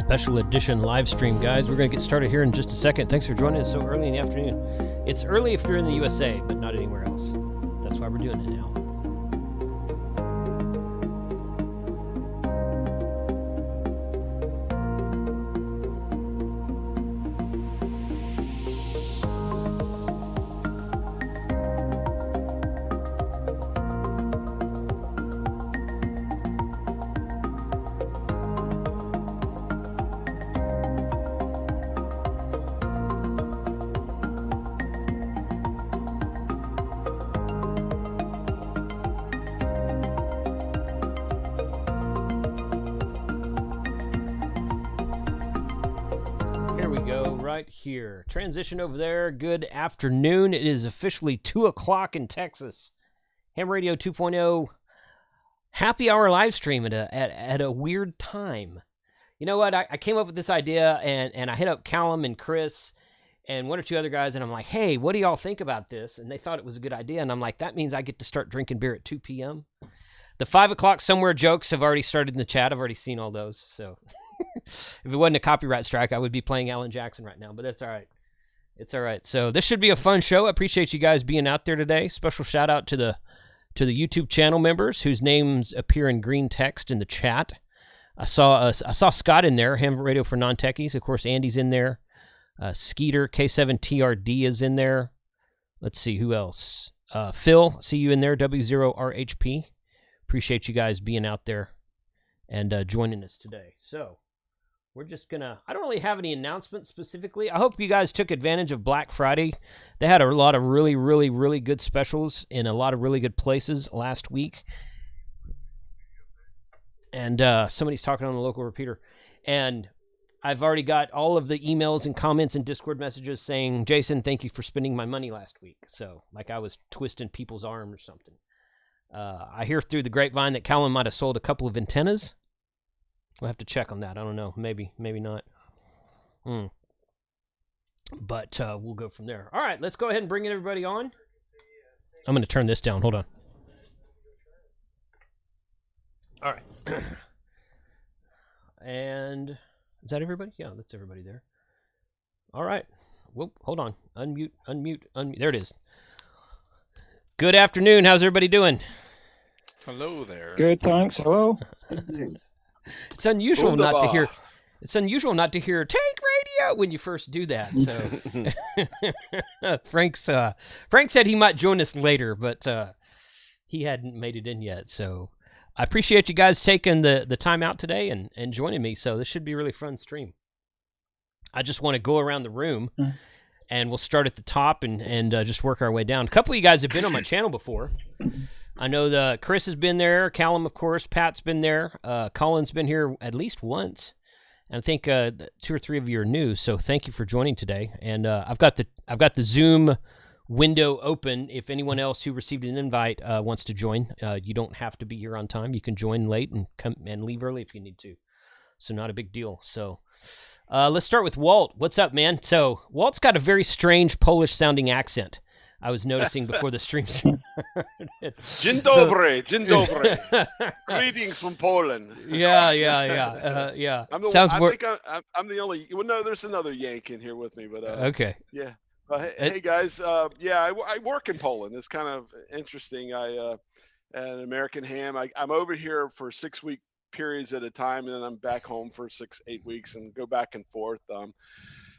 special edition live stream, guys. We're going to get started here in just a second. Thanks for joining us so early in the afternoon. It's early if you're in the USA, but not anywhere else. That's why we're doing it now. Here. Transition over there. Good afternoon. It is officially 2 o'clock in Texas. Ham Radio 2.0 happy hour live stream at a weird time. You know what? I came up with this idea and I hit up Callum and Chris and one or two other guys and I'm like, hey, what do y'all think about this? And they thought it was a good idea. And I'm like, that means I get to start drinking beer at 2 p.m. The 5 o'clock somewhere jokes have already started in the chat. I've already seen all those. So if it wasn't a copyright strike, I would be playing Alan Jackson right now, but that's all right. It's all right. So this should be a fun show. I appreciate you guys being out there today. Special shout out to the YouTube channel members whose names appear in green text in the chat. I saw Scott in there, Ham Radio for Non-Techies. Of course, Andy's in there. Skeeter, K7TRD is in there. Let's see, who else? Phil, see you in there, W0RHP. Appreciate you guys being out there and joining us today. So we're just gonna, I don't really have any announcements specifically. I hope you guys took advantage of Black Friday. They had a lot of really, really, really good specials in a lot of really good places last week. And somebody's talking on the local repeater. And I've already got all of the emails and comments and Discord messages saying, Jason, thank you for spending my money last week. So like I was twisting people's arm or something. I hear through the grapevine that Callum might have sold a couple of antennas. We'll have to check on that. I don't know. Maybe not. But we'll go from there. All right, let's go ahead and bring everybody on. I'm going to turn this down. Hold on. All right. And is that everybody? Yeah, that's everybody there. All right. Whoop, hold on. Unmute. There it is. Good afternoon. How's everybody doing? Hello there. Good, thanks. Hello. It's unusual not to hear. It's unusual not to hear Tank Radio when you first do that. So Frank said he might join us later, but he hadn't made it in yet. So I appreciate you guys taking the time out today and joining me. So this should be a really fun stream. I just want to go around the room, and we'll start at the top and just work our way down. A couple of you guys have been on my channel before. I know Chris has been there, Callum, of course, Pat's been there, Colin's been here at least once, and I think 2 or 3 of you are new. So thank you for joining today. And I've got the Zoom window open. If anyone else who received an invite wants to join, you don't have to be here on time. You can join late and come and leave early if you need to. So not a big deal. So let's start with Walt. What's up, man? So Walt's got a very strange Polish-sounding accent. I was noticing before the stream started. Dzień dobry, dzień dobry. Greetings from Poland. Yeah. I'm the Sounds one, more... I think I'm the only. Well, no, there's another Yank in here with me, but okay. Yeah. Hey guys. I work in Poland. It's kind of interesting. An American ham. I'm over here for 6-week periods at a time, and then I'm back home for 6-8 weeks and go back and forth.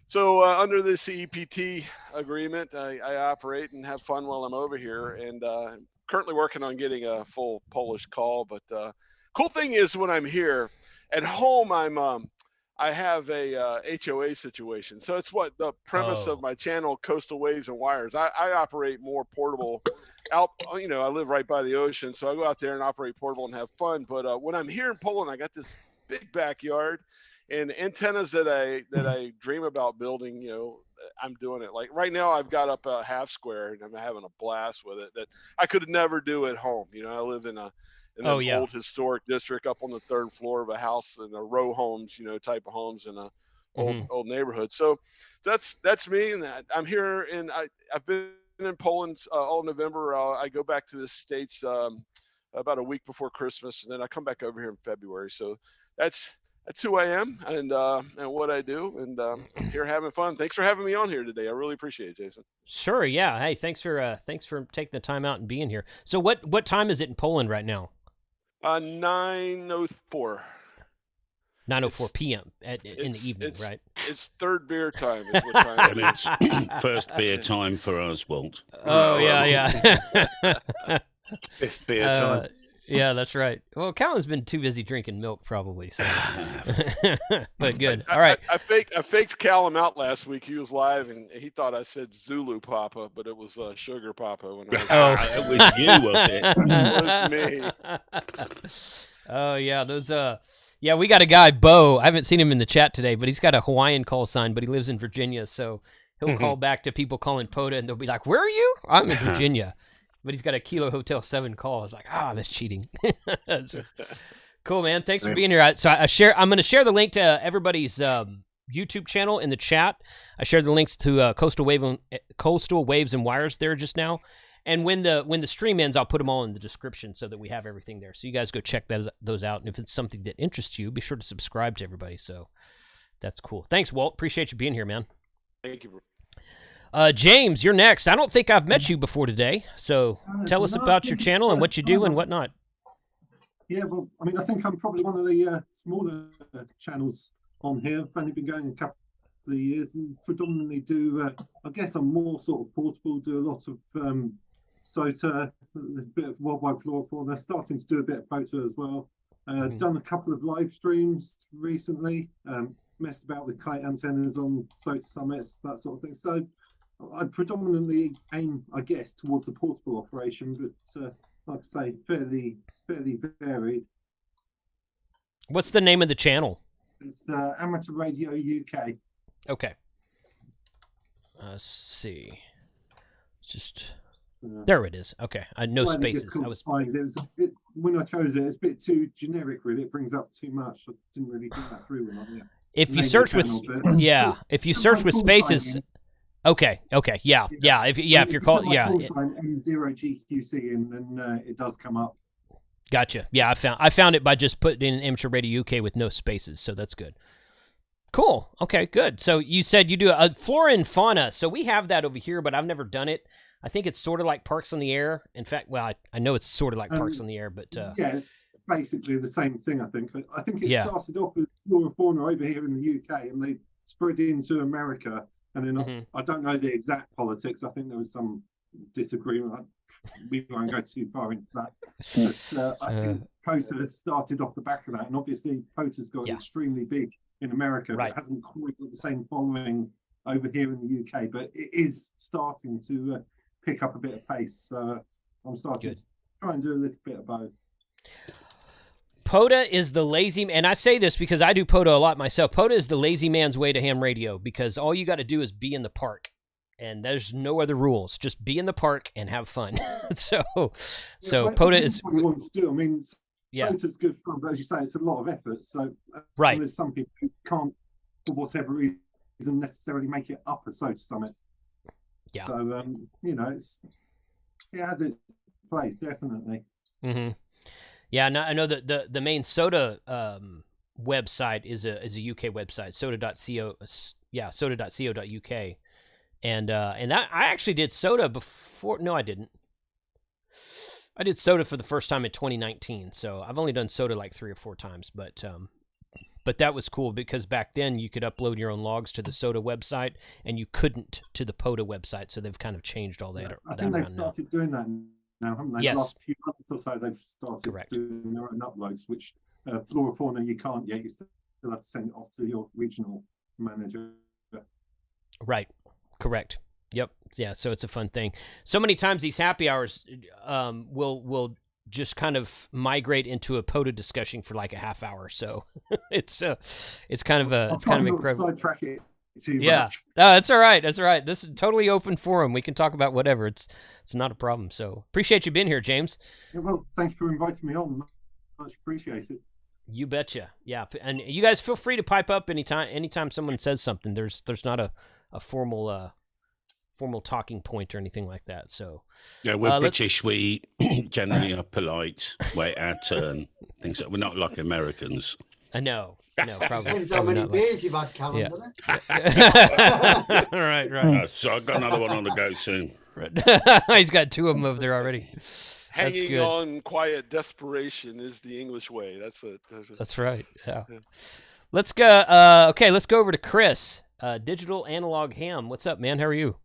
So under this CEPT agreement, I operate and have fun while I'm over here, and currently working on getting a full Polish call. But cool thing is when I'm here at home, I have a HOA situation. So it's what the premise of my channel, Coastal Waves and Wires. I operate more portable out. I live right by the ocean, so I go out there and operate portable and have fun. But when I'm here in Poland, I got this big backyard. And antennas that I dream about building, I'm doing it. Like right now, I've got up a half square, and I'm having a blast with it that I could never do at home. I live in an old historic district up on the 3rd floor of a house in a row homes, type of homes in a old neighborhood. So that's me, and I'm here, and I've been in Poland all November. I go back to the States about a week before Christmas, and then I come back over here in February. So that's That's who I am and what I do. And I'm here having fun. Thanks for having me on here today. I really appreciate it, Jason. Sure. Yeah. Hey, thanks for taking the time out and being here. So what time is it in Poland right now? 9:04. 9:04 p.m. in the evening, right? It's third beer time. Is what time And it's first beer time for us, Walt. Oh yeah. Fifth beer time. Yeah, that's right. Well, Callan's been too busy drinking milk, probably. So, but good. All right. I faked Callum out last week. He was live, and he thought I said Zulu Papa, but it was Sugar Papa. When I It was you, was it? It was me. Oh yeah, those. Yeah, we got a guy, Bo. I haven't seen him in the chat today, but he's got a Hawaiian call sign, but he lives in Virginia, so he'll call back to people calling POTA, and they'll be like, "Where are you?" I'm in Virginia. But he's got a Kilo Hotel 7 call. I was like, that's cheating. So, cool, man. Thanks for being here. So I'm going to share the link to everybody's YouTube channel in the chat. I shared the links to Coastal Waves and Wires there just now. And when the stream ends, I'll put them all in the description so that we have everything there. So you guys go check those out. And if it's something that interests you, be sure to subscribe to everybody. So that's cool. Thanks, Walt. Appreciate you being here, man. Thank you. James, you're next. I don't think I've met you before today, so tell us about your channel and what you do and whatnot. Yeah, well, I mean, I think I'm probably one of the smaller channels on here. I've only been going a couple of years and predominantly do, I guess I'm more sort of portable, do a lot of SOTA, a bit of worldwide flora. Starting to do a bit of POTA as well. Done a couple of live streams recently, messed about with kite antennas on SOTA summits, that sort of thing. So I predominantly aim, I guess, towards the portable operation, but like I say, fairly varied. What's the name of the channel? It's Amateur Radio UK. Okay. Let's see. Just there it is. Okay, no spaces. When I chose it, it's a bit too generic. Really, it brings up too much. I didn't really think that through when I If you search with if you search with spaces. Okay. Yeah. If you're called M0GQC, and then it does come up. Gotcha. Yeah, I found it by just putting in Amateur Radio UK with no spaces, so that's good. Cool. Okay, good. So you said you do a flora and fauna. So we have that over here, but I've never done it. I think it's sort of like Parks on the Air. In fact, well, I know it's sort of like Parks on the Air, but yeah, it's basically the same thing. I think it started off with flora and fauna over here in the UK, and they spread into America. And then I don't know the exact politics. I think there was some disagreement. We won't go too far into that. But I think POTA started off the back of that. And obviously, POTA's got extremely big in America. Right. It hasn't quite got the same following over here in the UK, but it is starting to pick up a bit of pace. So I'm starting to try and do a little bit of both. POTA is the lazy, and I say this because I do POTA a lot myself. POTA is the lazy man's way to ham radio, because all you got to do is be in the park, and there's no other rules. Just be in the park and have fun. so POTA is. What you want to do. I mean, POTA's good fun, but as you say, it's a lot of effort. So there's some people who can't, for whatever reason, necessarily make it up a SOTA summit. Yeah. So it has its place, definitely. Mm-hmm. Yeah, I know that the main SOTA website is a UK website, SOTA.co.uk, and that I actually did SOTA before. No, I didn't. I did SOTA for the first time in 2019, so I've only done SOTA like 3 or 4 times, but that was cool because back then you could upload your own logs to the SOTA website, and you couldn't to the POTA website, so they've kind of changed all that. I think they've started doing that now, haven't they? Yes. The last few months or so, they've started doing their own uploads, which flora fauna you can't yet. You still have to send it off to your regional manager. Right. Correct. Yep. Yeah. So it's a fun thing. So many times these happy hours will just kind of migrate into a POTA discussion for like a half hour. So it's kind of incredible. Sidetrack it too much. That's all right. That's all right. This is totally open forum. We can talk about whatever. It's not a problem. So appreciate you being here, James. Yeah, well, thanks for inviting me on. Much appreciated. You betcha. Yeah, and you guys feel free to pipe up anytime someone says something. There's not a formal talking point or anything like that. So yeah, we're British. We generally are polite, wait our turn. Things like we're not like Americans. No, probably. Depends how many beers you've had, Callum, doesn't it? Right. So I've got another one on the go soon. He's got 2 of them over there already. Hanging on quiet desperation is the English way. That's right. Yeah. Let's go. Okay, let's go over to Chris. Digital Analog Ham. What's up, man? How are you?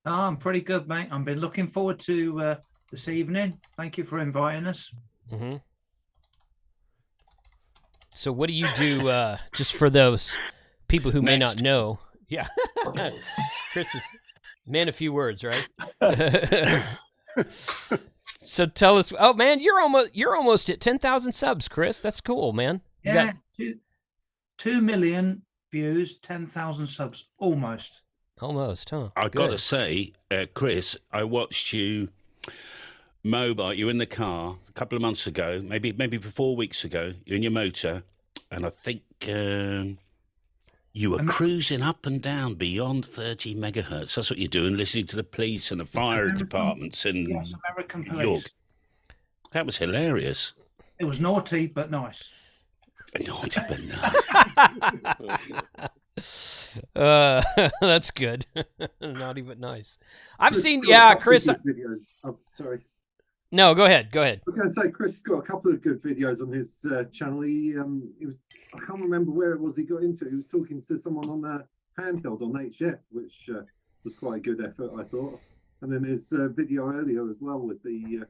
Oh, I'm pretty good, mate. I've been looking forward to this evening. Thank you for inviting us. Mm-hmm. So what do you do, just for those people who may not know? Yeah. Chris is man of few words, right? So tell us. Oh, man, you're almost at 10,000 subs, Chris. That's cool, man. Yeah, 2 million views, 10,000 subs, almost. Almost, huh? I've got to say, Chris, I watched you mobile. You were in the car a couple of months ago, maybe 4 weeks ago. You're in your motor, and I think you were cruising up and down beyond 30 megahertz. That's what you're doing, listening to the police and the fire departments in American York. police. That was hilarious. It was naughty but nice. Naughty but nice. That's good. Naughty but nice. I've seen, Chris. Videos. Oh, sorry. No, go ahead. I was going to say, Chris has got a couple of good videos on his channel. He was, I can't remember where it was he got into. He was talking to someone on the handheld on HF, which was quite a good effort, I thought. And then his video earlier as well with the,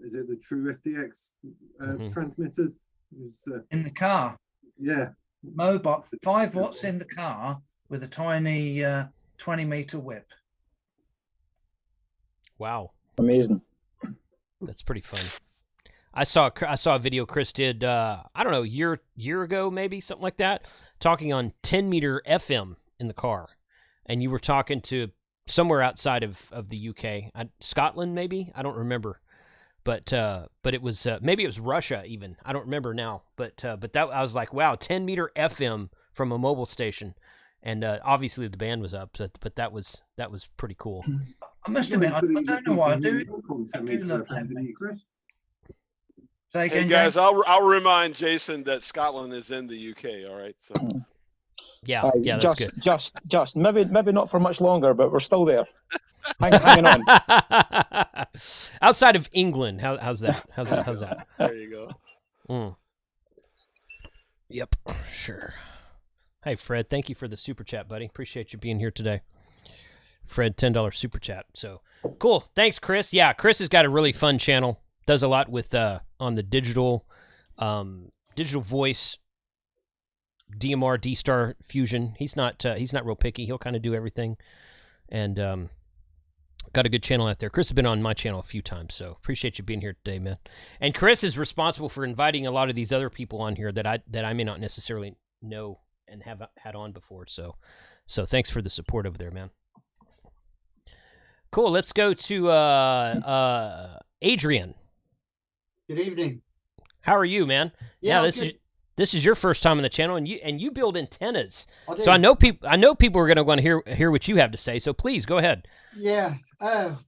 is it the True SDX transmitters? It was, in the car. Yeah. Mobile, 5 watts in the car with a tiny 20-meter whip. Wow. Amazing. That's pretty fun. I saw a video Chris did, I don't know, year ago, maybe, something like that, talking on 10-meter FM in the car. And you were talking to somewhere outside of the UK, Scotland, maybe? I don't remember. But it was, maybe it was Russia even. I don't remember now. But that, I was like, wow, 10-meter FM from a mobile station. And obviously the band was up, but that was pretty cool. I must admit, I don't know why I do love them. Say again, hey guys, I'll remind Jason that Scotland is in the UK. All right, so yeah, that's good. Just maybe not for much longer, but we're still there, hanging on. Outside of England, how's that? How's that? There you go. Yep, sure. Hey, Fred, thank you for the super chat, buddy. Appreciate you being here today. Fred, $10 super chat. So cool. Thanks, Chris. Yeah, Chris has got a really fun channel. Does a lot with on the digital voice, DMR, D-Star fusion. He's not real picky. He'll kind of do everything, and got a good channel out there. Chris has been on my channel a few times, so appreciate you being here today, man. And Chris is responsible for inviting a lot of these other people on here that I may not necessarily know and have had on before. So thanks for the support over there, man. Cool. Let's go to Adrian. Good evening. How are you, man? Yeah, this is your first time on the channel, and you build antennas. So I know people are going to want to hear what you have to say. So please go ahead. Yeah.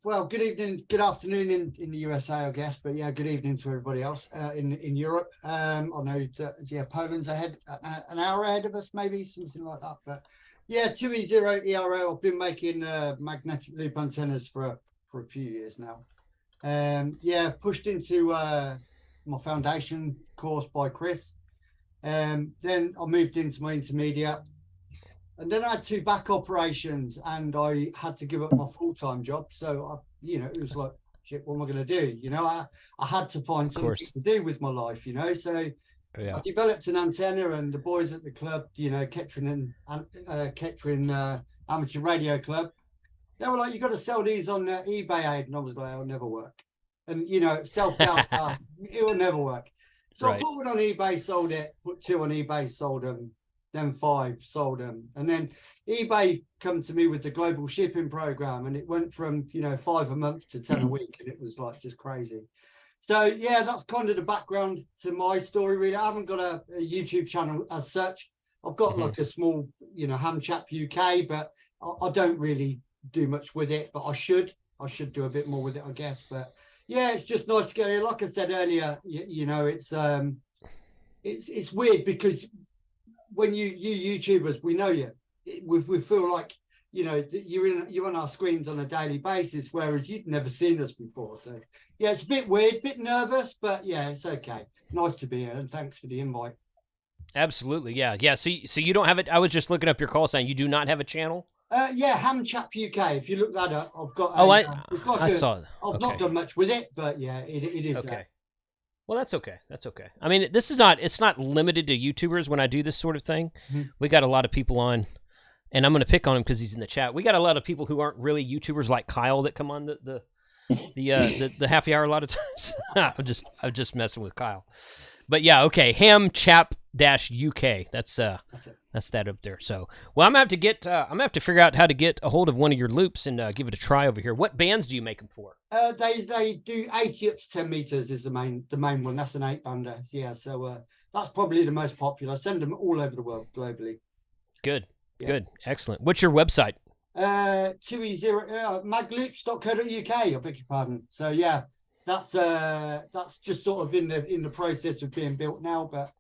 Well, good evening, good afternoon in the USA, I guess. But yeah, good evening to everybody else in Europe. I know that Poland's ahead, an hour ahead of us, maybe something like that. But yeah, 2E0 ERO. I've been making magnetic loop antennas for a few years now. Yeah, pushed into my foundation course by Chris. Then I moved into my intermediate, and then I had 2 back operations, and I had to give up my full-time job. So it was like, shit, what am I going to do? I had to find something to do with my life. So I developed an antenna, and the boys at the club, Kettering Amateur Radio Club, they were like, you got to sell these on eBay, Aid. And I was like, it'll never work. And self-doubt, it will never work. So I put one on eBay, sold it, put 2 on eBay, sold them, then 5, sold them. And then eBay come to me with the global shipping program, and it went from, 5 a month to 10 a week. And it was like just crazy. So yeah, that's kind of the background to my story, really. I haven't got a YouTube channel as such. I've got like a small, Ham Chap UK, but I don't really do much with it, but I should do a bit more with it, I it's weird because when you YouTubers, we know you. We feel like, you know, you're on our screens on a daily basis, whereas you'd never seen us before. So yeah, it's a bit weird, a bit nervous, but yeah, it's okay. Nice to be here, and thanks for the invite. Absolutely, yeah. So you don't have it. I was just looking up your call sign. You do not have a channel? Yeah, Ham Chap UK. If you look that up, I've got. I saw it. I've not done much with it, but yeah, it is. Okay. Well, that's okay. That's okay. I mean, this is not. It's not limited to YouTubers when I do this sort of thing. Mm-hmm. We got a lot of people on, and I'm going to pick on him because he's in the chat. We got a lot of people who aren't really YouTubers like Kyle that come on the happy hour a lot of times. I'm just messing with Kyle. But yeah, okay. Ham Chap -UK. That's that up there. So, well, I'm gonna have to figure out how to get a hold of one of your loops and give it a try over here. What bands do you make them for? They do 80 up to 10 meters is the main one. That's an 8-bander. Yeah, so that's probably the most popular. I send them all over the world globally. Good, good, excellent. What's your website? 2E0 magloops.co.uk. I beg your pardon. So yeah, that's just sort of in the process of being built now, but.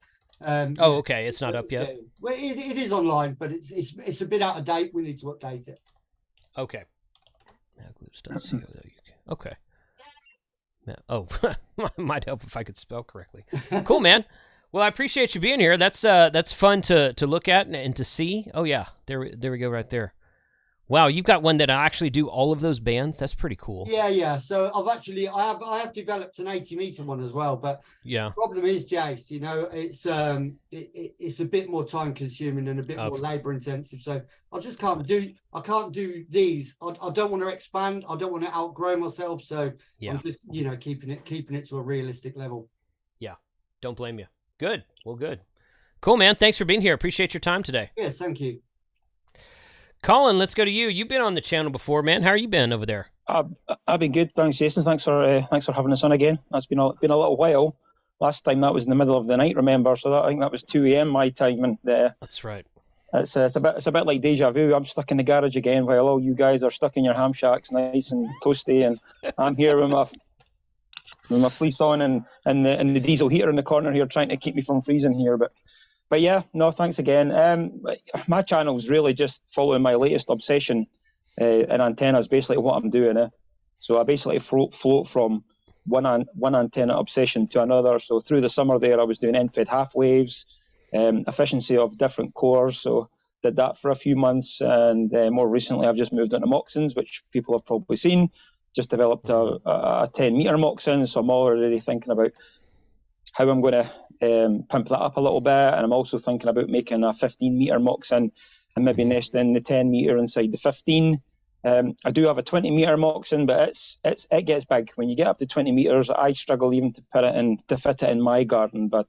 Okay, it's not up yet. Well, it is online, but it's a bit out of date. We need to update it. Okay. magloops.co.uk. Okay. Oh, might help if I could spell correctly. Cool, man. Well, I appreciate you being here. That's fun to look at and to see. Oh yeah, there we go, right there. Wow, you've got one that I actually do all of those bands. That's pretty cool. Yeah. So I have developed an 80-meter one as well, but yeah. The problem is, Jace, you know, it's a bit more time consuming and a bit more labor intensive. So I just can't do these. I don't want to expand. I don't want to outgrow myself. So yeah. I'm just, you know, keeping it to a realistic level. Yeah. Don't blame you. Good. Well, good. Cool, man. Thanks for being here. Appreciate your time today. Yes, thank you. Colin, let's go to you. You've been on the channel before, man. How are you been over there? I've been good, thanks, Jason. Thanks for having us on again. That's been a little while. Last time that was in the middle of the night, remember? So I think that was 2 a.m. my time, and that's right. It's a bit like deja vu. I'm stuck in the garage again, while all you guys are stuck in your ham shacks, nice and toasty, and I'm here with my fleece on and the diesel heater in the corner here, trying to keep me from freezing here, But yeah, no, thanks again. My channel is really just following my latest obsession in antennas, basically what I'm doing. So I basically float from one antenna obsession to another. So through the summer there, I was doing end-fed half waves, efficiency of different cores. So did that for a few months, and more recently, I've just moved into Moxons, which people have probably seen. Just developed a 10-meter Moxon, so I'm already thinking about how I'm going to pimp that up a little bit, and I'm also thinking about making a 15-meter Moxon and maybe nesting the 10-meter inside the 15. I do have a 20-meter Moxon, but it gets big. When you get up to 20 meters, I struggle even to fit it in my garden. But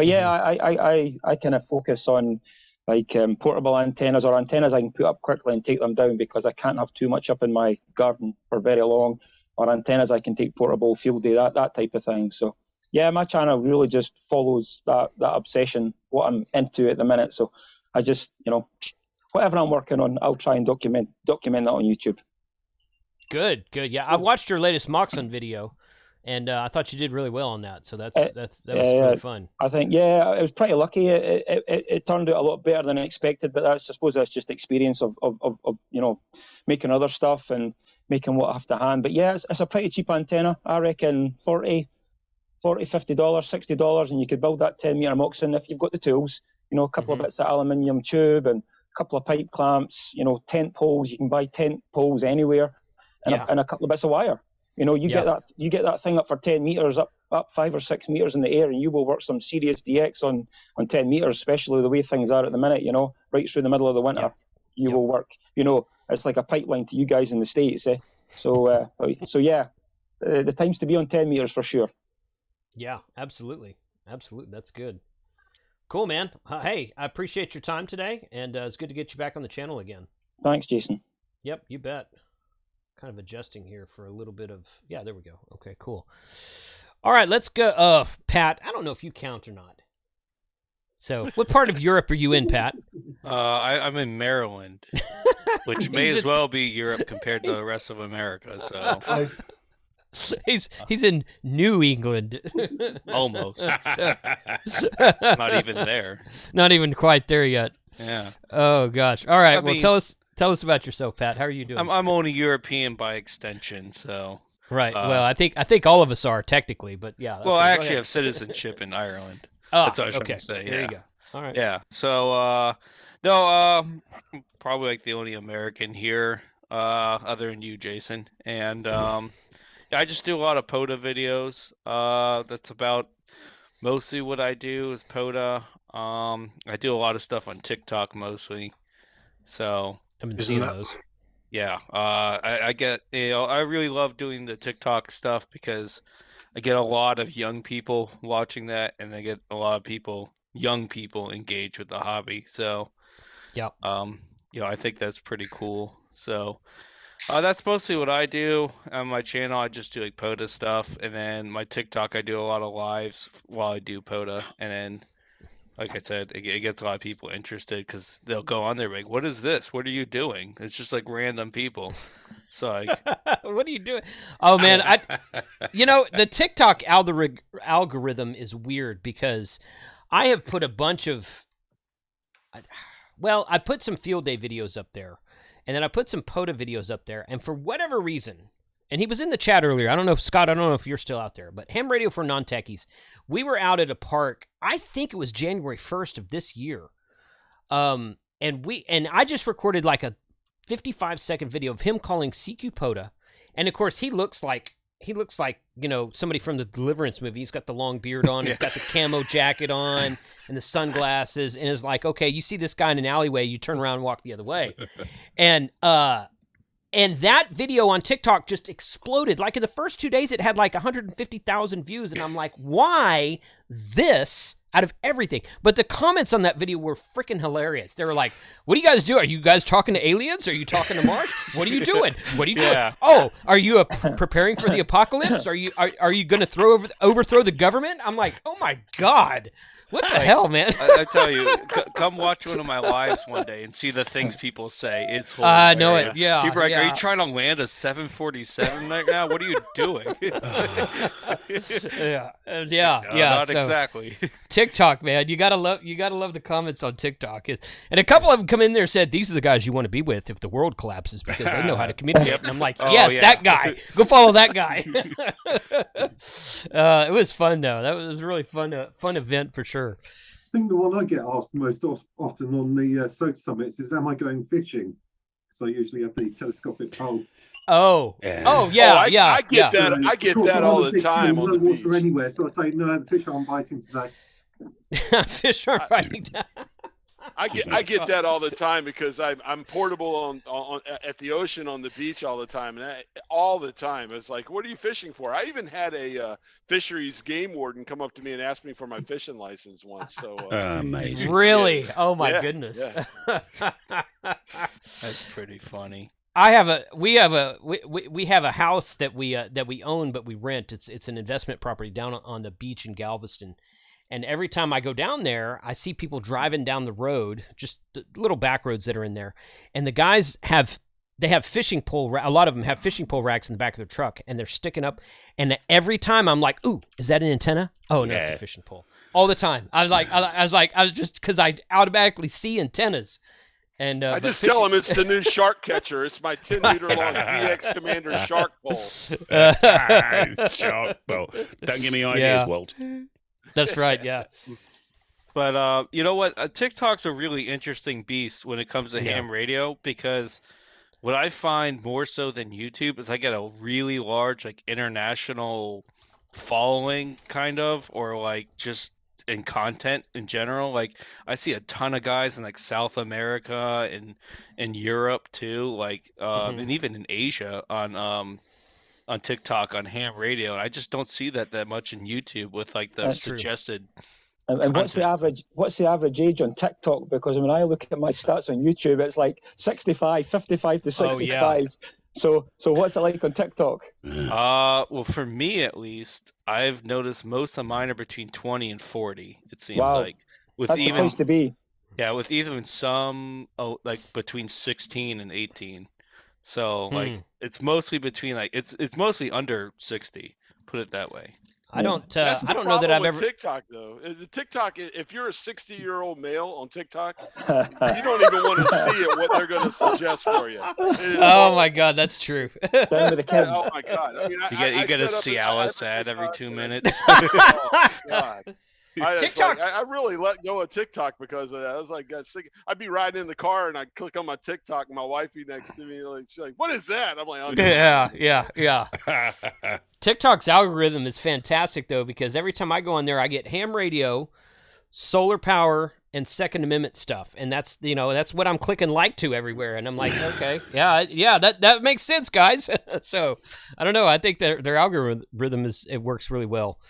yeah, I kind of focus on like portable antennas or antennas I can put up quickly and take them down because I can't have too much up in my garden for very long, or antennas I can take portable field day, that type of thing. So yeah, my channel really just follows that obsession, what I'm into at the minute. So I just, you know, whatever I'm working on, I'll try and document that on YouTube. Good. Yeah, I watched your latest Moxon video, and I thought you did really well on that. So that was really fun. I think, yeah, I was pretty lucky. It turned out a lot better than I expected, but I suppose that's just experience of you know, making other stuff and making what I have to hand. But yeah, it's a pretty cheap antenna. I reckon $40, $50, $60, and you could build that 10-meter Moxon if you've got the tools. You know, a couple of bits of aluminium tube and a couple of pipe clamps, you know, tent poles. You can buy tent poles anywhere, and a couple of bits of wire. You know, you get that thing up for 10 meters, up 5 or 6 meters in the air, and you will work some serious DX on 10 meters, especially the way things are at the minute. You know, right through the middle of the winter, you will work. You know, it's like a pipeline to you guys in the States, eh? So yeah, the time's to be on 10 meters for sure. Yeah, absolutely. That's good. Cool, man. Hey, I appreciate your time today, and it's good to get you back on the channel again. Thanks, Jason. Yep, you bet. Kind of adjusting here for a little bit of... Yeah, there we go. Okay, cool. All right, let's go. Pat, I don't know if you count or not. So, what part of Europe are you in, Pat? I'm in Maryland, which may as well be Europe compared to the rest of America. He's in New England. Almost. Not even there. Not even quite there yet. Yeah. Oh gosh. All right. I Well, mean- tell us about yourself, Pat. How are you doing? I'm only European by extension, so. Right. Well, I think all of us are technically, but yeah. Well, okay, I go actually ahead. have citizenship in Ireland. Ah, That's what I was okay. trying to say. There Yeah. you go. All right. Yeah. So, no, probably like the only American here, other than you, Jason. And yeah, I just do a lot of POTA videos. That's about mostly what I do is POTA. I do a lot of stuff on TikTok mostly. So I've been seeing those. yeah, I get, I really love doing the TikTok stuff because I get a lot of young people watching that, and I get a lot of young people engaged with the hobby. So, yeah, I think that's pretty cool. So, that's mostly what I do on my channel. I just do like POTA stuff, and then my TikTok, I do a lot of lives while I do POTA, and then, like I said, it gets a lot of people interested because they'll go on there like, "What is this? What are you doing?" It's just like random people. So like, what are you doing? Oh man, the TikTok algorithm is weird because I have put a bunch of, I put some field day videos up there, and then I put some POTA videos up there, and for whatever reason, and he was in the chat earlier. I don't know if Scott, I don't know if you're still out there, but Ham Radio for Non-Techies. We were out at a park. I think it was January 1st of this year. And I just recorded like a 55-second video of him calling CQ POTA. And of course, he looks like somebody from the Deliverance movie. He's got the long beard on, he's got the camo jacket on and the sunglasses, and is like, okay, you see this guy in an alleyway, you turn around and walk the other way. And that video on TikTok just exploded. Like in the first 2 days, it had like 150,000 views. And I'm like, why this out of everything? But the comments on that video were freaking hilarious. They were like, what do you guys do? Are you guys talking to aliens? Are you talking to Mars? What are you doing? What are you doing? Yeah. Oh, are you preparing for the apocalypse? Are you going to overthrow the government? I'm like, oh my God. What the hell, man? I tell you, come watch one of my lives one day and see the things people say. It's hilarious. I know it. Yeah. People are like, yeah. "Are you trying to land a 747 right now? What are you doing?" yeah. Not so, exactly. TikTok, man, you gotta love the comments on TikTok. And a couple of them come in there and said, "These are the guys you want to be with if the world collapses because they know how to communicate." And I'm like, "Yes, that guy. Go follow that guy." It was fun though. That was a really fun event for sure. I think the one I get asked most often on the SOTA summits is, "Am I going fishing?" So I usually have the telescopic pole. Oh, yeah. I get that. I get that all the time on the beach. Water anywhere, so I say, "No, the fish aren't biting today." Fish aren't biting down. I get that all the time because I'm portable on at the ocean on the beach all the time, and all the time it's like, what are you fishing for? I even had a fisheries game warden come up to me and ask me for my fishing license once. So amazing. Really? Yeah. Oh my Yeah, goodness. yeah. That's pretty funny. We have a house that we own but we rent. It's an investment property down on the beach in Galveston. And every time I go down there, I see people driving down the road, just the little back roads that are in there. And the guys have fishing pole. A lot of them have fishing pole racks in the back of their truck, and they're sticking up. And every time I'm like, "Ooh, is that an antenna? Oh no, it's a fishing pole." All the time. I was just because I automatically see antennas. And I just tell them it's the new shark catcher. It's my 10-meter long DX Commander shark pole. Shark pole. Don't give me ideas, Walt. That's right, yeah. But you know what? TikTok's a really interesting beast when it comes to ham radio because what I find more so than YouTube is I get a really large like international following kind of, or like just in content in general. Like I see a ton of guys in like South America and Europe too, like and even in Asia on TikTok on ham radio. And I just don't see that much in YouTube with like the suggested. And what's the average age on TikTok? Because when I look at my stats on YouTube, it's like 65, 55 to 65. Oh, yeah. So what's it like on TikTok? Well, for me at least, I've noticed most of mine are between 20 and 40. It seems like that's the place to be. Yeah, with even some like between 16 and 18. So like it's mostly between like it's mostly under 60. Put it that way. I don't That's the I don't know that problem I've with ever TikTok though. The TikTok, if you're a 60-year-old male on TikTok, you don't even want to see it what they're going to suggest for you. Oh my God, that's true. Down with the kids. Oh my God! I mean, You get a set up Cialis ad every 2 minutes. Oh God! TikTok's- I really let go of TikTok because of that. I was like, got sick. I'd be riding in the car and I'd click on my TikTok, and my wife be next to me, like she's like, "What is that?" I'm like, "Oh, no." Yeah. TikTok's algorithm is fantastic though, because every time I go on there, I get ham radio, solar power, and Second Amendment stuff, and that's that's what I'm clicking like to everywhere, and I'm like, okay, yeah, that makes sense, guys. So I don't know. I think their algorithm it works really well.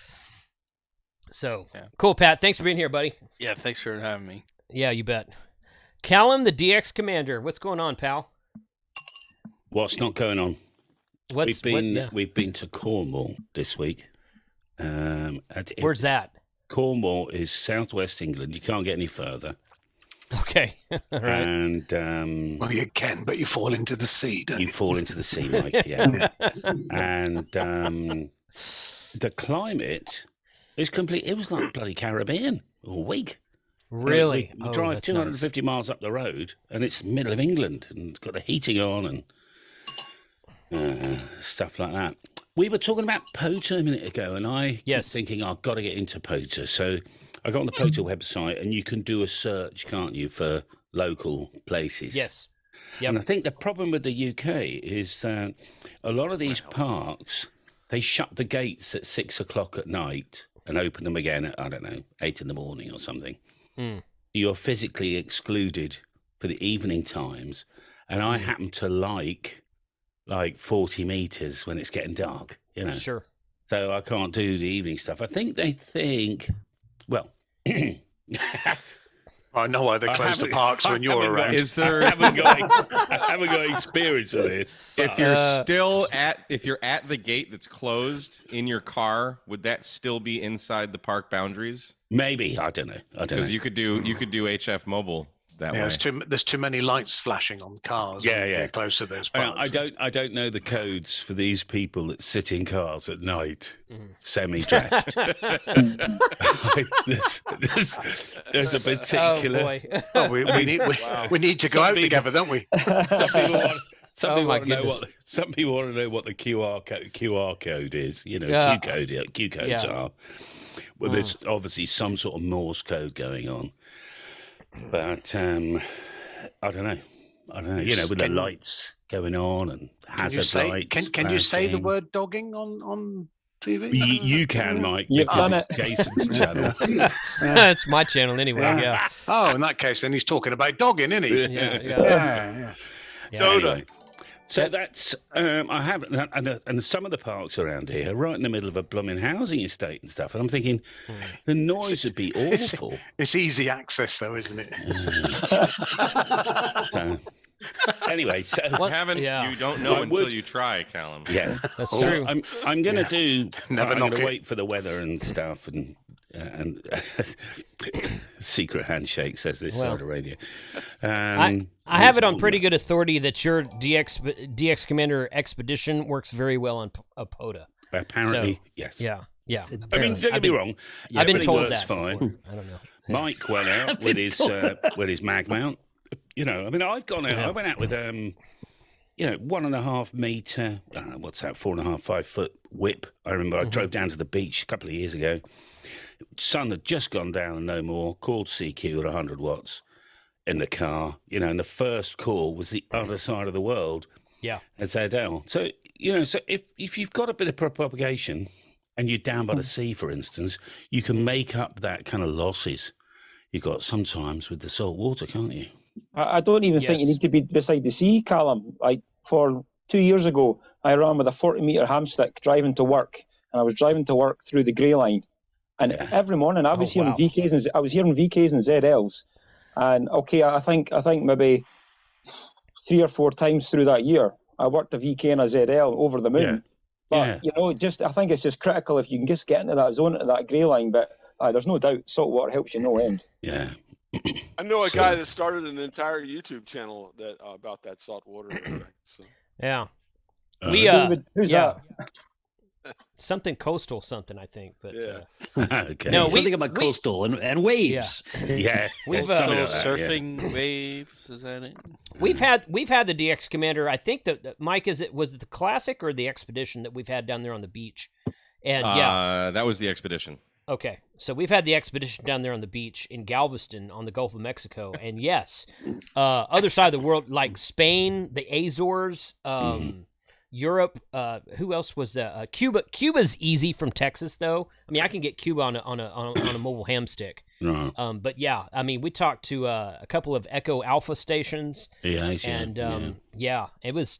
So cool, Pat. Thanks for being here, buddy. Yeah, thanks for having me. Yeah, you bet. Callum, the DX Commander. What's going on, pal? What's not going on? We've been to Cornwall this week. Where's that? Cornwall is southwest England. You can't get any further. Okay. All right. And well, you can, but you fall into the sea. Don't you fall into the sea, Mike. Yeah. And the climate is complete. It was like bloody Caribbean all week. Really? We drive 250 miles up the road, and it's middle of England, and it's got the heating on and stuff like that. We were talking about POTA a minute ago, and I keep thinking I've got to get into POTA. So I got on the POTA website, and you can do a search, can't you, for local places? Yes. Yep. And I think the problem with the UK is that a lot of these parks, they shut the gates at 6 o'clock at night and open them again at, I don't know, 8 in the morning or something. You're physically excluded for the evening times, and I happen to like 40 meters when it's getting dark, Sure. So I can't do the evening stuff. I think they think, well, I know why they close the parks when you're around. I haven't got experience of this. If you're at the gate that's closed in your car, would that still be inside the park boundaries? Maybe, I don't know. Because you could do HF Mobile that way. There's too many lights flashing on cars. Yeah. Close to those parks. I don't know the codes for these people that sit in cars at night, semi-dressed. There's a particular. Oh boy. We need to go out together, don't we? Some people want to know what the QR code is. Q codes are. Well, there's obviously some sort of Morse code going on, but I don't know. With the lights going on and hazard lights. Can you say the word dogging on TV? You can, Mike. Because it's Jason's channel. It's my channel anyway. Yeah. Oh, in that case, then he's talking about dogging, isn't he? Yeah. Anyway. So that's I have, and some of the parks around here are right in the middle of a blooming housing estate and stuff. And I'm thinking, the noise would be awful. It's easy access, though, isn't it? Anyway, so you don't know until you try, Callum. Yeah, that's true. I'm going to do. Never I'm going to wait for the weather and stuff and secret handshake, says this side of radio. I have it on pretty good authority that your DX Commander Expedition works very well on POTA. Apparently, yes. Yeah. I mean, don't get me wrong. I've been told that. Fine. I don't know. Mike went out with his mag mount. I've gone out. I went out with 1.5 meter. I don't know what's that, 4.5, 5 foot whip. I remember I drove down to the beach a couple of years ago. Sun had just gone down and no more. Called CQ at 100 watts in the car. And the first call was the other side of the world. Yeah. At ZL. So so if you've got a bit of propagation and you're down by the sea, for instance, you can make up that kind of losses you got sometimes with the salt water, can't you? I don't even think you need to be beside the sea, Callum. Like, for 2 years ago, I ran with a 40-metre hamstick driving to work, and I was driving to work through the Grey Line. And every morning I was hearing VKs and ZLs. And I think maybe 3 or 4 times through that year, I worked a VK and a ZL over the moon. But I think it's just critical if you can just get into that zone, into that Grey Line. But there's no doubt saltwater helps you no end. Yeah. I know a guy that started an entire YouTube channel that about that saltwater effect. So. Yeah. We David, who's that? Something coastal, something I think, but okay. No, something about coastal and waves. Yeah, we've surfing waves. Is that it? We've had the DX Commander. I think that Mike, was it the Classic or the Expedition that we've had down there on the beach? And that was the Expedition. Okay, so we've had the Expedition down there on the beach in Galveston on the Gulf of Mexico, and yes, other side of the world like Spain, the Azores. Europe, who else was that? Cuba. Cuba's easy from Texas, though. I mean, I can get Cuba on a mobile ham stick. Right. But yeah, I mean, we talked to a couple of Echo Alpha stations. Yeah, and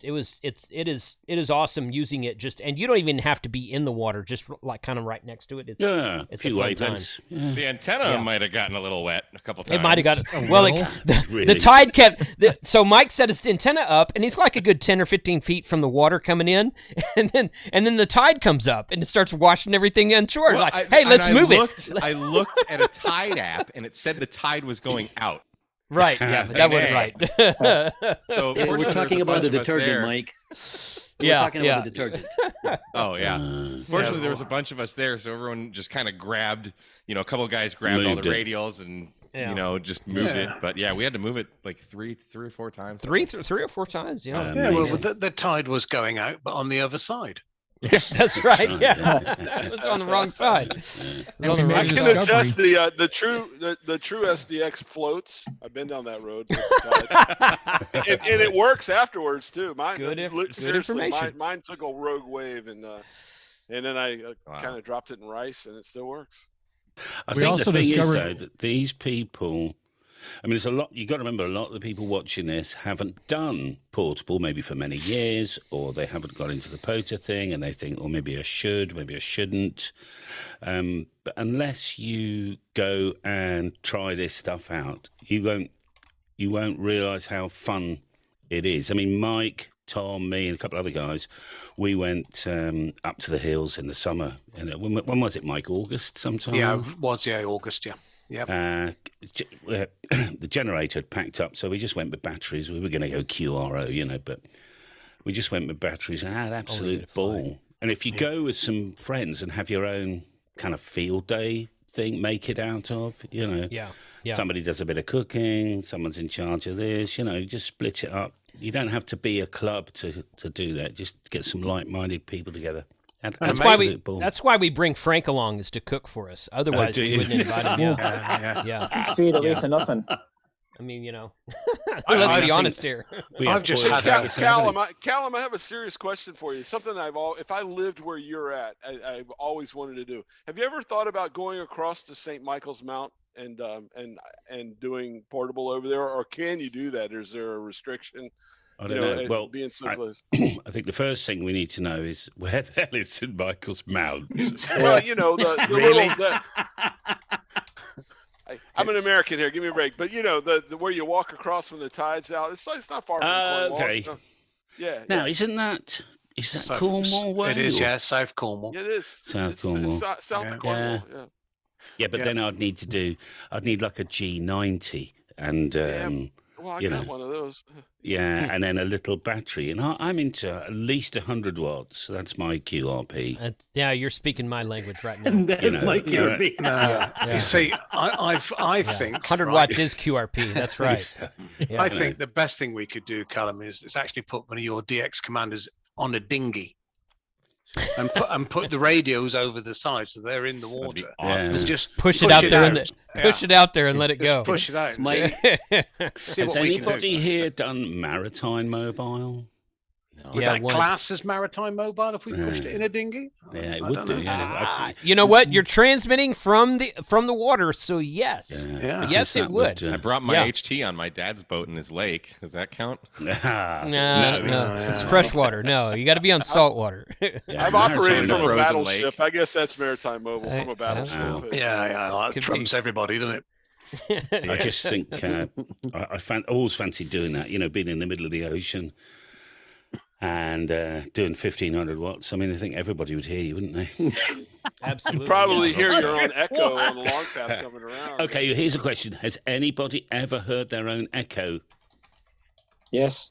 it is awesome using it and you don't even have to be in the water, just like kind of right next to it. It's a fun time. Yeah. The antenna might have gotten a little wet a couple times. It might have gotten the tide kept. So Mike set his antenna up, and he's like a good 10 or 15 feet from the water coming in, and then the tide comes up and it starts washing everything inshore. Well, hey, let's move it. I looked at a tide app, and it said the tide was going out. Right, yeah, but that wasn't right. So we're talking about the detergent, Mike. We're talking about the detergent. Oh, yeah. Fortunately, there was a bunch of us there, so everyone just kind of grabbed, a couple of guys grabbed all the radials and, just moved it. But, yeah, we had to move it like three or four times. Three or four times, well, the tide was going out, but on the other side. Yeah, that's right. Yeah, it's on the wrong side. I can adjust the true SDX floats. I've been down that road, and it works afterwards too. Mine, good information. Mine took a rogue wave, and then I kind of dropped it in rice, and it still works. I think the thing is though that these people. I mean, there's a lot. You got to remember, a lot of the people watching this haven't done portable maybe for many years, or they haven't got into the POTA thing, and they think, "Oh, maybe I should, maybe I shouldn't." But unless you go and try this stuff out, you won't realise how fun it is. I mean, Mike, Tom, me, and a couple of other guys, we went up to the hills in the summer. And when was it, Mike? August sometime? Yeah, it was. Yeah, August. Yeah. Yeah. The generator had packed up, so we just went with batteries. We were going to go QRO, but we just went with batteries and had absolute ball. And if you go with some friends and have your own kind of field day thing, make it out of, somebody does a bit of cooking, someone's in charge of this, just split it up. You don't have to be a club to do that. Just get some like-minded people together. That's why we bring Frank along, is to cook for us. Otherwise, we wouldn't invite him. Yeah. Fade away to nothing. I mean, let's be honest here. I've just had Callum, I have a serious question for you. Something if I lived where you're at, I've always wanted to do. Have you ever thought about going across to St. Michael's Mount and doing portable over there, or can you do that? Or is there a restriction? I don't know. Well, being so close. I think the first thing we need to know is where the hell is St. Michael's Mount? Well, the really? I'm an American here. Give me a break. But the where you walk across when the tide's out, it's not far from Cornwall. Okay. So, yeah. Now, is that Cornwall way? It is, yeah, South Cornwall. It is. South Cornwall. South Cornwall. Yeah, but then I'd need like a G90 and. Well, I got one of those. Yeah, and then a little battery. And I'm into at least 100 watts. So that's my QRP. You're speaking my language right now. That's my QRP. You see, I think 100 watts is QRP. That's right. I think the best thing we could do, Callum, is actually put one of your DX commanders on a dinghy. And put the radios over the side so they're in the water. Awesome. Just push it out there push it out there and let it go. Push it out. Has anybody here done maritime mobile? No. Would that class as maritime mobile if we pushed it in a dinghy? Yeah, it would do. Yeah. You know what? You're transmitting from the water, so yes. Yeah. Yes, it would. I brought my HT on my dad's boat in his lake. Does that count? No. It's freshwater. No, you got to be on salt water. I've operated from a battleship. I guess that's maritime mobile from a battleship. Yeah. That trumps everybody, doesn't it? I just think I always fancied doing that. Being in the middle of the ocean. And doing 1,500 watts. I mean, I think everybody would hear you, wouldn't they? Absolutely. You'd probably hear your own echo on the long path coming around. Okay, here's a question. Has anybody ever heard their own echo? Yes.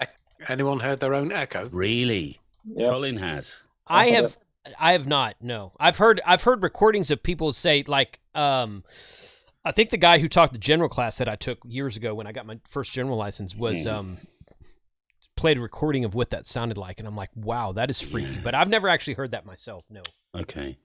Anyone heard their own echo? Really? Yep. Colin has. I have not. No, I've heard recordings of people say like, I think the guy who taught the general class that I took years ago when I got my first general license was played a recording of what that sounded like, and I'm like, wow, that is freaky. But I've never actually heard that myself. No. Okay.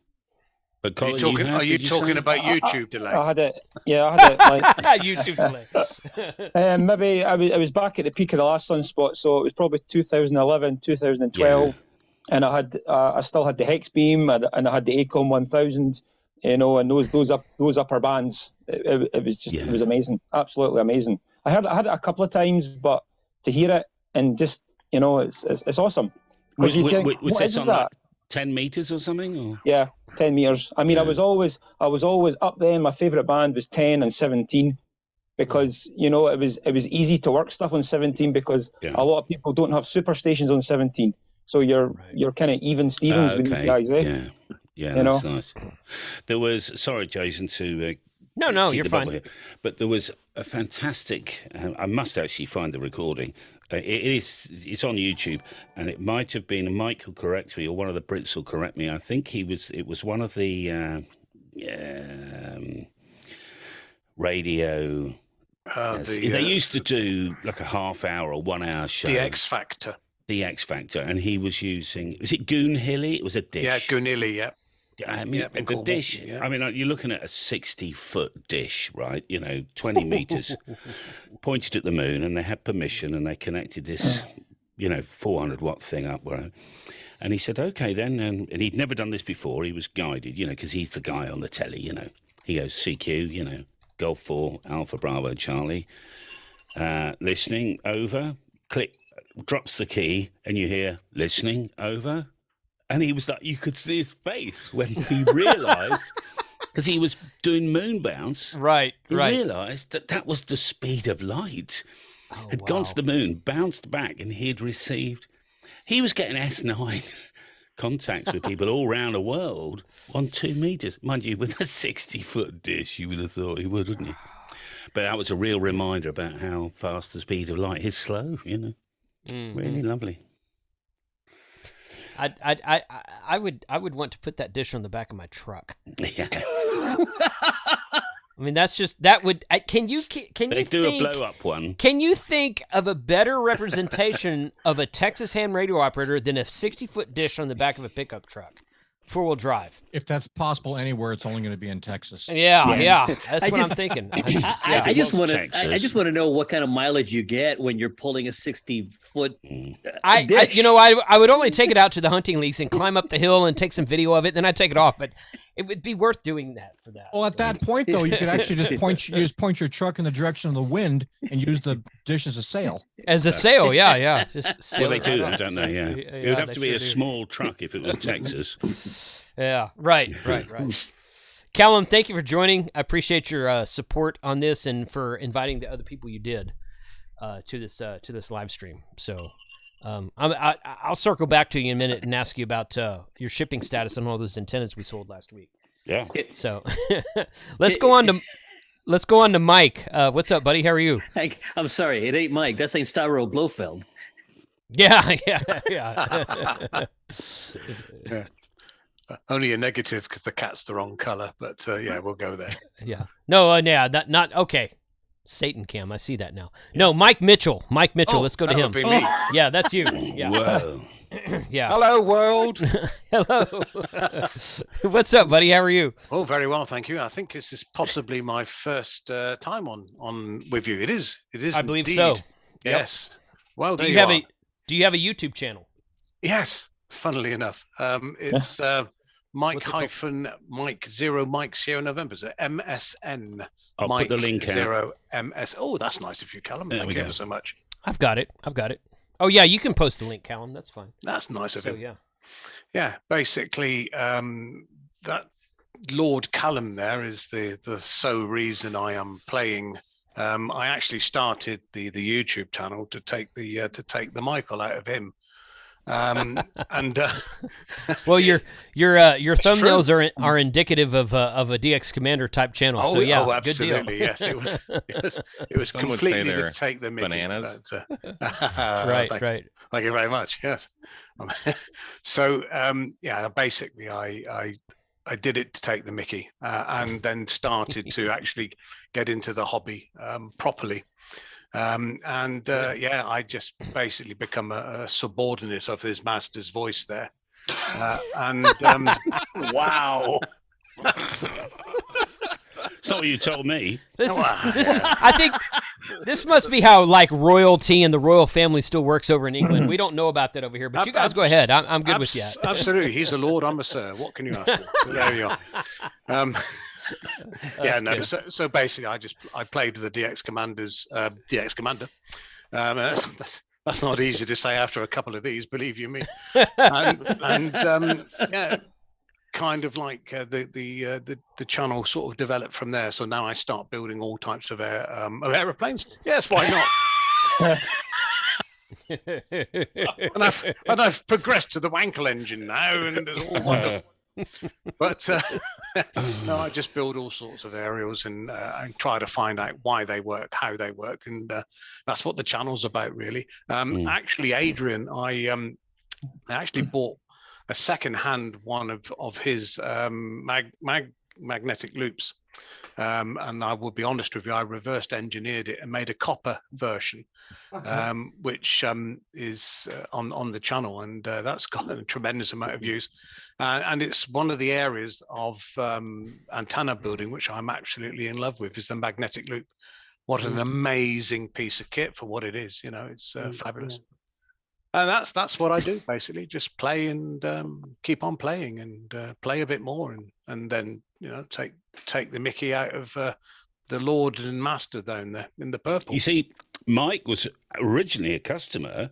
But Colin, are you talking about YouTube delay? I had it. Yeah, I had it. Like YouTube delay. Maybe I was back at the peak of the last sunspot, so it was probably 2011, 2012, and I still had the hex beam and I had the Acom 1000, and those upper bands. It was just it was amazing, absolutely amazing. I had it a couple of times, but to hear it and just it's awesome. Was this on like 10 meters or something? Or? Yeah, 10 meters. I mean, I was always up there. My favorite band was 10 and 17 because it was easy to work stuff on 17 because a lot of people don't have super stations on 17. So you're kind of even Stevens with these guys, eh? Yeah, that's nice. There was Jason, to no, you're fine. Here, but there was a fantastic. I must actually find the recording. It's on YouTube, and it might have been, Mike will correct me, or one of the Brits will correct me. I think it was one of the radio. They used to do like a half-hour or 1 hour show. The X Factor. And he was using. Was it Goon Hilly? It was a dish. Yeah, Goon Hilly. Yeah. I mean, the dish. Yeah. I mean, you're looking at a 60-foot dish, right? 20 meters, pointed at the moon, and they had permission, and they connected this, 400-watt thing up. And he said, "Okay, then." And he'd never done this before. He was guided, because he's the guy on the telly. He goes CQ, Golf 4 Alpha Bravo Charlie, listening over. Click, drops the key, and you hear listening over. And he was like, you could see his face when he realised, because he was doing moon bounce. Right, he realised that was the speed of light. Had gone to the moon, bounced back, and he was getting S9 contacts with people all around the world on 2 meters. Mind you, with a 60-foot dish, you would have thought he would, wouldn't you? But that was a real reminder about how fast the speed of light is slow, Really lovely. I would want to put that dish on the back of my truck. Yeah. I mean, can you They do a blow up one. Can you think of a better representation of a Texas ham radio operator than a 60-foot dish on the back of a pickup truck? 4-wheel drive. If that's possible anywhere, it's only going to be in Texas. Yeah. That's what I'm thinking. I just want to know what kind of mileage you get when you're pulling a 60-foot dish. I would only take it out to the hunting lease and climb up the hill and take some video of it. Then I'd take it off, but it would be worth doing that for that. Well, at that point, though, you could actually just point your truck in the direction of the wind and use the dish as a sail. As a sail, yeah. Well, they do that, don't they? Yeah. It would have to be a small truck if it was Texas. Yeah, right. Callum, thank you for joining. I appreciate your support on this and for inviting the other people you did to this live stream. So I'll circle back to you in a minute and ask you about your shipping status on all those antennas we sold last week. Yeah. So let's go on to Mike. What's up, buddy? How are you? I'm sorry, it ain't Mike. That's ain't Stavro Blofeld. Yeah. Only a negative because the cat's the wrong color, but we'll go there. Yeah. No, not okay. Satan Cam, I see that now. Yes. No, Mike Mitchell. Let's go to him. Would be me. Yeah, that's you. Yeah. Whoa. Yeah. Hello, world. Hello. What's up, buddy? How are you? Oh, very well, thank you. I think this is possibly my first time on with you. It is. I believe indeed. so. Yes. Yep. Well, do you have a YouTube channel? Yes. Funnily enough, it's Mike Zero Mike Sierra November. So MSN. I'll Mike put the link Zero MS. Oh, that's nice of you, Callum. Thank you ever so much. I've got it. Oh yeah, you can post the link, Callum. That's fine. That's nice of him. Yeah. Yeah. Basically, that Lord Callum there is the sole reason I am playing. I actually started the YouTube channel to take the Michael out of him. Well, your thumbnails are indicative of a DX Commander type channel. Oh, so yeah, absolutely, good deal. yes. It was Some would say completely they're to take the Mickey. bananas. Right. Thank you very much. Yes. So basically, I did it to take the Mickey, and then started to actually get into the hobby properly. I just basically become a subordinate of his master's voice there. Wow. It's not what you told me. This is. I think this must be how like royalty and the royal family still works over in England. We don't know about that over here, but you guys go ahead. I'm good with that. Absolutely, he's a lord, I'm a sir. What can you ask for? So there you are. So basically, I played with the DX Commanders, DX Commander. That's not easy to say after a couple of these, believe you me. Kind of like the channel sort of developed from there. So now I start building all types of aeroplanes. Yes, why not? and I've progressed to the Wankel engine now, and it's all wonderful. But no, I just build all sorts of aerials and try to find out why they work, how they work, and that's what the channel's about, really. Actually, Adrian, I actually bought a second-hand one of his magnetic loops, and I will be honest with you, I reversed engineered it and made a copper version, which is on the channel, and that's got a tremendous amount of views, and it's one of the areas of antenna building which I'm absolutely in love with, is the magnetic loop. What an amazing piece of kit for what it is. It's fabulous. And that's what I do, basically. Just play and keep on playing, and play a bit more, and then take the Mickey out of the Lord and Master down there in the purple. You see, Mike was originally a customer,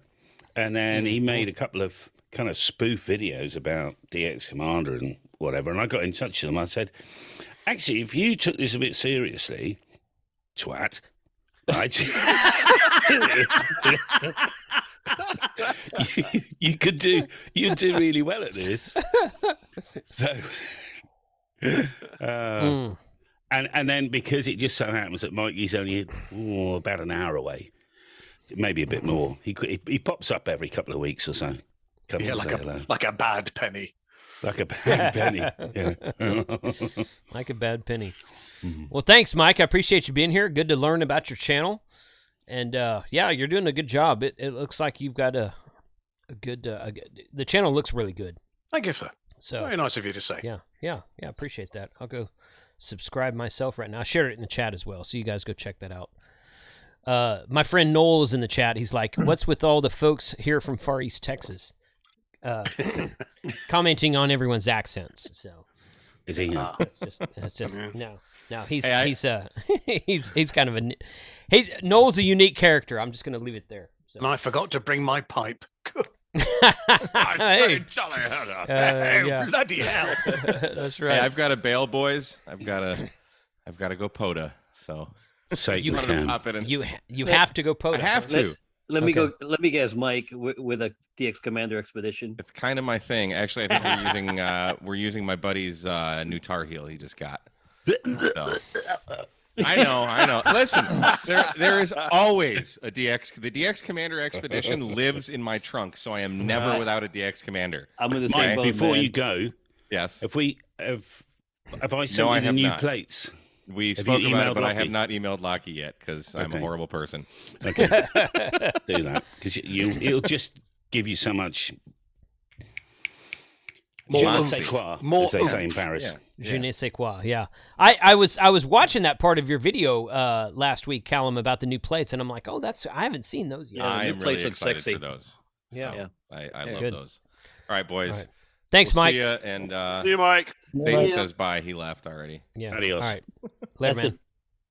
and then he made a couple of kind of spoof videos about DX Commander and whatever, and I got in touch with him. I said, actually, if you took this a bit seriously, twat, right? you'd do really well at this. So and then because it just so happens that Mikey's only about an hour away, maybe a bit more. He pops up every couple of weeks or so. Like a bad penny. Like a bad penny. Yeah. Like a bad penny. Well, thanks, Mike. I appreciate you being here. Good to learn about your channel. And you're doing a good job. It looks like you've got a good. The channel looks really good. Thank you, sir. So very nice of you to say. Yeah. Appreciate that. I'll go subscribe myself right now. I shared it in the chat as well, so you guys go check that out. My friend Noel is in the chat. He's like, "What's with all the folks here from Far East Texas?" Commenting on everyone's accents. So is he? That's just no. He's kind of Noel's a unique character. I'm just going to leave it there. So. And I forgot to bring my pipe. Hey. Bloody hell! That's right. Hey, I've got to bail, boys. I've got to go POTA. So you pop it in. You have to go POTA. I have to. Let me go. Let me guess, Mike, with a DX Commander expedition. It's kind of my thing. Actually, I think we're using my buddy's new Tar Heel he just got. So. I know. Listen, there is always a DX. The DX Commander expedition lives in my trunk, so I am never without a DX Commander. I'm in the same boat, before man. you go, yes. Have I sent you the new plates? We spoke about it, but I have not emailed Lockie yet because I'm a horrible person. Okay, do that because it'll just give you so much. Je ne sais quoi, as they say in Paris. Yeah. Je ne sais quoi, yeah. I was watching that part of your video last week, Callum, about the new plates, and I'm like, I haven't seen those yet. I am really excited sexy for those. Yeah. I love those. All right, boys. All right. Thanks, Mike. See ya, and see you, Mike. Dayton says bye. He left already. Yeah. Adios. All right. Later, man.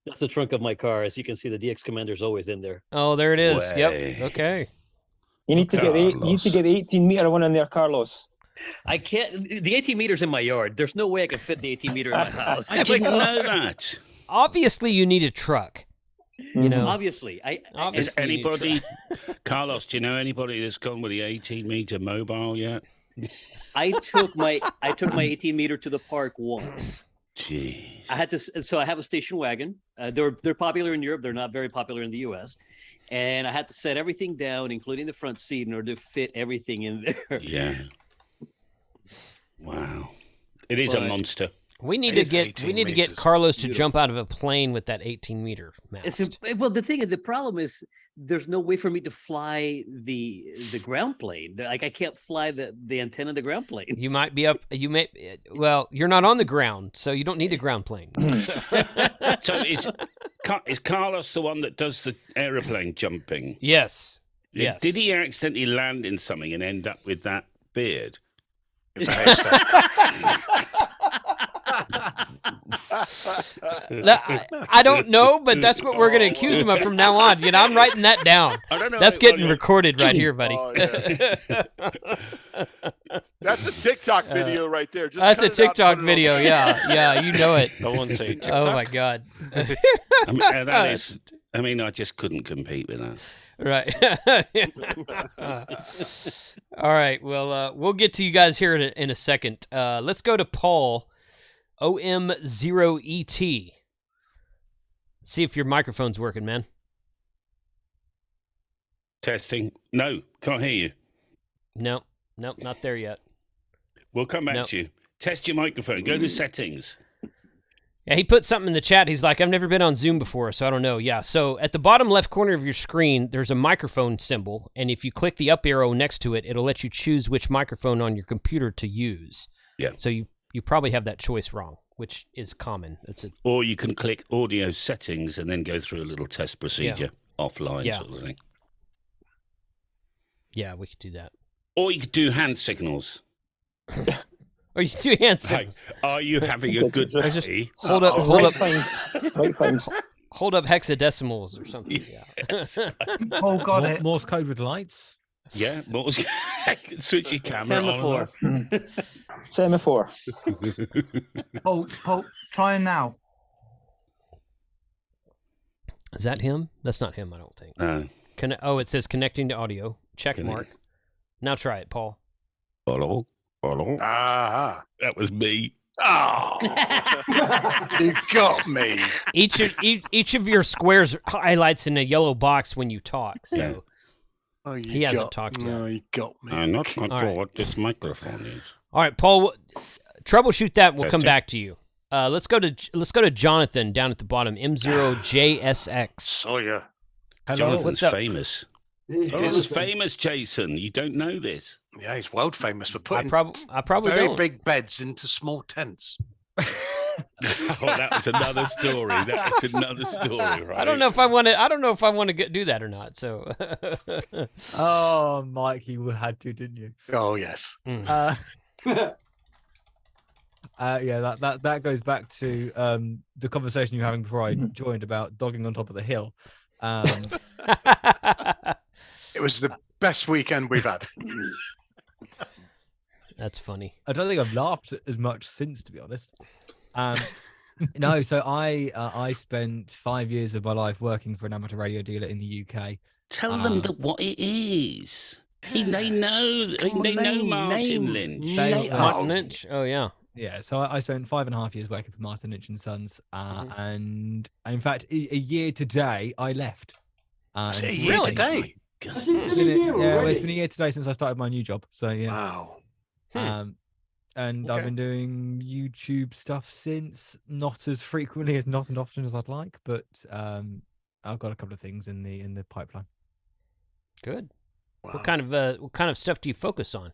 That's the trunk of my car. As you can see, the DX Commander's always in there. Oh, there it is. Way. Yep. Okay. You need to get the 18-meter one in there, Carlos. I can't. The 18 meters in my yard. There's no way I can fit the 18 meter in my house. I didn't know that. Obviously, you need a truck. You know, obviously, Is anybody, Carlos? Do you know anybody that's gone with the 18-meter mobile yet? I took my 18-meter to the park once. Jeez. I had to. So I have a station wagon. They're popular in Europe. They're not very popular in the U.S. And I had to set everything down, including the front seat, in order to fit everything in there. Yeah. Wow. It is a monster. We need to get Carlos to jump out of a plane with that 18-meter mast. Well, the problem is there's no way for me to fly the ground plane. Like I can't fly the antenna of the ground plane. You might be up. Well, you're not on the ground, so you don't need a ground plane. So is Carlos the one that does the aeroplane jumping? Yes. Yes. Did he accidentally land in something and end up with that beard? I don't know, but that's what we're going to accuse him of from now on. You know, I'm writing that down. I don't know. That's getting recorded right here, buddy. Oh, yeah. That's a TikTok video right there. Just that's a TikTok video. Yeah, you know it. No one say TikTok. Oh my God. I mean, I just couldn't compete with that. Right. All right. Well, we'll get to you guys here in a second. Let's go to Paul, OM0ET. See if your microphone's working, man. Testing. No, can't hear you. Nope, not there yet. We'll come back to you. Test your microphone. Go to settings. Yeah, he put something in the chat. He's like, I've never been on Zoom before, so I don't know. Yeah, so at the bottom left corner of your screen, there's a microphone symbol, and if you click the up arrow next to it, it'll let you choose which microphone on your computer to use. Yeah. So you probably have that choice wrong, which is common. Or you can click audio settings and then go through a little test procedure offline sort of thing. Yeah, we could do that. Or you could do hand signals. Or you do hand signals. Are you having a good day? Hold up things. Hold up hexadecimals or something. Yes. Yeah. Oh, got it. Morse code with lights. Yeah, Morse. Switch your camera on. Semaphore. Oh, try now. Is that him? That's not him, I don't think. No. It says connecting to audio. Check mark. Now try it, Paul. Hello. Ah, that was me. Oh, you got me. Each of your squares highlights in a yellow box when you talk. So he hasn't talked yet. No, you got me. I'm not quite sure what this microphone is. All right, Paul. Troubleshoot that. We'll come back to you. Let's go to Jonathan down at the bottom. M0JSX. Oh yeah. Hello. Jonathan's famous. Jonathan's famous, Jason. You don't know this. Yeah, he's world famous for putting I probably very don't. big beds into small tents. That was another story. Right? I don't know if I want to do that or not. So. Oh, Mike, you had to, didn't you? Oh yes. Yeah, that goes back to the conversation you were having before I joined about dogging on top of the hill. It was the best weekend we've had. That's funny. I don't think I've laughed as much since, to be honest. No, so I spent 5 years of my life working for an amateur radio dealer in the UK. Tell them what it is. They know Martin Lynch. Martin Lynch. Oh yeah. Yeah, so I spent 5.5 years working for Martin Lynch and Sons, and in fact, a year today I left. Is it a year today? It's been a year already. Yeah, well, it's been a year today since I started my new job. So yeah. Wow. And I've been doing YouTube stuff since, not as frequently not as often as I'd like, but I've got a couple of things in the pipeline. Good. Wow. What kind of stuff do you focus on?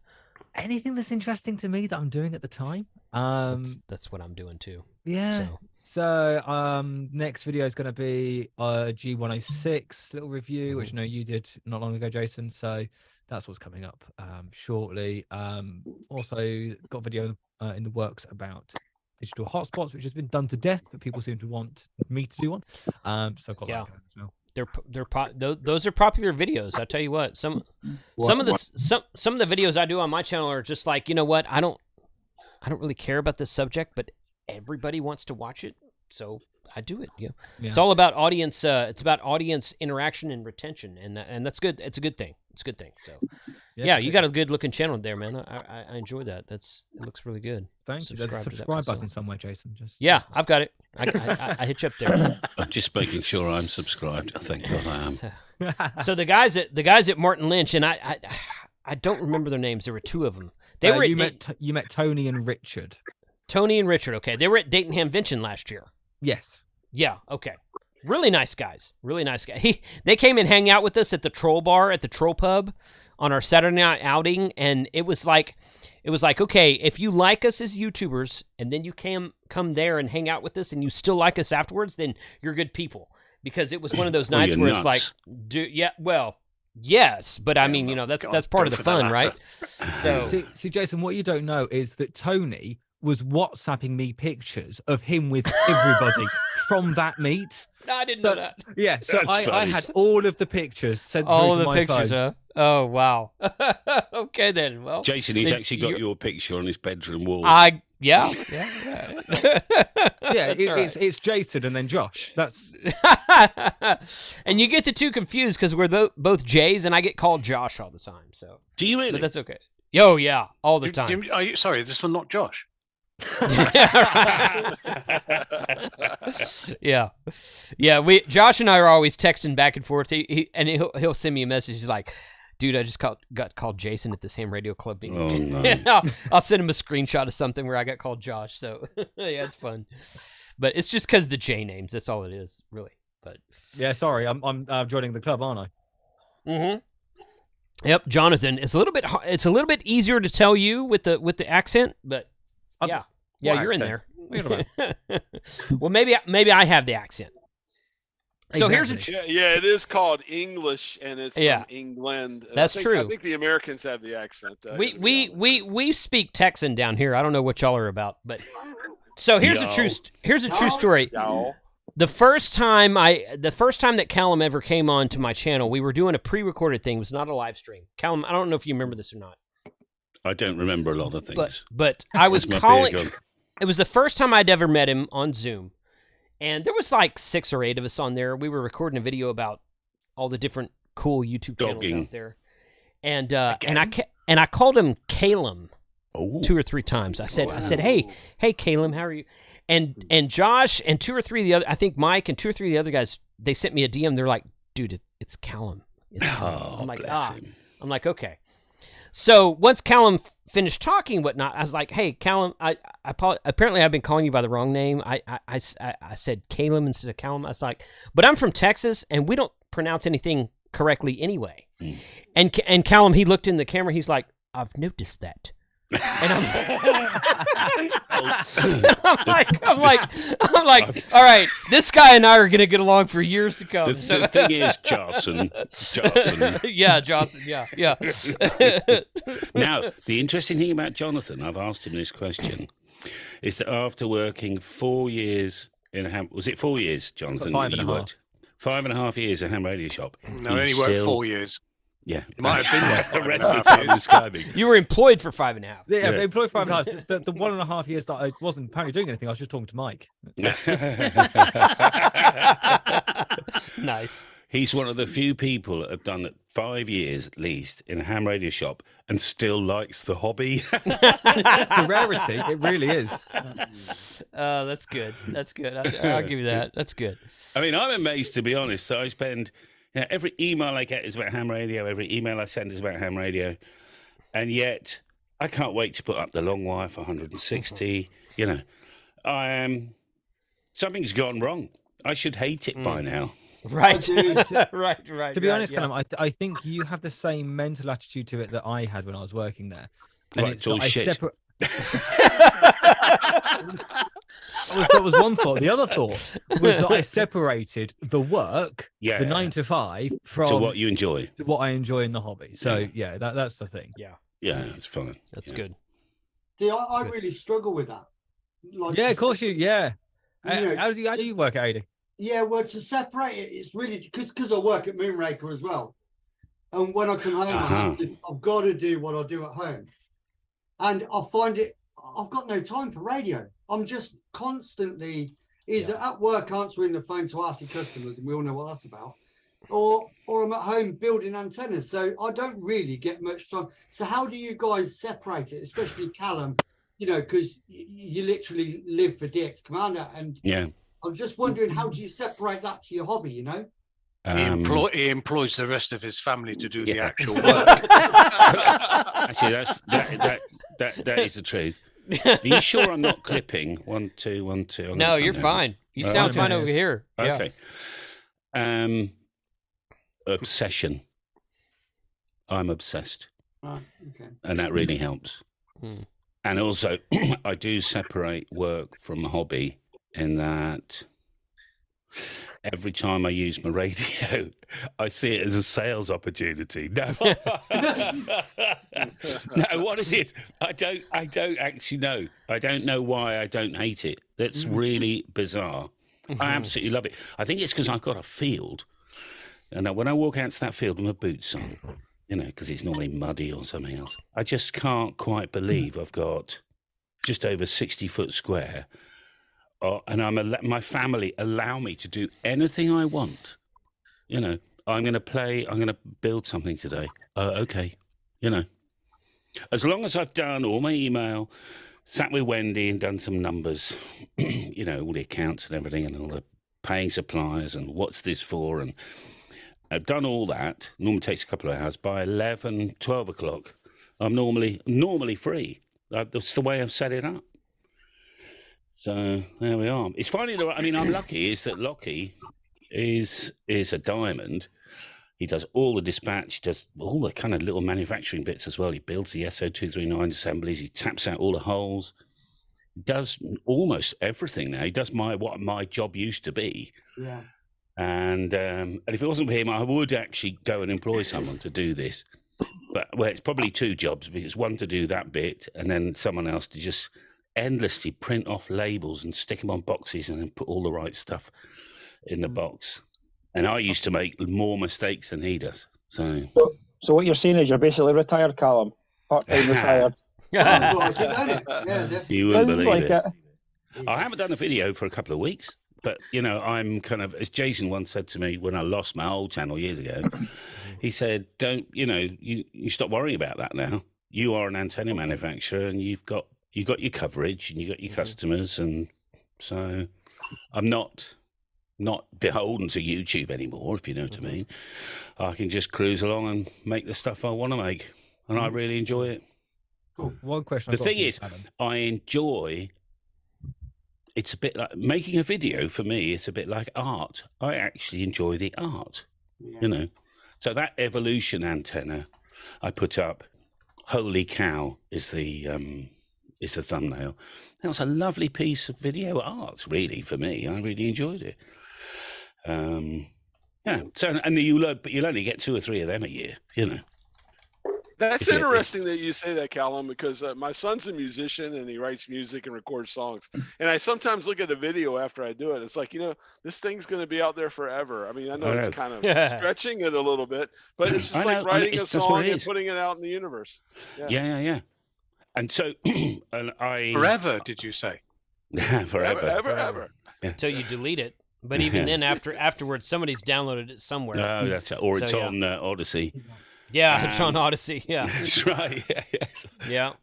Anything that's interesting to me that I'm doing at the time. That's what I'm doing too. Yeah. So next video is going to be a G106 little review, which I know you did not long ago, Jason. So that's what's coming up shortly. Also got a video in the works about digital hotspots, which has been done to death, but people seem to want me to do one. So I've got that going as well. Those are popular videos. I tell you what, some of the videos I do on my channel are just like, you know what, I don't really care about this subject, but everybody wants to watch it, so I do it. You know, Yeah. it's all about audience. It's about audience interaction and retention, and that's good. It's a good thing. It's a good thing. So, yeah, you got a good looking channel there, man. I enjoy that. It looks really good. Thank you. There's a to that subscribe myself. button somewhere, Jason. Just Yeah, I've got it. I hit you up there. I'm just making sure I'm subscribed. Thank God I am. So the guys at Martin Lynch, and I don't remember their names. There were two of them. They were you met Tony and Richard. Tony and Richard. Okay, they were at Dayton Hamvention last year. Yes. Yeah. Okay. Really nice guys. Really nice guy. They came and hang out with us at the Troll Bar at the Troll Pub on our Saturday night outing, and it was like, okay, if you like us as YouTubers, and then you come there and hang out with us, and you still like us afterwards, then you're good people. Because it was one of those nights where it's like, yes, but I mean, that's part of the fun, right? So see, Jason, what you don't know is that Tony was WhatsApping me pictures of him with everybody from that meet. No, I didn't know that. Yeah, so I had all of the pictures sent through all to the my pictures, phone. huh? Oh wow. Okay then. Well, Jason, he's actually got your picture on his bedroom wall. Yeah. Yeah, it's Jason and then Josh. That's and you get the two confused because we're both Jays, and I get called Josh all the time. So do you really? But that's okay. Oh yeah, all the time. Are you, sorry, is this one not Josh? Yeah. Josh and I are always texting back and forth. He'll send me a message. He's like, "Dude, I just got called Jason at this ham radio club meeting." Oh, no. I'll send him a screenshot of something where I got called Josh. So yeah, it's fun. But it's just because the J names. That's all it is, really. But yeah, sorry, I'm joining the club, aren't I? Mm-hmm. Yep, Jonathan. It's a little bit easier to tell you with the accent, but yeah, you're accent? in there. Well, maybe I have the accent. So here's it is called English, and it's from England. And That's true. I think the Americans have the accent. We speak Texan down here. I don't know what y'all are about, but so here's a true story. The first time that Callum ever came on to my channel, we were doing a pre-recorded thing. It was not a live stream. Callum, I don't know if you remember this or not. I don't remember a lot of things. But I was calling. It was the first time I'd ever met him on Zoom. And there was like 6 or 8 of us on there. We were recording a video about all the different cool YouTube channels out there. And I called him Calum 2 or 3 times. I said, hey Calum, how are you? And Josh and 2 or 3 of the other, I think Mike and 2 or 3 of the other guys, they sent me a DM. They're like, dude, it's Callum. It's Callum. I'm like, I'm like, okay. So once Callum finished talking and whatnot, I was like, hey, Callum, I apparently I've been calling you by the wrong name. I said Calum instead of Callum. I was like, but I'm from Texas, and we don't pronounce anything correctly anyway. And Callum, he looked in the camera. He's like, I've noticed that. And I'm like, all right, this guy and I are gonna get along for years to come. The thing is, Johnson. Yeah, Johnson. Yeah. Now, the interesting thing about Jonathan, I've asked him this question, is that after working 4 years in a ham, was it 4 years, Jonathan? 5.5. 5.5 years at a ham radio shop. No, only worked 4 years. Yeah, you might have been there. The rest of the time describing. You were employed for 5.5. Yeah, employed for 5.5. The 1.5 years that I wasn't apparently doing anything, I was just talking to Mike. Nice. He's one of the few people that have done it 5 years at least in a ham radio shop and still likes the hobby. It's a rarity. It really is. That's good. That's good. I'll give you that. That's good. I mean, I'm amazed, to be honest. I spend every email I get is about ham radio. Every email I send is about ham radio. And yet, I can't wait to put up the long wire for 160. You know, something's gone wrong. I should hate it by now. Right. right. To be honest, Callum, I think you have the same mental attitude to it that I had when I was working there. And Right, it's all shit. That was one thought. The other thought was that I separated the work, the 9 to 5, from to what you enjoy, to what I enjoy in the hobby. So that's the thing. Yeah, it's fun. That's good. See, I really struggle with that. Like, of course you. Yeah. You know, how do you work at AD? Yeah, well, to separate it, it's really because I work at Moonraker as well. And when I come home, I've got to do what I do at home. And I find I've got no time for radio. I'm just constantly either at work answering the phone to RC customers, and we all know what that's about, or I'm at home building antennas. So I don't really get much time. So how do you guys separate it, especially Callum? You know, because you literally live for DX Commander, and I'm just wondering, how do you separate that to your hobby? You know. He employs the rest of his family to do the actual work. Actually, that is the truth. Are you sure I'm not clipping? 1, 2, 1, 2. No, you're fine. You sound fine over here. Okay. Obsession. I'm obsessed. Okay. And that really helps. And also, I do separate work from hobby in that every time I use my radio, I see it as a sales opportunity. No, no. What is it? I don't actually know. I don't know why I don't hate it. That's really bizarre. I absolutely love it. I think it's because I've got a field, and when I walk out to that field with my boots on, you know, because it's normally muddy or something else, I just can't quite believe I've got just over 60-foot square. And my family allow me to do anything I want. You know, I'm going to build something today. Okay. You know, as long as I've done all my email, sat with Wendy and done some numbers, you know, all the accounts and everything and all the paying suppliers and what's this for. And I've done all that. Normally takes a couple of hours. By 11, 12 o'clock, I'm normally free. That's the way I've set it up. So there we are. It's funny. I mean, I'm lucky. Is that Lockie is a diamond. He does all the dispatch, does all the kind of little manufacturing bits as well. He builds the SO239 assemblies. He taps out all the holes. He does almost everything now. He does what my job used to be. Yeah. And if it wasn't for him, I would actually go and employ someone to do this. But it's probably 2 jobs, because one to do that bit, and then someone else to just endlessly print off labels and stick them on boxes and then put all the right stuff in the box. And I used to make more mistakes than he does. So what you're saying is you're basically retired, Callum. Part-time retired. You wouldn't believe it. I haven't done a video for a couple of weeks, but, you know, I'm kind of, as Jason once said to me when I lost my old channel years ago, he said, don't, you know, you stop worrying about that now. You are an antenna manufacturer and you've got your coverage and you got your customers, and so I'm not beholden to YouTube anymore, if you know what I mean. I can just cruise along and make the stuff I want to make, and I really enjoy it. Cool. One question. The thing is, I enjoy. It's a bit like making a video for me. It's a bit like art. I actually enjoy the art, you know. So that evolution antenna I put up, holy cow, is the thumbnail. That was a lovely piece of video art, really, for me. I really enjoyed it. Yeah. So, and you'll only get 2 or 3 of them a year, you know. That's interesting that you say that, Callum, because my son's a musician and he writes music and records songs. And I sometimes look at a video after I do it. It's like, you know, this thing's going to be out there forever. I mean, I know it's kind of stretching it a little bit, but it's just like writing a song and putting it out in the universe. Yeah. And so, forever, did you say? Forever. Ever. Until you delete it. But even then, afterwards, somebody's downloaded it somewhere. Oh, that's right. Or it's on Odyssey. Yeah, it's on Odyssey. Yeah, that's right. Yeah.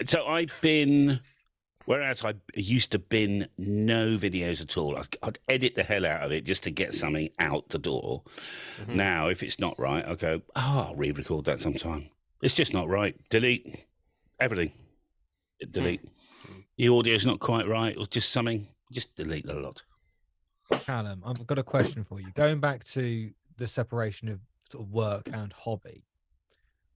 So I've been, whereas I used to bin no videos at all. I'd edit the hell out of it just to get something out the door. Now, if it's not right, I go, I'll re-record that sometime. It's just not right. Delete everything. Delete. The audio's not quite right, or just something. Just delete the lot. Callum, I've got a question for you. Going back to the separation of sort of work and hobby,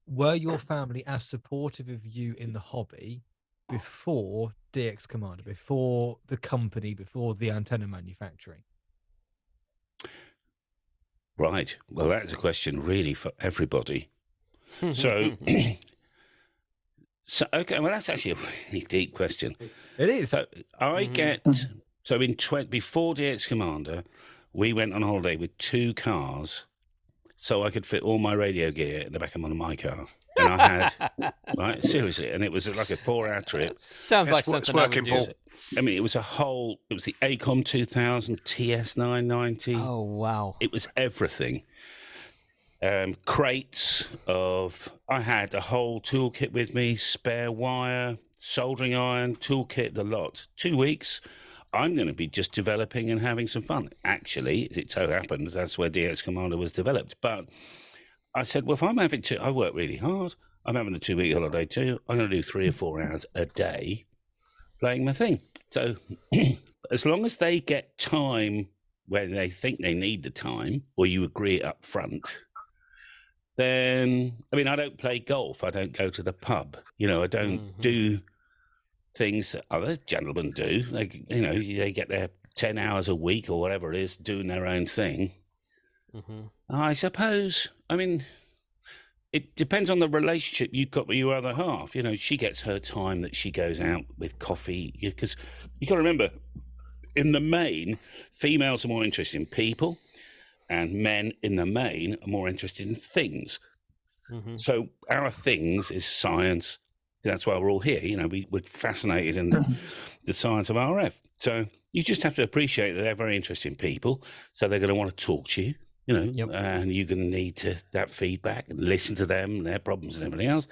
were your family as supportive of you in the hobby before DX Commander, before the company, before the antenna manufacturing? Right. Well, that's a question really for everybody. So, okay. Well, that's actually a really deep question. It is. So I get. So before DX Commander, we went on holiday with 2 cars, so I could fit all my radio gear in the back of my car. And I had, right, seriously, and it was like a 4-hour trip. Sounds like something I would do. I mean, it was the ACOM 2000, TS990. Oh, wow. It was everything. Crates of, I had a whole toolkit with me, spare wire, soldering iron, toolkit, the lot. 2 weeks, I'm going to be just developing and having some fun. Actually, as it so happens, that's where DX Commander was developed. But I said, well, if I'm having to, I work really hard. I'm having a 2-week holiday too. I'm going to do 3 or 4 hours a day playing my thing. So as long as they get time when they think they need the time, or you agree it up front, then, I mean, I don't play golf. I don't go to the pub. You know, I don't do things that other gentlemen do. They, you know, they get their 10 hours a week or whatever it is doing their own thing. I suppose, I mean, it depends on the relationship you've got with your other half. You know, she gets her time that she goes out with coffee. Because you got to remember, in the main, females are more interested in people, and men in the main are more interested in things. So our things is science. That's why we're all here. You know, we're fascinated in the science of RF. So you just have to appreciate that they're very interesting people. So they're going to want to talk to you, you know, and you're going to need that feedback and listen to them, their problems and everything else.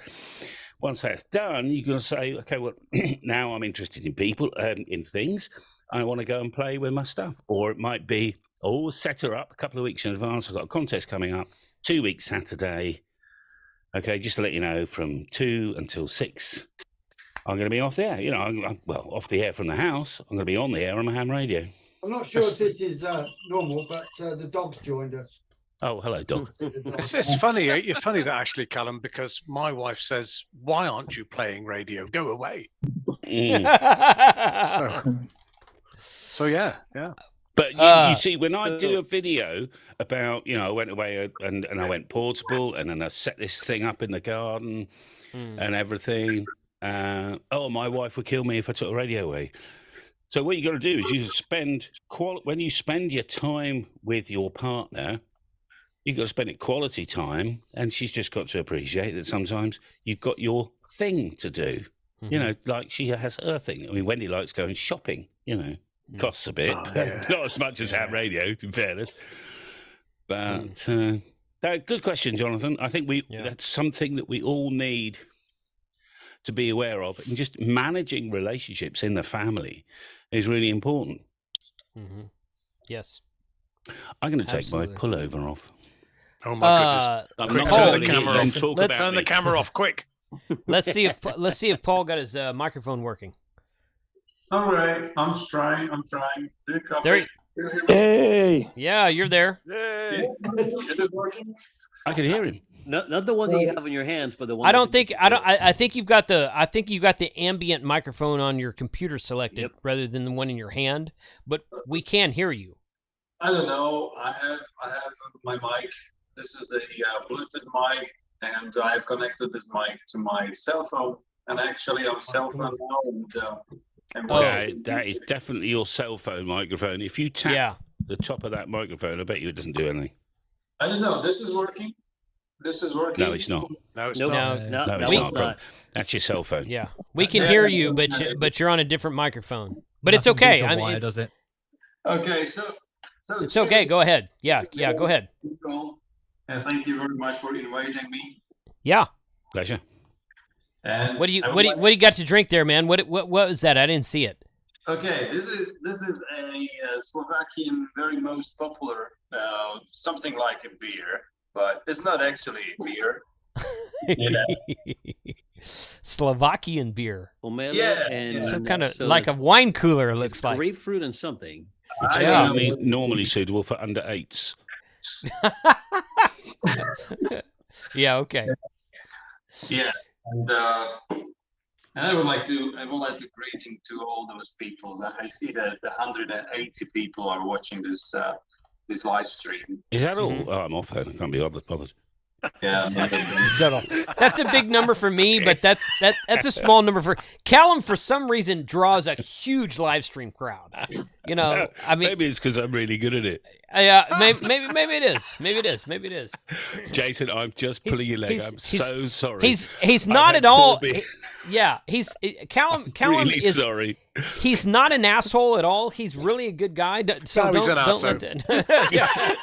Once that's done, you're going to say, okay, well, now I'm interested in people, in things. I want to go and play with my stuff. Or it might be, set her up a couple of weeks in advance. I've got a contest coming up, 2 weeks Saturday. Okay, just to let you know, from 2 until 6, I'm going to be off the air. You know, I'm off the air from the house. I'm going to be on the air on my ham radio. I'm not sure if this is normal, but the dog's joined us. Oh, hello, dog. It's funny. You're funny that actually, Callum, because my wife says, "Why aren't you playing radio? Go away." So yeah. But you see, when I do a video about, you know, I went away and I went portable, and then I set this thing up in the garden and everything. My wife would kill me if I took the radio away. So what you got to do is you spend when you spend your time with your partner, you got to spend it quality time, and she's just got to appreciate that sometimes you've got your thing to do. You know, like she has her thing. I mean, Wendy likes going shopping. You know. Costs a bit, not as much as ham radio, in fairness. But good question, Jonathan. I think that's something that we all need to be aware of, and just managing relationships in the family is really important. Yes, I'm going to take my pullover off. Oh my goodness! Quick, turn the camera off. Turn the camera off, quick. Let's see if Paul got his microphone working. All right, I'm trying. Do you copy? There. Hey. Yeah, you're there. Hey. Is it working? I can hear him. Not the one that you have in your hands, but the one. I think you got the ambient microphone on your computer selected rather than the one in your hand. But we can hear you. I don't know. I have my mic. This is the Bluetooth mic, and I've connected this mic to my cell phone. And actually, I'm cell phone now. That is definitely your cell phone microphone. If you tap the top of that microphone, I bet you it doesn't do anything. I don't know. This is working. No, it's not. No, it's not. No, it's not. That's your cell phone. Yeah, we can hear you, but you're on a different microphone. But it's okay. I mean, does it? Okay, so it's okay. Go ahead. Yeah, go ahead. Thank you very much for inviting me. Yeah, pleasure. And what do you got to drink there, man? What was that? I didn't see it. Okay, this is a Slovakian very most popular something like a beer, but it's not actually a beer. Slovakian beer. Yeah, and some kind of like a wine cooler. It looks like grapefruit and something. It's normally suitable for under 8s. Yeah. Okay. Yeah. And I would like to greeting to all those people. I see that 180 people are watching this live stream. Is that all? Oh, I'm off then. I can't be bothered. Yeah, So that's a big number for me, but that's a small number for Callum. For some reason, draws a huge live stream crowd. You know, I mean, maybe it's because I'm really good at it. Yeah, maybe it is. Maybe it is. Jason, I'm just pulling your leg. I'm so sorry. He's not at all. Callum really is sorry. He's not an asshole at all. He's really a good guy. So No, he's an don't let that.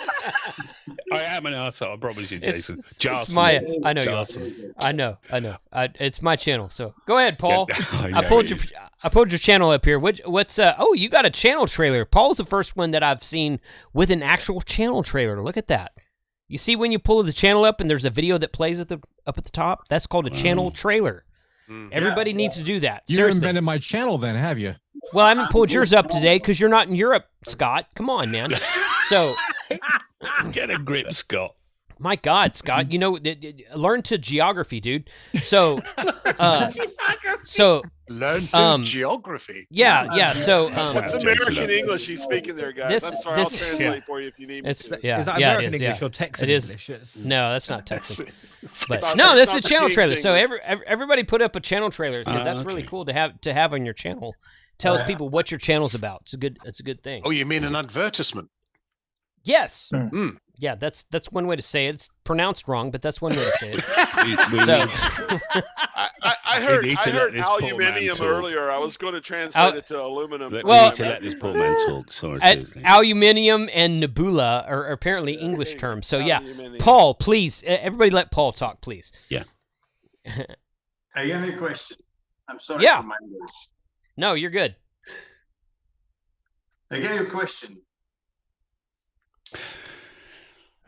I am an asshole. I promise you, Jason. It's my. I know Justin. you. I know. It's my channel. So go ahead, Paul. Yeah, I pulled your channel up here. What's Oh, you got a channel trailer. Paul's the first one that I've seen with an actual channel trailer. Look at that. You see when you pull the channel up and there's a video that plays up at the top? That's called a channel trailer. Everybody needs to do that. You invented my channel then, have you? Well, I haven't pulled yours up today because you're not in Europe, Scott. Come on, man. So get a grip, Scott. My God, Scott, you know, learn to geography, dude. So, learn to geography. Yeah. So, what's American English he's speaking there, guys? I'm sorry, I'll translate for you if you need me to. Is that American English or Texan English? No, that's not Texan. But no, that's a channel trailer. So everybody put up a channel trailer because that's really cool to have on your channel. Tells people what your channel's about. It's a good thing. Oh, you mean an advertisement? Yes. Yeah, that's one way to say it. It's pronounced wrong, but that's one way to say it. I heard aluminium earlier. I was going to translate it to aluminum. We need to let this poor man talk. Sorry, aluminium and nebula are apparently English terms. So yeah, Paul, please, everybody, let Paul talk, please. Yeah. I have a question. I'm sorry Yeah. for my English. No, you're good. I got a question.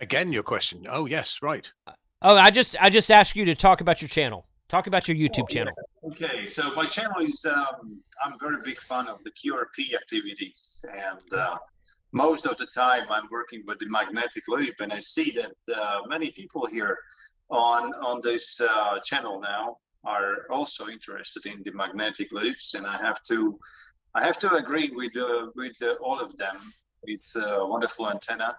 Again, your question. Oh, yes, right. Oh, I just asked you to talk about your channel. Talk about your YouTube channel. Okay, so my channel is I'm a very big fan of the QRP activities, and most of the time I'm working with the magnetic loop, and I see that many people here on this channel now are also interested in the magnetic loops, and I have to agree with all of them. It's a wonderful antenna.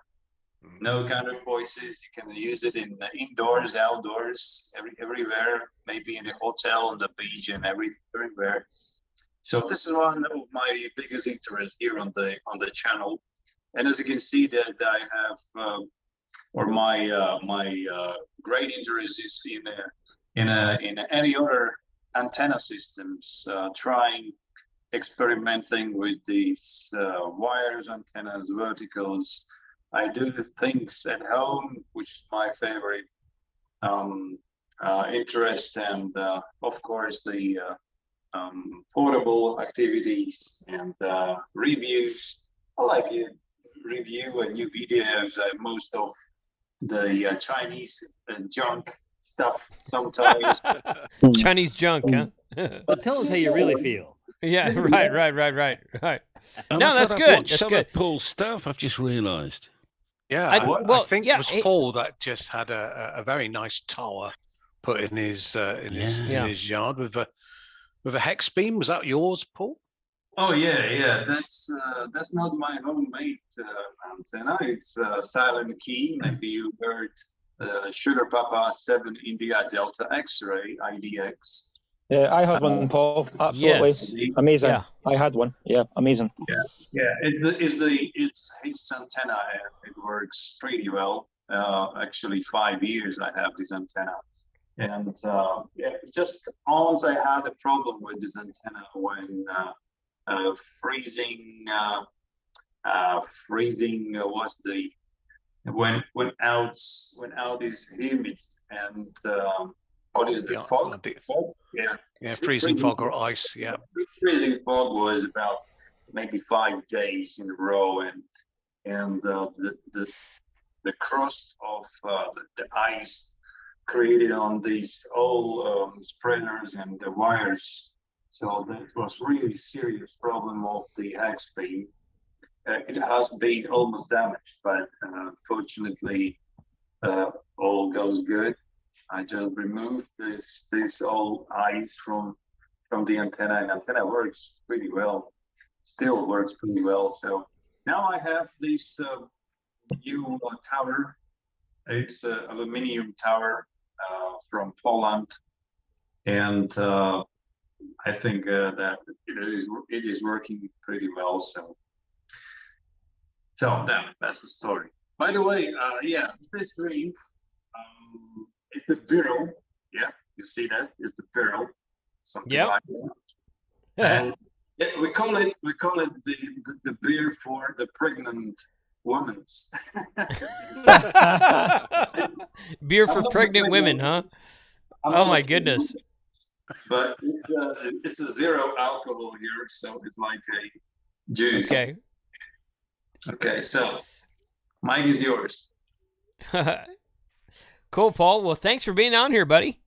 No counterpoises. You can use it in indoors, outdoors, everywhere. Maybe in a hotel, on the beach, and everywhere. So this is one of my biggest interests here on the channel. And as you can see, that I have, or my great interest is in any other antenna systems. Experimenting with these wires, antennas, verticals. I do things at home, which is my favorite interest, and of course the portable activities and reviews. I like it. Review new videos. Most of the Chinese junk stuff sometimes. Chinese junk, huh? But tell us how you really feel. Yeah, right. No, that's good. That's some good. of Paul's stuff, I've just realised. Yeah, I think it was Paul that just had a very nice tower put in his yard with a hex beam. Was that yours, Paul? Oh yeah. That's not my homemade antenna. It's silent key. Maybe you heard Sugar Papa 7 India Delta X-ray IDX. Yeah, I had one, Paul. Absolutely Yes. amazing. Yeah. I had one. Yeah, amazing. Yeah. It's his antenna. It works pretty well. Actually, 5 years I have this antenna, and just once I had a problem with this antenna when freezing was when out is humid and what is this fog? Fog? Yeah, freezing fog or ice. Yeah, freezing fog was about maybe 5 days in a row, and the crust of the ice created on these all spreaders and the wires. So that was really serious problem of the hex beam. It has been almost damaged, but fortunately all goes good. I just removed this old ice from the antenna, and antenna works pretty well. Still works pretty well. So now I have this new tower It's an aluminium tower from Poland, and I think that it is working pretty well. So that's the story. By the way, this ring is the barrel. Yeah, you see that? It's the barrel. Something like that. And we call it the beer for the pregnant women. Beer for pregnant women, huh? Oh my goodness. But it's a zero alcohol here, so it's like a juice. Okay, so Mike is yours. Cool, Paul. Well, thanks for being on here, buddy.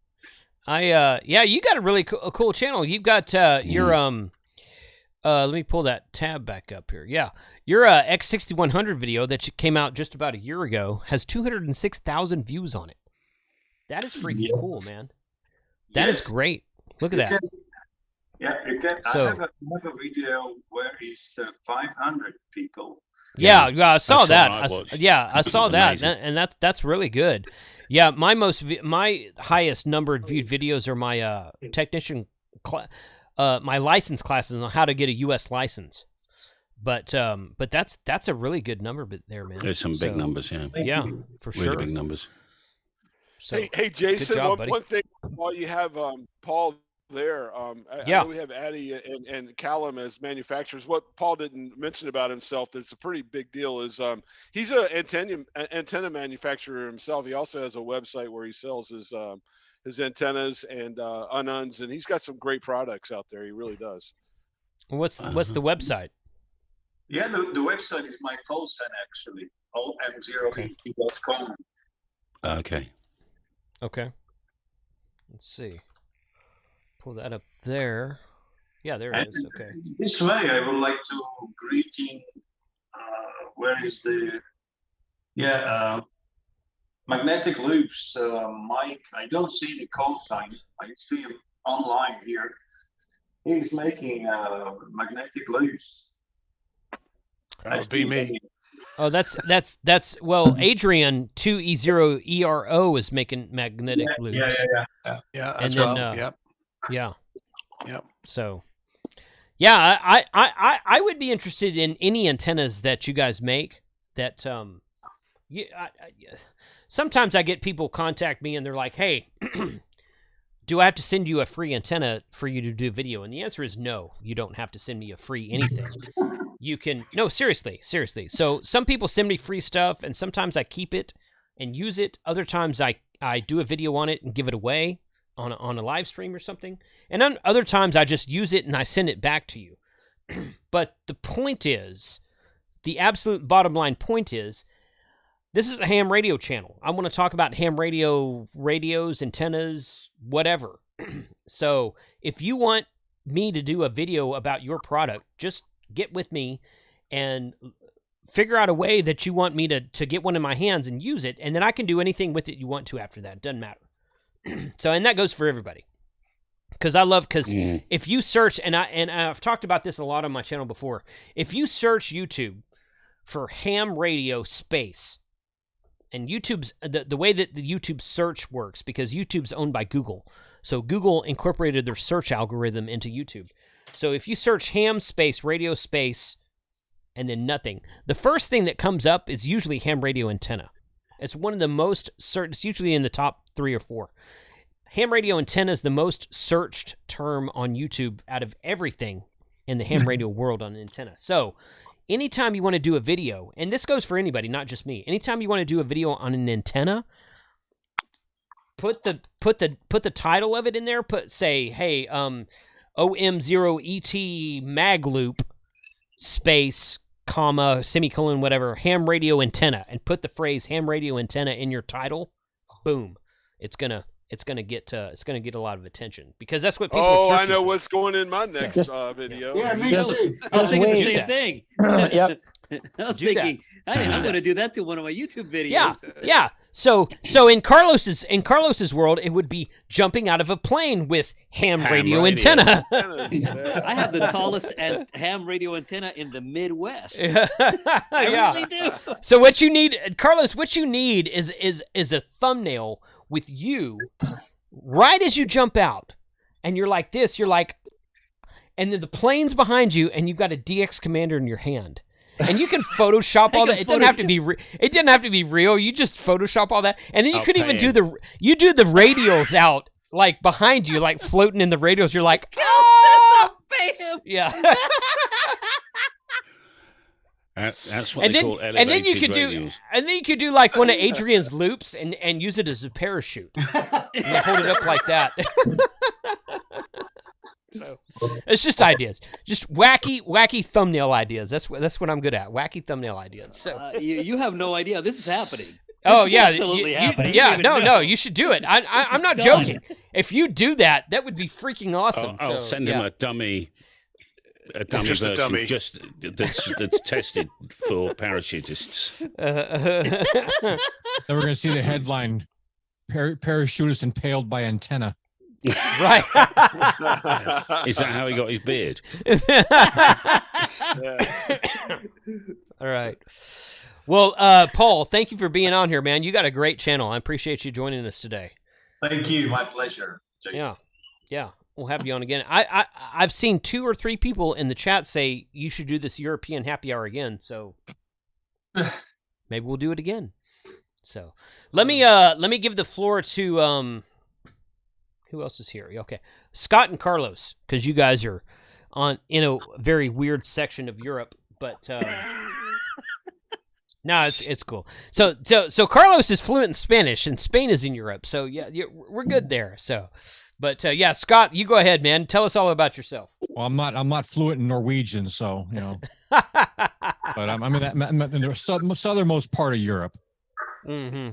You got a really cool channel. You've got your let me pull that tab back up here. Yeah, your X6100 video that came out just about a year ago has 206,000 views on it. That is freaking cool, man. That is great. Look at that. You can. So, I have a video where it's 500 people. Yeah, I saw that. I saw that, Amazing. and that's really good. Yeah, my highest numbered viewed videos are my technician, my license classes on how to get a U.S. license. But that's a really good number there, man. There's some big numbers, yeah. Yeah, for really sure. Big numbers. So, hey, Jason, job, one thing while you have Paul there, I know we have Addy and Callum as manufacturers. What Paul didn't mention about himself that's a pretty big deal is he's an antenna manufacturer himself. He also has a website where he sells his antennas and ununs, and he's got some great products out there. He really does. What's the website? Yeah, the website is my call sign, actually, om0et.com. Okay. Let's see. Pull that up there. Yeah, there it is. Okay. This way, I would like to greeting. Where is the magnetic loops? Mike, I don't see the call sign. I see him online here. He's making magnetic loops. That would be me. Oh, that's well, Adrian 2E0ERO is making magnetic loops. Yeah. And That's then right. yeah. Yep. So, yeah, I would be interested in any antennas that you guys make. That sometimes I get people contact me and they're like, "Hey, do I have to send you a free antenna for you to do video?" And the answer is no. You don't have to send me a free anything. You can seriously. So some people send me free stuff, and sometimes I keep it and use it. Other times I do a video on it and give it away on a live stream or something. And then other times I just use it and I send it back to you. But the point is, the absolute bottom line point is, this is a ham radio channel. I want to talk about ham radios, antennas, whatever. So if you want me to do a video about your product, just get with me and figure out a way that you want me to get one in my hands and use it, and then I can do anything with it you want to after that. It doesn't matter. So, and that goes for everybody. Because if you search, and I've talked about this a lot on my channel before, if you search YouTube for ham radio space, and YouTube's the way that the YouTube search works, because YouTube's owned by Google, so Google incorporated their search algorithm into YouTube. So if you search ham space, radio space, and then nothing, the first thing that comes up is usually ham radio antenna. It's one of the most searched. It's usually in the top 3 or 4. Ham radio antenna is the most searched term on YouTube out of everything in the ham radio world on an antenna. So anytime you want to do a video, and this goes for anybody, not just me, anytime you want to do a video on an antenna, put the title of it in there. Say, hey, OM0ET mag loop space, comma, semicolon, whatever, ham radio antenna, and put the phrase ham radio antenna in your title. Boom. It's gonna get a lot of attention, because that's what people are I know for. what's going in my next video. Yeah, me too. I was thinking the same thing. Yep. I was thinking, I'm going to do that to one of my YouTube videos. Yeah. So in Carlos's world, it would be jumping out of a plane with ham radio antenna. I have the tallest ham radio antenna in the Midwest. Yeah. I really do. So what you need, Carlos, is a thumbnail with you right as you jump out, and you're like this. You're like, and then the plane's behind you, and you've got a DX Commander in your hand. And you can Photoshop all that. It doesn't have to be. It didn't have to be real. You just Photoshop all that, and then you could even do the radials out like behind you, like floating in the radials. You're like, bam. Yeah. That's what they call elevated and then you could radials. and then you could do like one of Adrian's loops and use it as a parachute. And hold it up like that. So it's just ideas, just wacky thumbnail ideas. That's what I'm good at. Wacky thumbnail ideas. So you have no idea this is happening. Oh yeah, absolutely happening. Yeah, no, you should do it. I'm not joking. If you do that, that would be freaking awesome. I'll send him a dummy version, just that's tested for parachutists. Then we're gonna see the headline: "Parachutist impaled by antenna." Right. Is that how he got his beard? All right. Well, Paul, thank you for being on here, man. You got a great channel. I appreciate you joining us today. Thank you. My pleasure, Jason. Yeah. We'll have you on again. I've seen 2 or 3 people in the chat say you should do this European happy hour again. So maybe we'll do it again. So let me give the floor to who else is here? Okay, Scott and Carlos, because you guys are in a very weird section of Europe, but no, it's cool. So Carlos is fluent in Spanish, and Spain is in Europe, so yeah, we're good there. So, but yeah, Scott, you go ahead, man. Tell us all about yourself. Well, I'm not fluent in Norwegian, so you know, but I'm in the southernmost part of Europe. Mm-hmm.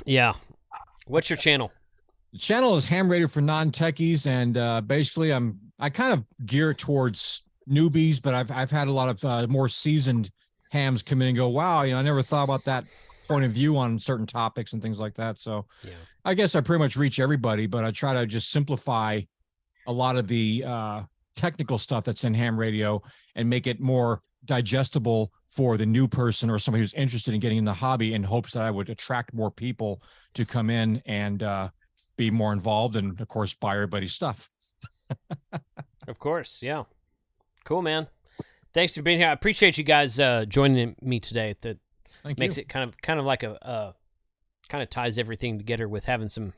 Yeah. What's your channel? The channel is Ham Radio for Non-Techies, and basically I kind of gear towards newbies, but I've had a lot of more seasoned hams come in and go, wow, I never thought about that point of view on certain topics and things like that. So yeah. I guess I pretty much reach everybody, but I try to just simplify a lot of the technical stuff that's in ham radio and make it more digestible for the new person or somebody who's interested in getting in the hobby, in hopes that I would attract more people to come in and be more involved and, of course, buy everybody's stuff. Of course, yeah. Cool, man. Thanks for being here. I appreciate you guys joining me today. That makes it kind of like kind of ties everything together with having some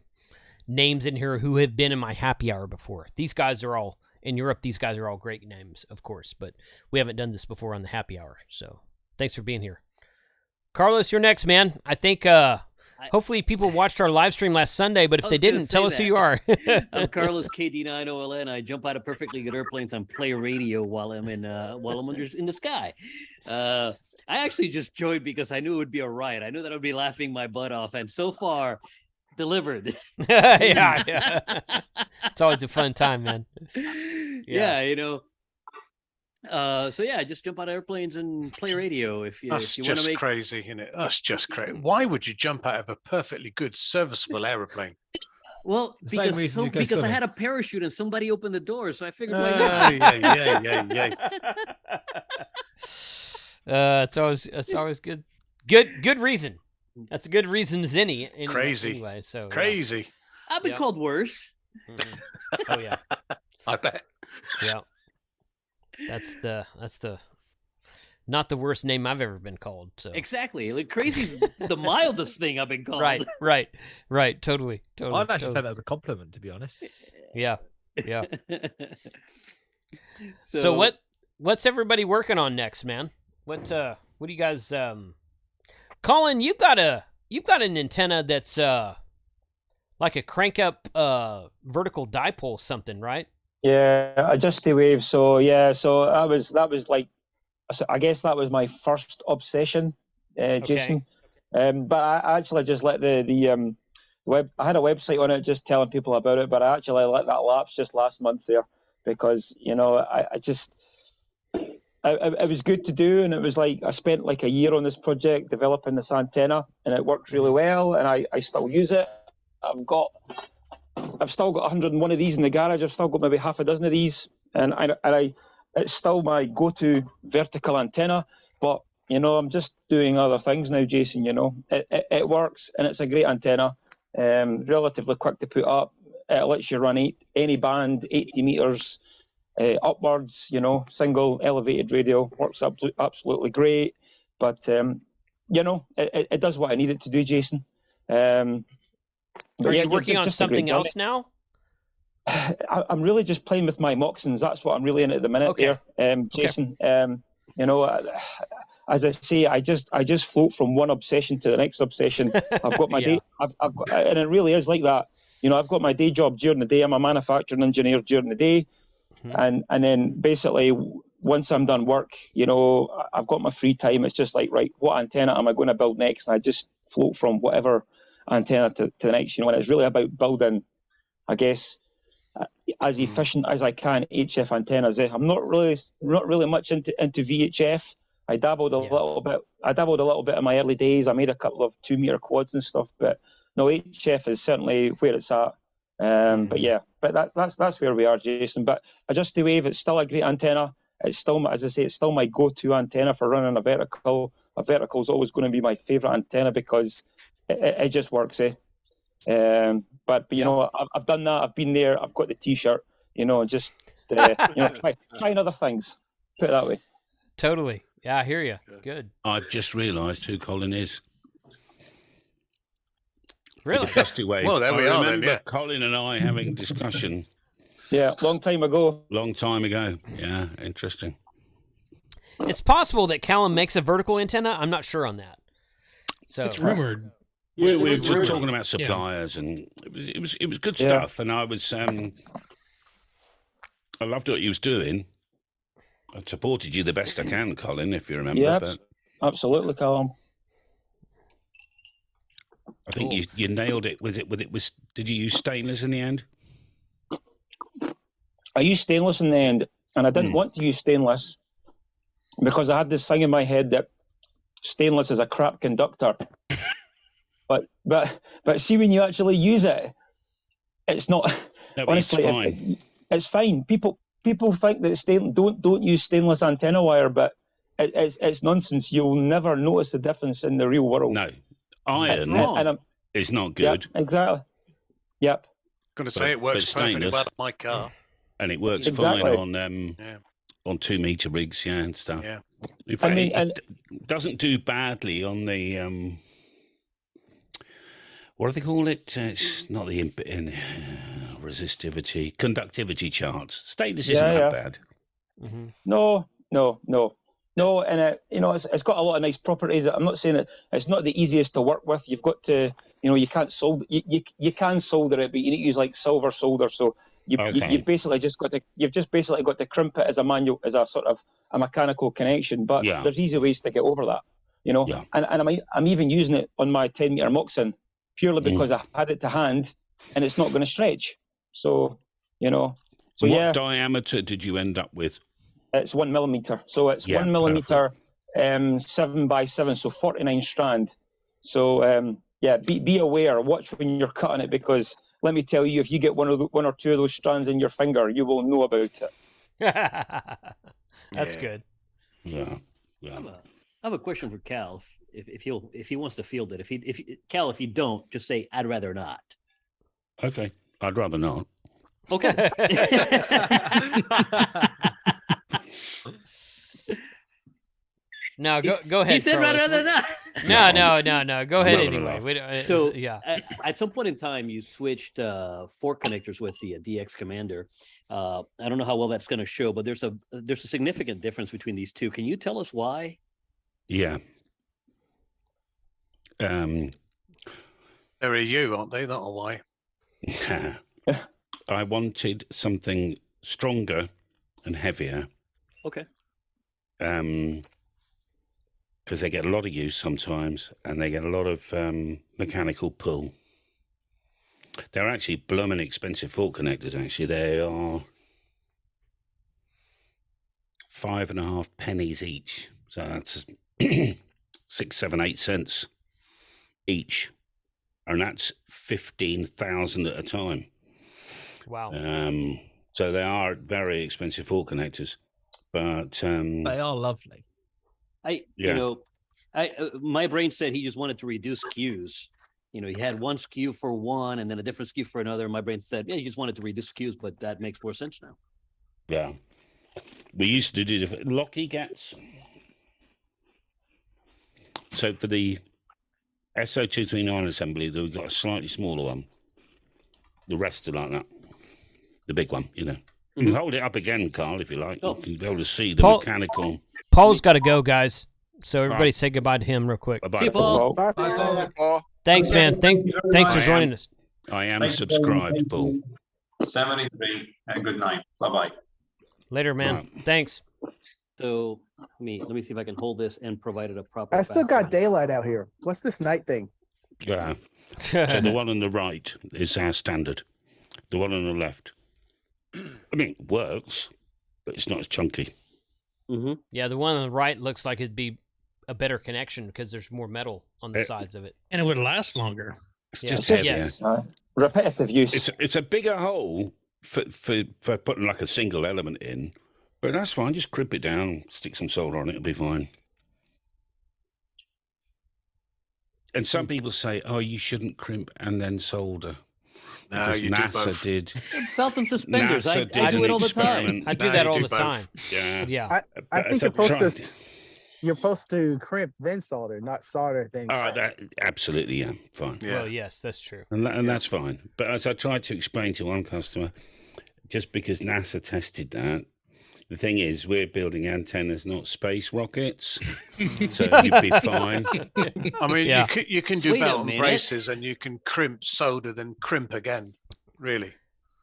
names in here who have been in my happy hour before. These guys are all in Europe. These guys are all great names, of course, but we haven't done this before on the happy hour. So thanks for being here. Carlos, you're next, man. I think hopefully people watched our live stream last Sunday, but if they didn't, tell us who you are. I'm Carlos KD9OLN. I jump out of perfectly good airplanes and play radio while I'm in the sky. I actually just joined because I knew it would be a riot. I knew that I would be laughing my butt off, and so far, delivered. Yeah. It's always a fun time, man. Yeah, so yeah, just jump out of airplanes and play radio if you want to make crazy, isn't it? That's just crazy. Why would you jump out of a perfectly good serviceable airplane? Well, because I had a parachute and somebody opened the door, so I figured why not? It's always good. Good reason. That's a good reason as any crazy. Anyway, so crazy. I've been called worse. Mm-hmm. Oh yeah. I bet. Yeah. That's the not the worst name I've ever been called. So exactly, like crazy's the mildest thing I've been called. Right. Totally. I'd actually say that as a compliment, to be honest. Yeah. So what's everybody working on next, man? What do you guys? Colin, you've got an antenna that's like a crank up vertical dipole something, right? Yeah, adjust the wave. So yeah, so that was like, I guess that was my first obsession, Jason. But I actually just let the web. I had a website on it, just telling people about it. But I actually let that lapse just last month there, because I just it was good to do, and it was like I spent like a year on this project developing this antenna, and it worked really well, and I still use it. I've still got 101 of these in the garage. I've still got maybe half a dozen of these, and it's still my go-to vertical antenna. But I'm just doing other things now, Jason. It works, and it's a great antenna. Relatively quick to put up. It lets you run any band, 80 meters upwards. Single elevated radio works absolutely great. But it does what I need it to do, Jason. Are you working on something else now? I'm really just playing with my Moxons. That's what I'm really in at the minute there, Jason. Okay. As I say, I just float from one obsession to the next obsession. I've got my day. I've got, and it really is like that. I've got my day job during the day. I'm a manufacturing engineer during the day, and then basically once I'm done work, I've got my free time. It's just like, right, what antenna am I going to build next? And I just float from whatever antenna to the next. And it's really about building, I guess, as efficient as I can HF antennas. I'm not really much into VHF. I dabbled a little bit. I dabbled a little bit in my early days. I made a couple of 2-meter quads and stuff, but no, HF is certainly where it's at. But that's where we are, Jason. But Adjust Wave, it's still a great antenna. It's still, as I say, it's still my go-to antenna for running a vertical. A vertical is always going to be my favorite antenna because it just works, But I've done that. I've been there. I've got the T-shirt. Just trying other things. Put it that way. Totally. Yeah, I hear you. Good. I've just realised who Colin is. Really? Adjust Wave. Well, there we are. Remember Then, Colin and I having discussion. Yeah, long time ago. Yeah, interesting. It's possible that Callum makes a vertical antenna. I'm not sure on that. So it's rumored. We were talking about suppliers, and it was good stuff. And I was I loved what you was doing. I supported you the best I can, Colin, if you remember. Yeah, absolutely, Callum. I think you nailed it. Did you use stainless in the end? I used stainless in the end, and I didn't want to use stainless because I had this thing in my head that stainless is a crap conductor. but see, when you actually use it, it's not. No, honestly, it's fine. It's fine. People think that don't use stainless antenna wire, but it's nonsense. You'll never notice the difference in the real world. No, iron is not good. Yep, exactly. Yep. I'm going to say it works perfectly well on my car. And it works fine on 2-meter rigs, and stuff. Yeah. In fact, it doesn't do badly on the what do they call it? It's not the resistivity, conductivity charts. Stainless isn't that bad. Mm-hmm. No, and it's got a lot of nice properties. I'm not saying it's not the easiest to work with. You've got to, you can't solder. You can solder it, but you need to use like silver solder. So you've basically got to crimp it as a sort of a mechanical connection. But there's easy ways to get over that. And I'm even using it on my 10-meter Moxon purely because I had it to hand, and it's not going to stretch. So what diameter did you end up with? It's 1 millimeter. So it's 1 millimeter, 7x7, so 49 strand. So be aware. Watch when you're cutting it, because let me tell you, if you get one or two of those strands in your finger, you will know about it. That's good. Yeah. I have a question for Cal. If he wants to field it. Cal, if you don't, just say I'd rather not. Okay, I'd rather not. Okay. No, go ahead. He said Carlos. rather not. No. Go ahead anyway. So at some point in time, you switched fork connectors with the DX Commander. I don't know how well that's going to show, but there's a significant difference between these two. Can you tell us why? Yeah. They're EU, aren't they? That's why. I wanted something stronger and heavier. Okay. Because they get a lot of use sometimes, and they get a lot of mechanical pull. They're actually blooming expensive fork connectors, actually. They are 5.5 pennies each. So that's 6, 7, 8 cents each. And that's 15,000 at a time. Wow. So they are very expensive fork connectors, but They are lovely. My brain said he just wanted to reduce SKUs. You know, he had one SKU for one and then a different SKU for another. My brain said, yeah, he just wanted to reduce SKUs, but that makes more sense now. Yeah. We used to do different Locky gats. So for the SO239 assembly, we've got a slightly smaller one. The rest are like that. The big one, you know. You can hold it up again, Carl, if you like. You can be able to see the mechanical. Paul's got to go, guys. So everybody say goodbye to him real quick. Bye-bye, See you, Paul. Bye, Paul. Thanks, man. Thanks for joining us. I am subscribed, Paul. 73 and good night. Bye-bye. Later, man. Right. Thanks. So let me see if I can hold this and provide it a proper. I still got daylight out here. What's this night thing? Yeah. So the one on the right is our standard. The one on the left, I mean, it works, but it's not as chunky. Yeah, the one on the right looks like it'd be a better connection because there's more metal on the sides of it. And it would last longer. It's just heavier. Repetitive use. It's a bigger hole for putting like a single element in, but that's fine. Just crimp it down, stick some solder on it, it'll be fine. And some people say, "Oh, you shouldn't crimp and then solder." No, Because you do NASA both. did. Belt and suspenders. I NASA do did it all an the time. experiment. I do No, that you all do the both. time. Yeah. Yeah. I think So you're supposed to crimp then solder, not solder then. Oh, that absolutely, yeah, fine. Well, yes, that's true. And that's fine. But as I tried to explain to one customer, just because NASA tested that, the thing is, we're building antennas, not space rockets, so you'd be fine. I mean, Yeah. you can do Wait a belt and minute. braces, and you can crimp, solder, then crimp again. Really.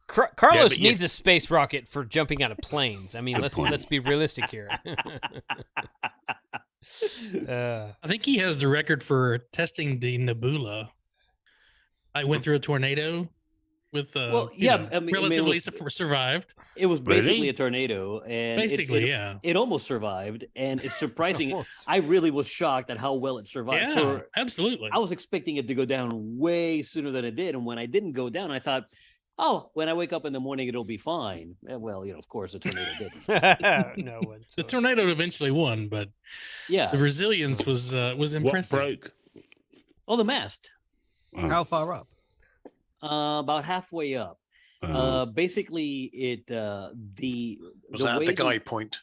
Carlos but needs a space rocket for jumping out of planes. I mean, Good let's point. be realistic here. I think he has the record for testing the nebula. I went through a tornado with relatively survived. It was basically Really? a tornado, and Basically, it almost survived. And it's surprising. I really was shocked at how well it survived. Yeah, absolutely. I was expecting it to go down way sooner than it did, and when I didn't go down, I thought, oh, when I wake up in the morning, it'll be fine. Well, of course, the tornado didn't. No one. The tornado eventually won, but Yeah. the resilience was impressive. What broke? Oh, the mast. How far up? About halfway up. Basically, it Was that at the guy point?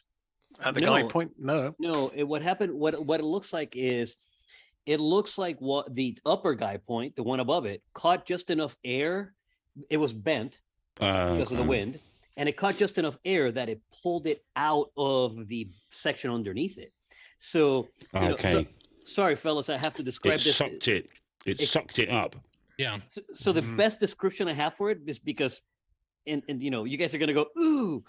At the guy point? No. No. What happened? What it looks like is, it looks like what the upper guy point, the one above it, caught just enough air. It was bent because of the wind, and it caught just enough air that it pulled it out of the section underneath it. So, sorry, fellas, I have to describe this. Sucked it. It sucked it up. Yeah. So the best description I have for it is because, and you guys are gonna go, ooh,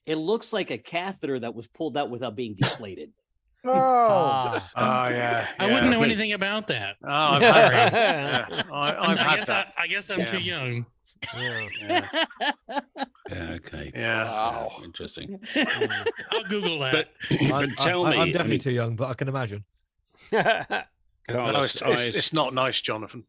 it looks like a catheter that was pulled out without being deflated. Oh, yeah. I wouldn't know anything about that. Oh, I've had that. I've had that. I guess I'm too young. Yeah, okay. Yeah. Wow. Interesting. I'll Google that. But tell me, I'm definitely too young, but I can imagine. No, Carlos, it's not nice, Jonathan.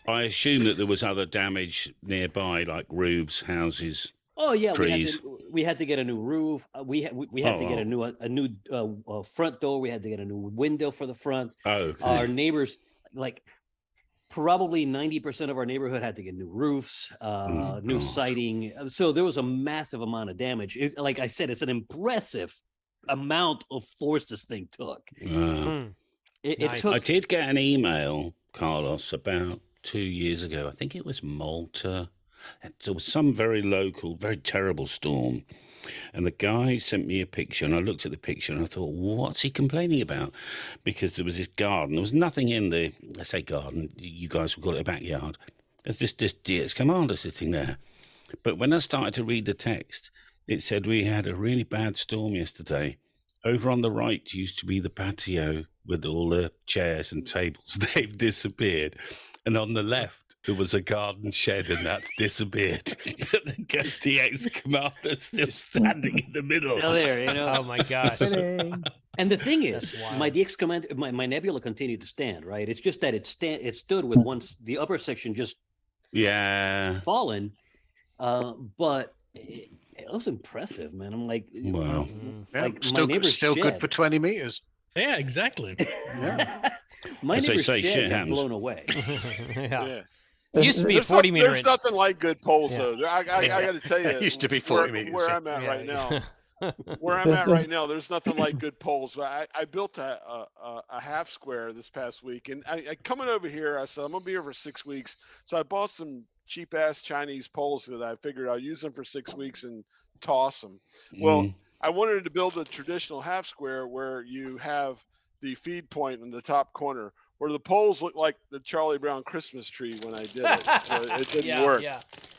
I assume that there was other damage nearby, like roofs, houses. Oh yeah, trees. we had to get a new roof. We had to get a new front door. We had to get a new window for the front. Okay. Our neighbors, like probably 90% of our neighborhood, had to get new roofs, new siding. So there was a massive amount of damage. Like I said, it's an impressive amount of force this thing took. It took. I did get an email, Carlos, about 2 years ago. I think it was Malta. There was some very local, very terrible storm. And the guy sent me a picture, and I looked at the picture, and I thought, what's he complaining about? Because there was this garden. There was nothing in the, let's say garden, you guys would call it a backyard. There's just this DX commander sitting there. But when I started to read the text, it said we had a really bad storm yesterday. Over on the right used to be the patio with all the chairs and tables. They've disappeared. and on the left there was a garden shed, and that's disappeared. But the DX Commander's still standing in the middle. Still there, you know. Oh my gosh. And the thing is, my DX Commander, my Nebula continued to stand, right? It's just that it stood with the upper section just fallen. But it was impressive, man. I'm like, wow. Like still good for 20 meters. Yeah, exactly. My As they neighbor's say, shed shit got happens. blown away. Yeah. It used to be a 40 meter. There's nothing like good poles, Yeah. though. I got to tell you, It used to be 40 meters. Where I'm at right now. Where I'm at right now, there's nothing like good poles. I built a half square this past week, and I coming over here, I said I'm gonna be here for 6 weeks, so I bought some cheap ass Chinese poles that I figured I'll use them for 6 weeks and toss them. Well, I wanted to build a traditional half square where you have the feed point in the top corner, where the poles look like the Charlie Brown Christmas tree when I did it. So it didn't work.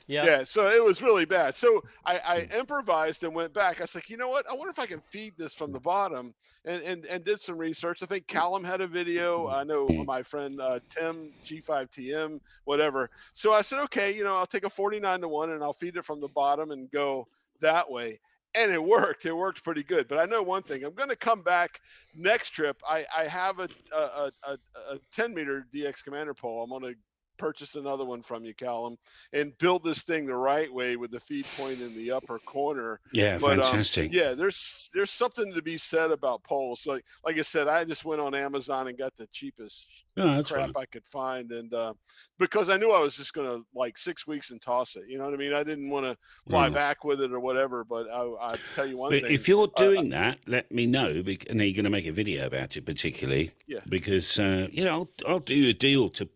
Yeah, so it was really bad. So I improvised and went back. I was like, you know what? I wonder if I can feed this from the bottom, and did some research. I think Callum had a video. I know my friend Tim, G5TM, whatever. So I said, okay, I'll take a 49-to-1 and I'll feed it from the bottom and go that way. And it worked. It worked pretty good. But I know one thing. I'm going to come back next trip. I have a 10-meter DX Commander pole. I'm going to purchase another one from you, Callum, and build this thing the right way with the feed point in the upper corner. Yeah, but, fantastic. There's something to be said about poles. Like I said, I just went on Amazon and got the cheapest crap I could find, and because I knew I was just gonna 6 weeks and toss it. You know what I mean? I didn't want to fly back with it or whatever. But I tell you one thing: if you're doing that, let me know, and then you're going to make a video about it, particularly. Yeah. Because I'll do a deal to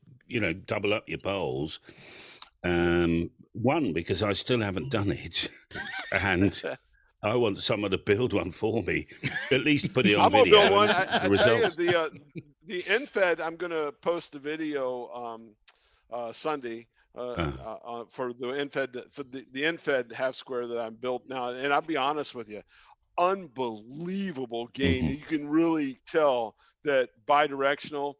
double up your poles. One, because I still haven't done it, and I want someone to build one for me. At least put it on video. I'm gonna build one. I results. tell you, the NFED. I'm gonna post the video Sunday for the NFED half square that I'm built now. And I'll be honest with you, unbelievable gain. You can really tell that bidirectional.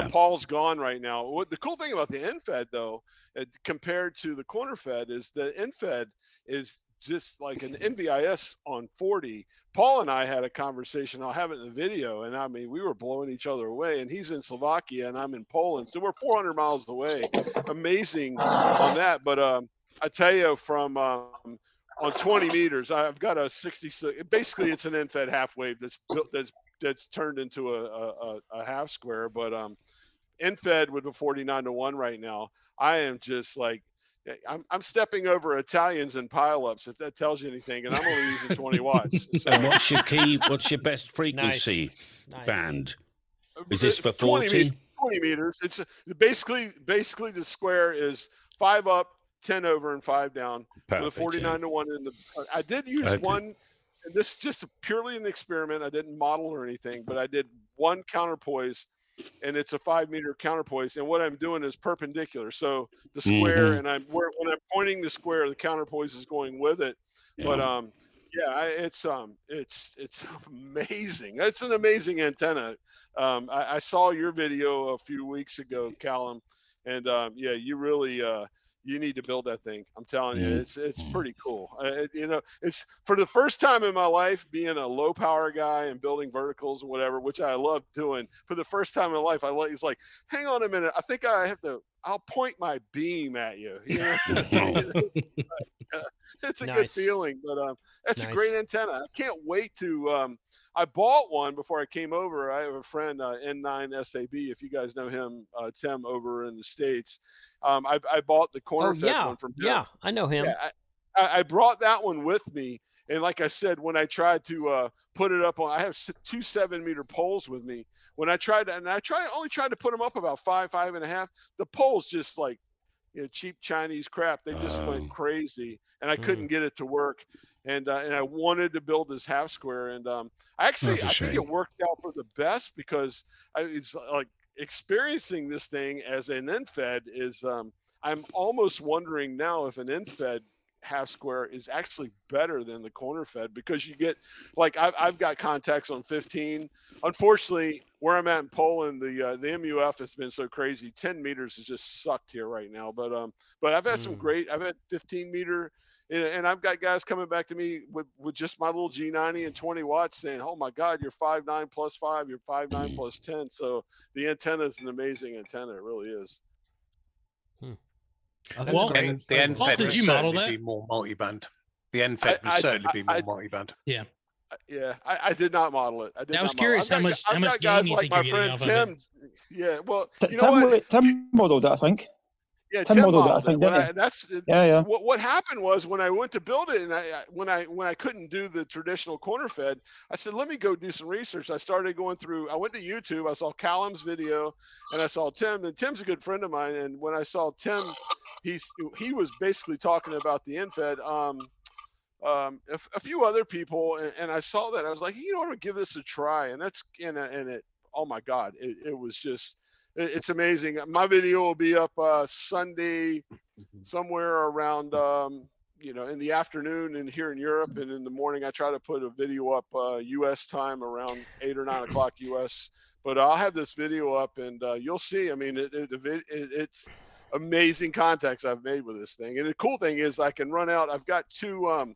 Paul's gone right now. What the cool thing about the NFED though, compared to the corner fed, is the NFED is just like an NVIS on 40. Paul and I had a conversation. I'll have it in the video, and I mean, we were blowing each other away. And he's in Slovakia, and I'm in Poland, so we're 400 miles away. Amazing on that. But I tell you, from on 20 meters, I've got a 66. Basically, it's an NFED half wave that's turned into a half square. But NFED with a 49-to-1 right now, I am just like, I'm stepping over Italians and pileups, if that tells you anything, and I'm only using 20 watts. So. And what's your best frequency band? Is this for 40? 20 meters. It's basically the square is 5 up, 10 over, and 5 down. Perfect, with a 49-to-1 in the. I did use one. And this is just purely an experiment. I didn't model or anything, but I did one counterpoise, and it's a 5-meter counterpoise. And what I'm doing is perpendicular. So the square, and when I'm pointing the square, the counterpoise is going with it. Yeah. But it's amazing. It's an amazing antenna. I saw your video a few weeks ago, Callum, and you really. You need to build that thing. I'm telling you, it's pretty cool. It's for the first time in my life, being a low power guy and building verticals and whatever, which I love doing. For the first time in my life, it's like, hang on a minute. I think I'll point my beam at you. It's a good feeling, but that's a great antenna. I can't wait to. I bought one before I came over. I have a friend, N9 SAB, if you guys know him, Tim, over in the States. I bought the corner fed one from Bill. Yeah, I know him. Yeah, I brought that one with me, and like I said, when I tried to put it up on, I have 2 7-meter poles with me. When I only tried to put them up about 5.5. The poles just like cheap Chinese crap. They just went crazy, and I couldn't get it to work. And I wanted to build this half square, and I think it worked out for the best, because it's like experiencing this thing as an NFED is. I'm almost wondering now if an NFED half square is actually better than the corner fed, because you get, like, I've got contacts on 15. Unfortunately, where I'm at in Poland, the MUF has been so crazy. 10 meters has just sucked here right now. But I've had some great. I've had 15 meter. And I've got guys coming back to me with just my little G90 and 20 watts saying, oh my God, you're 5.9 plus 5, you're 5.9 plus 10. So the antenna is an amazing antenna. It really is. Well, the NFED would certainly be more multiband. The NFED would certainly be more multiband. Yeah. Yeah, I did not model it. I was curious how much guys gain you like think my you're getting friend off of Tim. it. Yeah, well, you know what? Tim modeled it, I think. Yeah, Tim modeled it, I think, didn't he? That's Yeah. What happened was, when I went to build it, and when I couldn't do the traditional corner fed, I said, let me go do some research. I started going through. I went to YouTube. I saw Callum's video, and I saw Tim. And Tim's a good friend of mine. And when I saw Tim, he was basically talking about the NFED. A few other people, and I saw that. I was like, you know, I'm gonna give this a try. And it. Oh my God, it was just. It's amazing. My video will be up Sunday, somewhere around in the afternoon, and here in Europe, and in the morning I try to put a video up U.S. time around 8 or 9 o'clock U.S. But I'll have this video up, and you'll see. I mean, it's amazing contacts I've made with this thing. And the cool thing is I can run out. I've got 2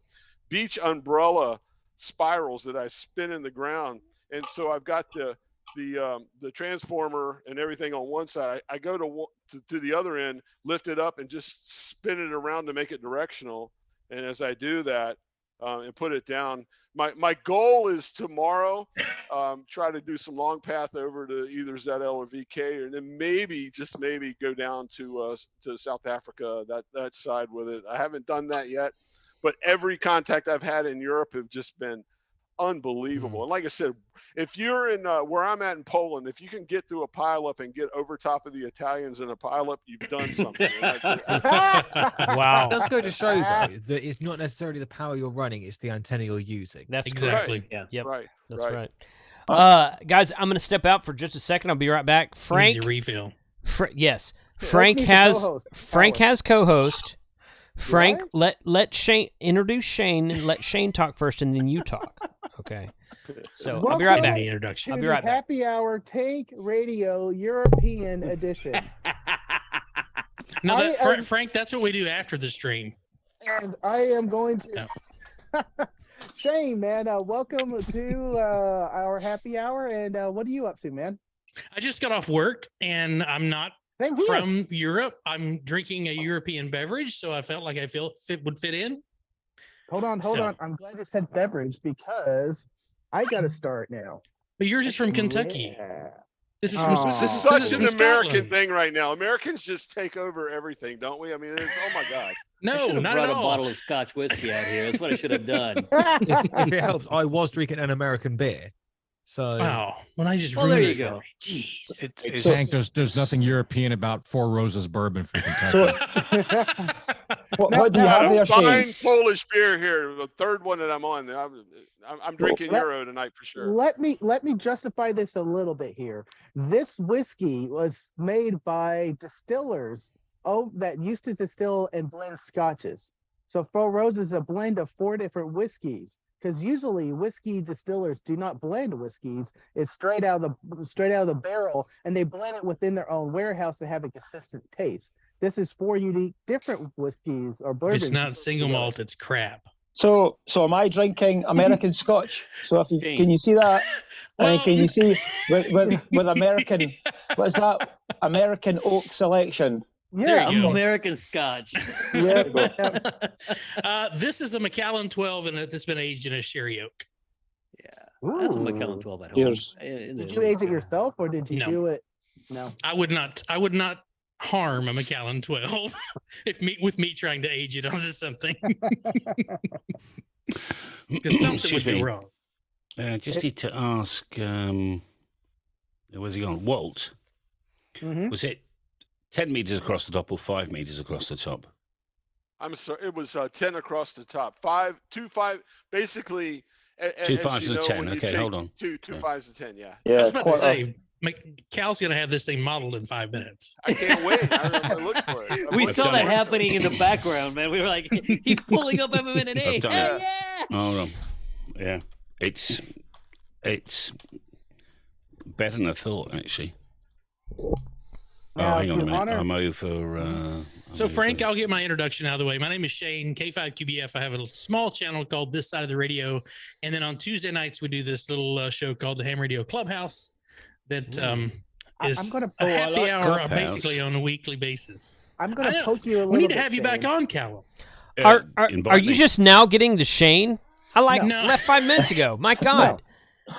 beach umbrella spirals that I spin in the ground, and so I've got the transformer and everything on one side. I go to the other end, lift it up, and just spin it around to make it directional. And as I do that and put it down, my goal is tomorrow try to do some long path over to either ZL or VK, and then maybe, just maybe, go down to South Africa, that side with it. I haven't done that yet, but every contact I've had in Europe have just been unbelievable. And like I said, if you're in where I'm at in Poland, if you can get through a pileup and get over top of the Italians in a pileup, you've done something. Wow. It does go to show, though, that it's not necessarily the power you're running, it's the antenna you're using. That's exactly. Correct. Yeah. Yep. Right. That's right. Guys, I'm going to step out for just a second. I'll be right back. Frank. Needs a refill. Yes. Frank has co-host. Frank, let Shane introduce Shane, and let Shane talk first, and then you talk. Okay. So I'll be right back. Introduction. I'll be right back. Happy Hour Tank Radio European Edition. No, Frank, that's what we do after the stream. And I am going to. Shane, man, welcome to our happy hour. And what are you up to, man? I just got off work, and I'm not from Europe. I'm drinking a European beverage, so I felt like would fit in. Hold on. I'm glad you said beverage, because I got to start now. But yours is from Kentucky. Yeah. This is from This is such an American thing right now. Americans just take over everything, don't we? I mean, oh my God. No, not brought at all. A bottle of Scotch whiskey out here. That's what I should have done. If it helps, I was drinking an American beer. So when I just there you go. Jeez, Hank, there's nothing European about Four Roses bourbon from Kentucky. What do you have there, Shane? Fine Polish beer here. The third one that I'm on. I'm drinking Euro tonight for sure. Let me justify this a little bit here. This whiskey was made by distillers that used to distill and blend scotches. So Four Roses is a blend of 4 different whiskeys. Because usually whiskey distillers do not blend whiskeys; it's straight out of the barrel, and they blend it within their own warehouse to have a consistent taste. This is 4 unique different whiskeys or bourbons. If it's not single malt, it's crap. So am I drinking American Scotch? So can you see that? And can you see with American? What is that? American oak selection. Yeah, American Scotch. Yeah. This is a Macallan 12, and it's been aged in a sherry oak. Yeah, that's a Macallan 12 at home. Did you age it yourself, or did you do it? No, I would not harm a Macallan 12 with me trying to age it onto something. Because something would be wrong. Just need to ask. Where's he gone? Walt. Mm-hmm. Was it 10 meters across the top or 5 meters across the top? I'm sorry, it was 10 across the top. 2 5, basically. 2 5s and a 10. Okay, hold on. Two 5s and 10. Yeah. I was about to say Cal's gonna have this thing modeled in 5 minutes. I can't wait. I look for it. We saw that happening in the background, man. We were like, he's pulling up every minute. Hey, yeah. Hold on. Yeah, it's better than I thought, actually. Now, hang on a to minute. honor- I'm over. So, Frank, I'll get my introduction out of the way. My name is Shane, K5QBF. I have a small channel called This Side of the Radio. And then on Tuesday nights, we do this little show called the Ham Radio Clubhouse that is I'm gonna a happy hour Clubhouse. basically on a weekly basis. I'm going to poke you a little We need bit. to have you back Shane. on, Callum. Are you just now getting to Shane? I No. left 5 minutes ago. My God.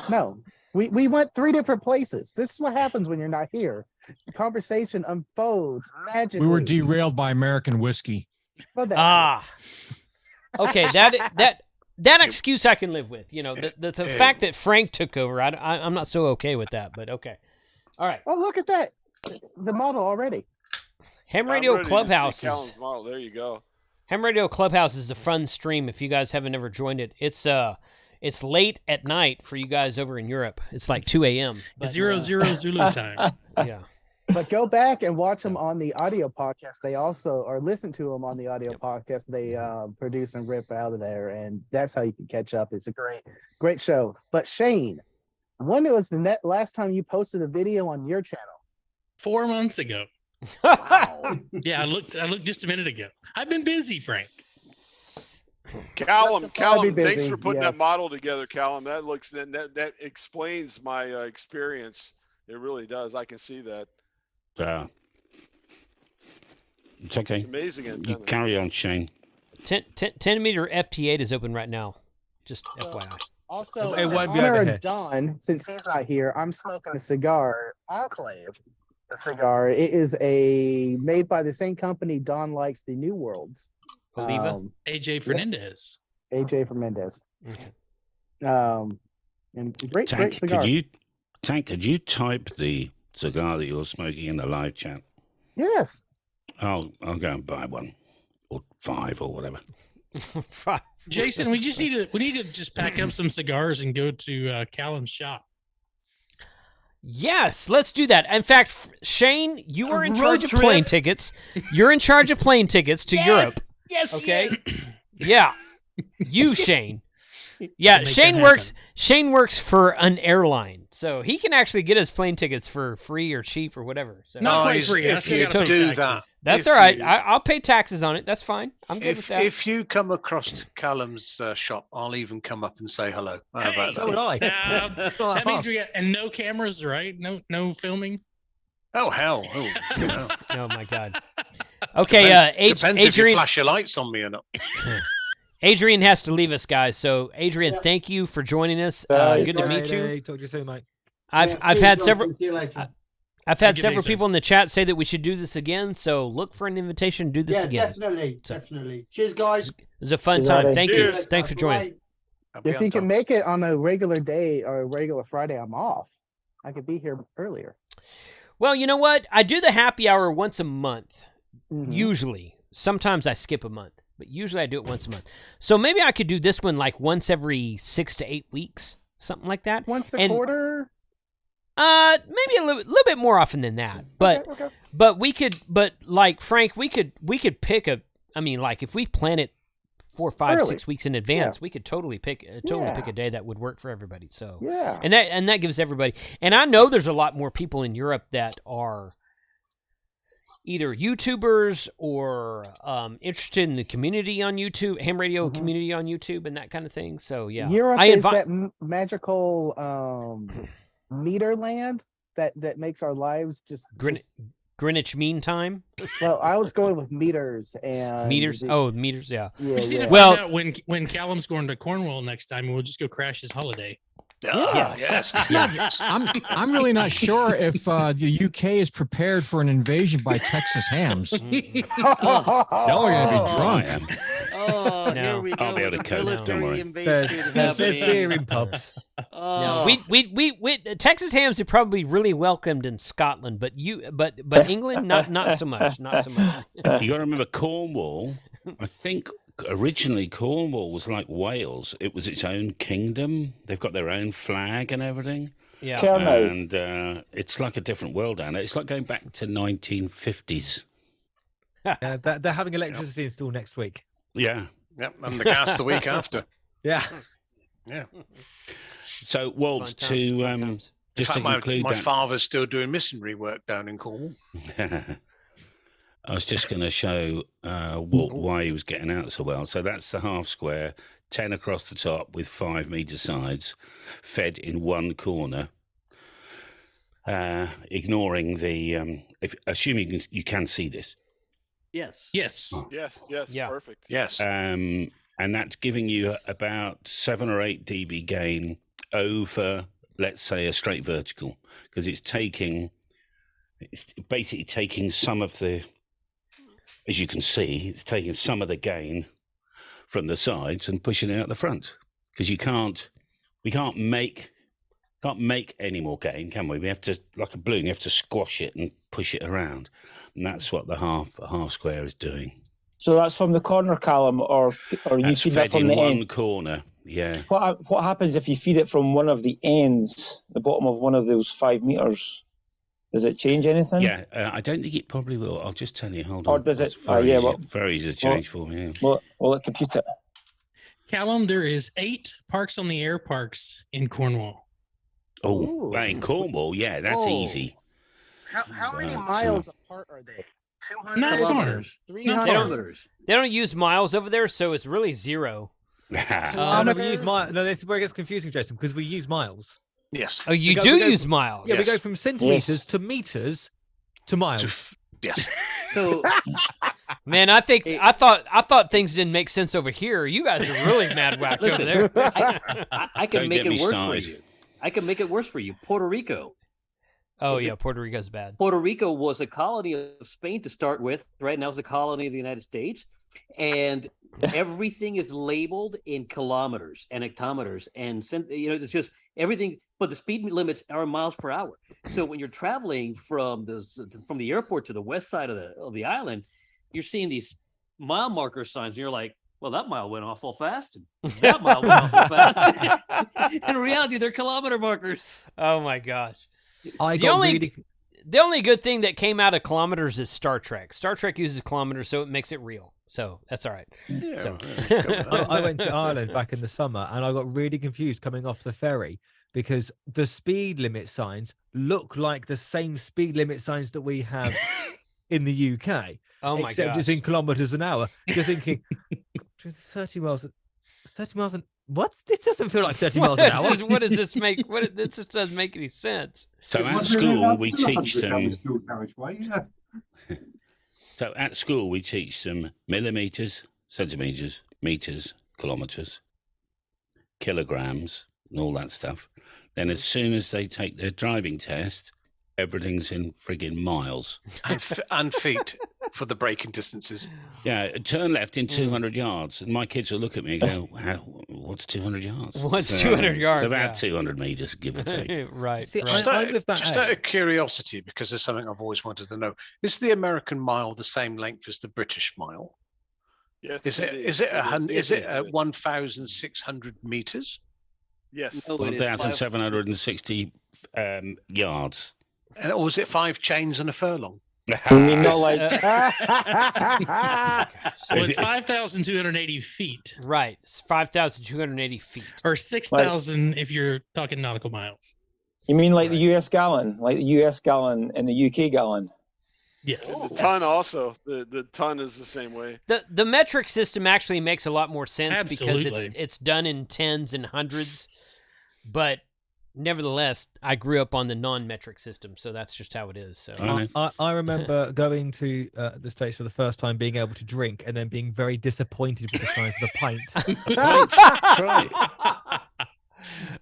No. We went 3 different places. This is what happens when you're not here. The conversation unfolds magically. We were derailed by American whiskey. Well, that's Okay, that excuse I can live with. You know, the fact that Frank took over, I'm not so okay with that. But okay, all right. Oh, look at that, the model already. Ham I'm Radio ready to see Clubhouse. Callum's model. There you go. Ham Radio Clubhouse is a fun stream. If you guys haven't ever joined it, it's late at night for you guys over in Europe. It's like 2 a.m. 00 Zulu time. Yeah. But go back and watch them on the audio podcast. They also, or listen to them on the audio podcast. They produce and rip out of there, and that's how you can catch up. It's a great show. But Shane, when was the last time you posted a video on your channel? 4 months ago. Wow. Yeah, I looked just a minute ago. I've been busy, Frank. Callum, busy, thanks for putting yeah. that model together, Callum. That explains my experience. It really does. I can see that. It's okay. Amazing You antenna. carry on, Shane. 10 meter FT8 is open right now. Just FYI. Also, It in won't be honor of overhead. Don, since he's not here, I'm smoking a cigar, Enclave. A cigar. It is made by the same company Don likes, the New Worlds. Oliva? AJ Fernandez. AJ Fernandez. Okay. And great Tank, cigar. could you type the cigar that you're smoking in the live chat? Yes. I'll go and buy one, or 5, or whatever. Jason, we need to just pack up some cigars and go to Callum's shop. Yes, let's do that. In fact, Shane, you are in Road charge of trip. plane tickets. You're in charge of plane tickets to Europe. Yes. Okay. yes. Yeah. You, Shane. Yeah, Make Shane that works. happen. Shane works for an airline, so he can actually get us plane tickets for free or cheap or whatever. So Not quite Guys, free. I if still you gotta pay do taxes. that, that's if all right. you- I'll pay taxes on it. That's fine. I'm good with that. If you come across Callum's shop, I'll even come up and say hello. How about So that? would I. That means we got no cameras, right? No filming. Oh hell! Oh, hell. Oh my God. Okay, Depends if you Adrian. flash your lights on me or not. Adrian has to leave us, guys. So, Adrian, thank you for joining us. Good to meet you. Hey, talk to you soon, mate. I've Cheers, had John. several. See you later. I've Have a had good several day, sir. people in the chat say that we should do this again. So look for an invitation to do this Yeah, again. definitely, So- definitely. Cheers, guys. It was a fun Cheers, time. Eddie. Thank you. Cheers. Thanks for joining. I'll be If on you can time. make it on a regular day or a regular Friday, I'm off. I could be here earlier. Well, you know what? I do the happy hour once a month. Mhm. Usually. Sometimes I skip a month, but usually I do it once a month. So maybe I could do this one like once every 6 to 8 weeks, something like that. Once a And- quarter. Maybe a little bit more often than that. But Okay. but we could. But like Frank, we could pick a. I mean, like if we plan it 4, 5, Early. 6 weeks in advance, Yeah. we could totally pick Yeah. a day that would work for everybody. So Yeah. and that gives everybody. And I know there's a lot more people in Europe that are either YouTubers or interested in the community on YouTube, ham radio community on YouTube, and that kind of thing. So yeah, Europe I is invite. that magical meter land that makes our lives just Greenwich Mean Time. well, I was going with meters and Meters. Oh, meters. Yeah. yeah, We just need to yeah. Well- find out when Callum's going to Cornwall next time, and we'll just go crash his holiday. Yes. I'm really not sure if the UK is prepared for an invasion by Texas hams. Y'all are gonna be drunk. Oh, No. here we go. I'll be able to with the cope, don't military worry. invasion There's happening. beer in pubs. No, Oh, we Texas hams are probably really welcomed in Scotland, but England not so much, not so much. You got to remember Cornwall. I think originally Cornwall was like Wales. It was its own kingdom. They've got their own flag and everything. Yeah. And it's like a different world down there. It's like going back to 1950s. They're having electricity installed next week. Yeah. Yep, and the gas the week after. Yeah. Yeah. So, Walt, just in fact, to conclude my that, father's still doing missionary work down in Cornwall. I was just going to show Walt why he was getting out so well. So that's the half square, 10 across the top with 5 metre sides, fed in one corner. Ignoring the, assuming you can see this. Yes. Yes. Yes. Yeah. Perfect. Yes. And that's giving you about 7 or 8 dB gain over, let's say, a straight vertical, because it's basically taking some of the, as you can see, it's taking some of the gain from the sides and pushing it out the front, because we can't make any more gain, can we? We have to, like a balloon, you have to squash it and push it around, and that's what the half square is doing. So that's from the corner, Callum, or you That's feed that fed from in the one end? corner. Yeah. What happens if you feed it from one of the ends, the bottom of one of those 5 meters? Does it change anything? Yeah, I don't think it probably will. I'll just tell you. Hold Or on. does It's it? Very, Yeah, easy, well, very easy to change for me. Will it compute it? Callum, there is 8 parks on the air parks in Cornwall. Oh, right, in Cornwall, yeah, that's easy. How many miles apart are they? 200 Not kilometers. far. 300 kilometers. They don't use miles over there, so it's really 0. No, we use miles. No, this is where it gets confusing, Jason, because we use miles. Yes. Oh, you We do go use from- miles. Yeah, we Yes. go from centimeters Yes. to meters to miles. Yes. So Man, I thought things didn't make sense over here. You guys are really mad whacked over listen, there. I can Don't make get it me worse started. for you. I can make it worse for you. Puerto Rico. Oh yeah, Puerto Rico's bad. Puerto Rico was a colony of Spain to start with. Right now, it's a colony of the United States, and everything is labeled in kilometers and hectometers, and it's just everything. But the speed limits are miles per hour. So when you're traveling from the airport to the west side of the island, you're seeing these mile marker signs, and you're like, well, that mile went awful fast, and that mile went awful fast. In reality, they're kilometer markers. Oh my gosh. The only good thing that came out of kilometers is Star Trek. Star Trek uses kilometers, so it makes it real. So that's all right. Yeah, So. I went to Ireland back in the summer, and I got really confused coming off the ferry because the speed limit signs look like the same speed limit signs that we have in the UK. Oh my except gosh. it's in kilometers an hour. You're thinking 30 miles an what? This doesn't feel like 30 miles an hour. What does this make? This just doesn't make any sense. So at school, we teach them millimeters, centimeters, meters, kilometers, kilograms, and all that stuff. Then as soon as they take their driving test, everything's in friggin' miles. And feet for the braking distances. Yeah, turn left in 200 yards. And my kids will look at me and go, what's 200 yards? What's 200 yards? It's about Yeah. 200 meters, give or take. Right. See, right. Just out of curiosity, because there's something I've always wanted to know, is the American mile the same length as the British mile? Yes. Is it 1,600 meters? Yes. 1,760 yards. Or is it 5 chains and a furlong? You mean not like Well, it's 5,280 feet. Right. It's 5,280 feet. Or 6,000 if you're talking nautical miles. You mean like the US gallon, like the US gallon and the UK gallon? Yes. The ton also. The ton is the same way. The metric system actually makes a lot more sense because Absolutely. it's done in tens and hundreds, but nevertheless, I grew up on the non-metric system, so that's just how it is. So I remember going to the States for the first time, being able to drink, and then being very disappointed with the size of the pint. That's right.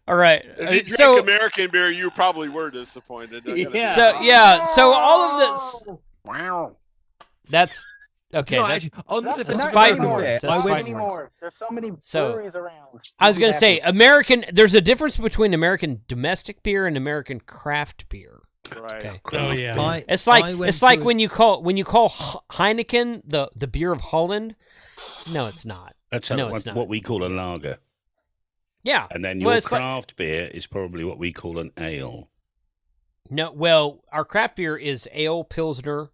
All right. If you drink So American beer, you probably were disappointed. I gotta say. So all of this. Wow. That's okay. No, that- actually, on the that's difference, five anymore. words. I That's went- five Anymore. words. There's so many So, breweries around. I was You'd gonna have say to- American. There's a difference between American domestic beer and American craft beer. Right. Okay. Oh yeah. It's I like went when you call Heineken the beer of Holland. No, it's not. That's No, it's not. what we call a lager. Yeah. And then Well, your it's like- craft beer is probably what we call an ale. No, well, our craft beer is ale, pilsner,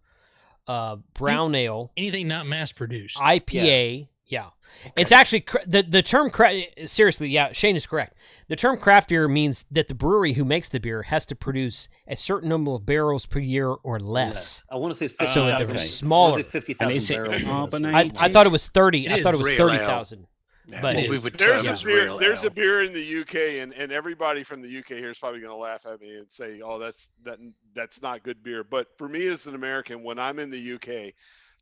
brown ale, anything not mass produced. IPA. Yeah. It's actually the term seriously, yeah, Shane is correct. The term craft beer means that the brewery who makes the beer has to produce a certain number of barrels per year or less. I want to say it's So 50,000. they're smaller. 50,000 barrels. I thought it was 30. I thought it was real ale. 30,000. Yeah, But what we would term There's a as beer. real There's ale. a beer in the UK, and everybody from the UK here is probably going to laugh at me and say, "Oh, that's not good beer." But for me as an American, when I'm in the UK,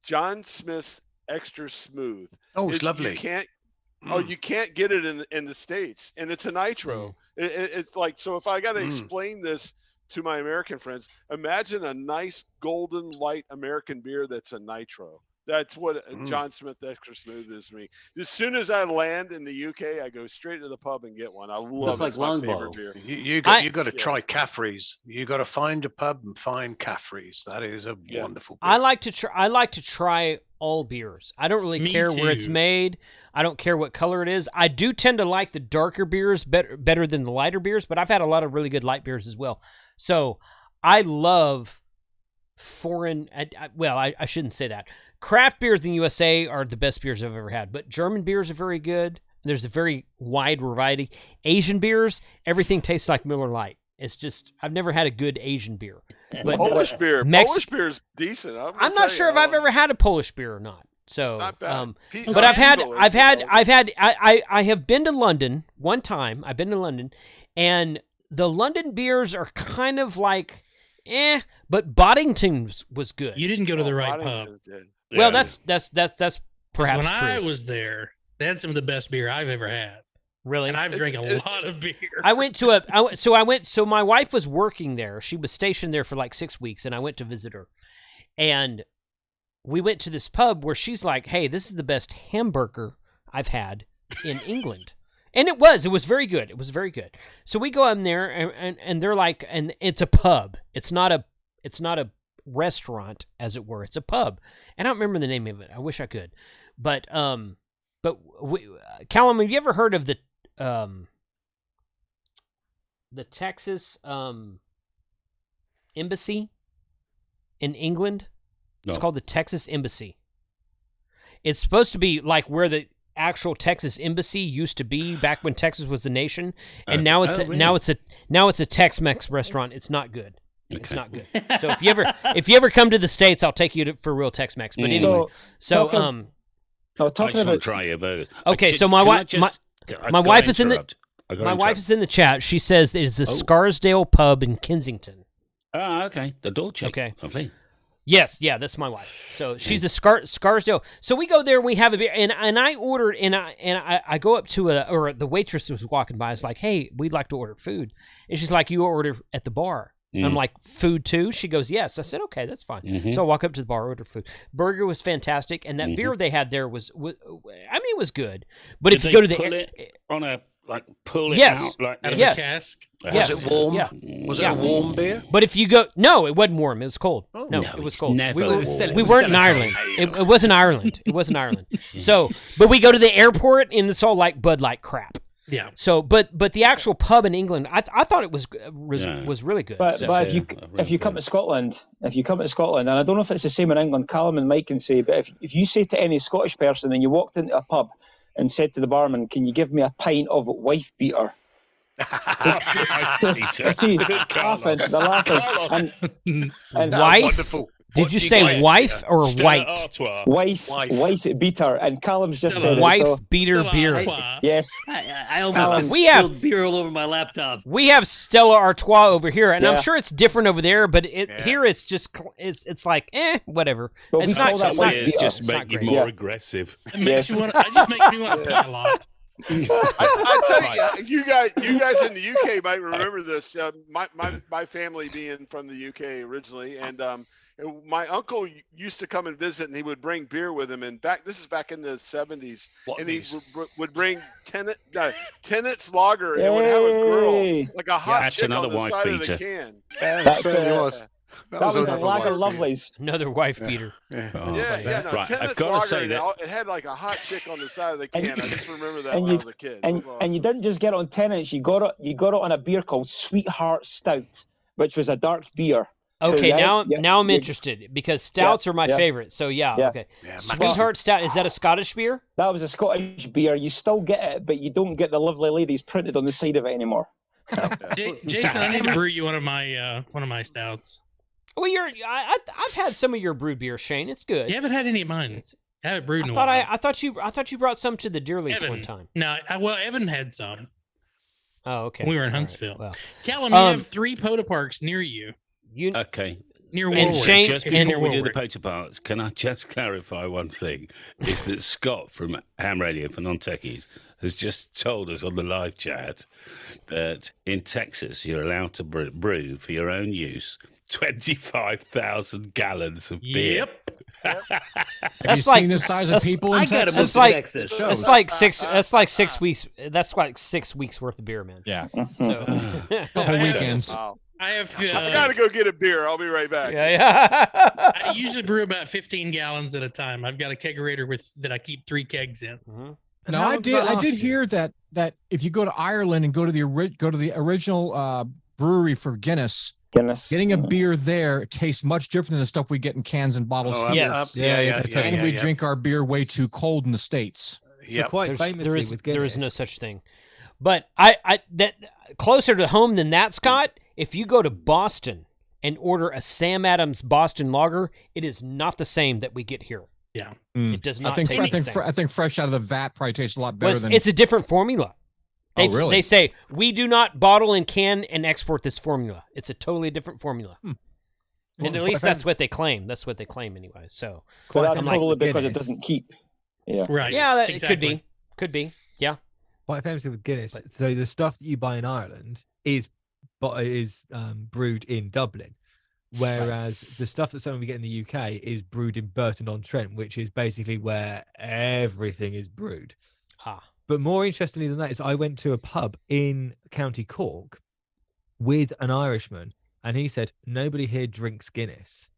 John Smith's Extra Smooth. Oh, it's lovely. You can't get it in the States, and it's a nitro. It's like, so if I got to explain this to my American friends, imagine a nice golden light American beer that's a nitro. That's what John Smith Extra Smooth is to me. As soon as I land in the UK, I go straight to the pub and get one. I love it. It's my favorite beer. You got to try Caffrey's. You got to find a pub and find Caffrey's. That is a wonderful beer. I like to try all beers. I don't really care where it's made. I don't care what color it is. I do tend to like the darker beers better than the lighter beers, but I've had a lot of really good light beers as well. So I love foreign. I shouldn't say that. Craft beers in the USA are the best beers I've ever had, but German beers are very good. There's a very wide variety. Asian beers, everything tastes like Miller Lite. It's just, I've never had a good Asian beer. But Polish beer is decent. I'm not sure if I've ever had a Polish beer or not. So, not bad. but I have been to London one time. I've been to London, and the London beers are kind of like, but Boddington's was good. You didn't go to the right pub. Well, that's perhaps when true. I was there, they had some of the best beer I've ever had. Really? And I've drank a lot of beer. So my wife was working there. She was stationed there for like 6 weeks, and I went to visit her. And we went to this pub where she's like, "Hey, this is the best hamburger I've had in England." And it was very good. It was very good. So we go in there and they're like, and it's a pub. It's not a restaurant, as it were. It's a pub. And I don't remember the name of it. I wish I could. But Callum, have you ever heard of the Texas embassy in England? No. It's called the Texas Embassy. It's supposed to be like where the actual Texas embassy used to be back when Texas was a nation, and now it's now it's a Tex-Mex restaurant. It's not good. Okay. It's not good. So if you ever come to the States, I'll take you for real Tex-Mex. But anyway, talking I just want to try your burgers. Okay, so my wife is in the chat. She says it's a Scarsdale pub in Kensington. Ah, okay. The Dolce. Okay. Lovely. Yes, yeah, that's my wife. So she's a Scarsdale. So we go there and we have a beer, and I ordered, and I go up to the waitress was walking by. It's like, "Hey, we'd like to order food," and she's like, "You order at the bar." And I'm like, "Food too?" She goes, "Yes." I said, "Okay, that's fine." So I walk up to the bar, order food. Burger was fantastic, and that beer they had there was it was good. But if you go to pull it yes. out like out of yes. a cask. Yes. Was it warm? Yeah. Was it a warm beer? But if you go, no, it wasn't warm. It was cold. No, it was it's cold. never warm. We weren't in Ireland. It wasn't Ireland. It wasn't Ireland. So, but we go to the airport and it's all like Bud Light crap. Yeah. So, but the actual pub in England, I thought it was really good. But So- if you come to Scotland, and I don't know if it's the same in England, Callum and Mike can say, but if you say to any Scottish person and you walked into a pub and said to the barman, "Can you give me a pint of wife beater?" See, they're laughing. And wife? Wonderful. Did you say wife or white? Wife beater, and Callum's just said Wife it. So. beater beer. Yes. I almost We have- spilled beer all over my laptop. We have Stella Artois over here, and Yeah. I'm sure it's different over there. But here it's just it's like whatever. But we It's not. call that It's not, wife It's beater. just it's not make you great. more aggressive. It makes you want. It just makes me want to pee a lot. I tell you, you guys in the UK might remember this. My family being from the UK originally, and my uncle used to come and visit, and he would bring beer with him. And this is back in the 70s, and he would bring Tennant's Lager, and it would have a girl, like a hot That's chick on another the wife side of beater. the can. That certainly was. That was the Lager Lovelies. Another wife beater. Yeah, Oh, yeah, no, right. Tennant's I've got to lager, say that. it had like a hot chick on the side of the can. I just remember that and when you- I was a kid. And you didn't just get it on Tennant's, you got it on a beer called Sweetheart Stout, which was a dark beer. So, Okay, yeah, now I'm interested because stouts are my favorite. So okay. Sweetheart Stout, is that a Scottish beer? That was a Scottish beer. You still get it, but you don't get the lovely ladies printed on the side of it anymore. Jason, I need to brew you one of my stouts. Well, I've had some of your brewed beer, Shane. It's good. You haven't had any of mine. I haven't brewed in a thought while. I thought you brought some to the Deerleys Evan. one time. No, Evan had some. Oh, okay. When we were in All right, Huntsville. well. Callum, you have 3 Poda Parks near you. Okay. Near And Warwick. Shane, just And before we do the Warwick. Poacher Parts, can I just clarify one thing? Is that Scott from Ham Radio for Non-Techies has just told us on the live chat that in Texas you're allowed to brew for your own use 25,000 gallons of beer. Have you seen the size of people in Texas? That's like 6 weeks. That's like 6 weeks worth of beer, man. Yeah. So, couple weekends. Wow. I have. I gotta go get a beer. I'll be right back. I usually brew about 15 gallons at a time. I've got a kegerator that I keep 3 kegs in. Now I did hear that if you go to Ireland and go to the original brewery for Guinness, getting a beer there tastes much different than the stuff we get in cans and bottles. Oh, yes. And we drink our beer way too cold in the States. So quite famously there is with Guinness, there is no such thing. But I that closer to home than that, Scott. If you go to Boston and order a Sam Adams Boston Lager, it is not the same that we get here. Yeah, it does not. I think fresh out of the vat probably tastes a lot better than. It's a different formula. Really? They say we do not bottle and can and export this formula. It's a totally different formula. And at least that's what they claim. That's what they claim anyway. So, Well, that's I'm probably like, because it doesn't keep. Yeah. Right. Yeah, that, exactly. Could be. Yeah. Quite famously with Guinness. So the stuff that you buy in Ireland is brewed in Dublin, whereas the stuff that some we get in the UK is brewed in Burton-on-Trent, which is basically where everything is brewed. But more interestingly than that is I went to a pub in County Cork with an Irishman, and he said, nobody here drinks Guinness.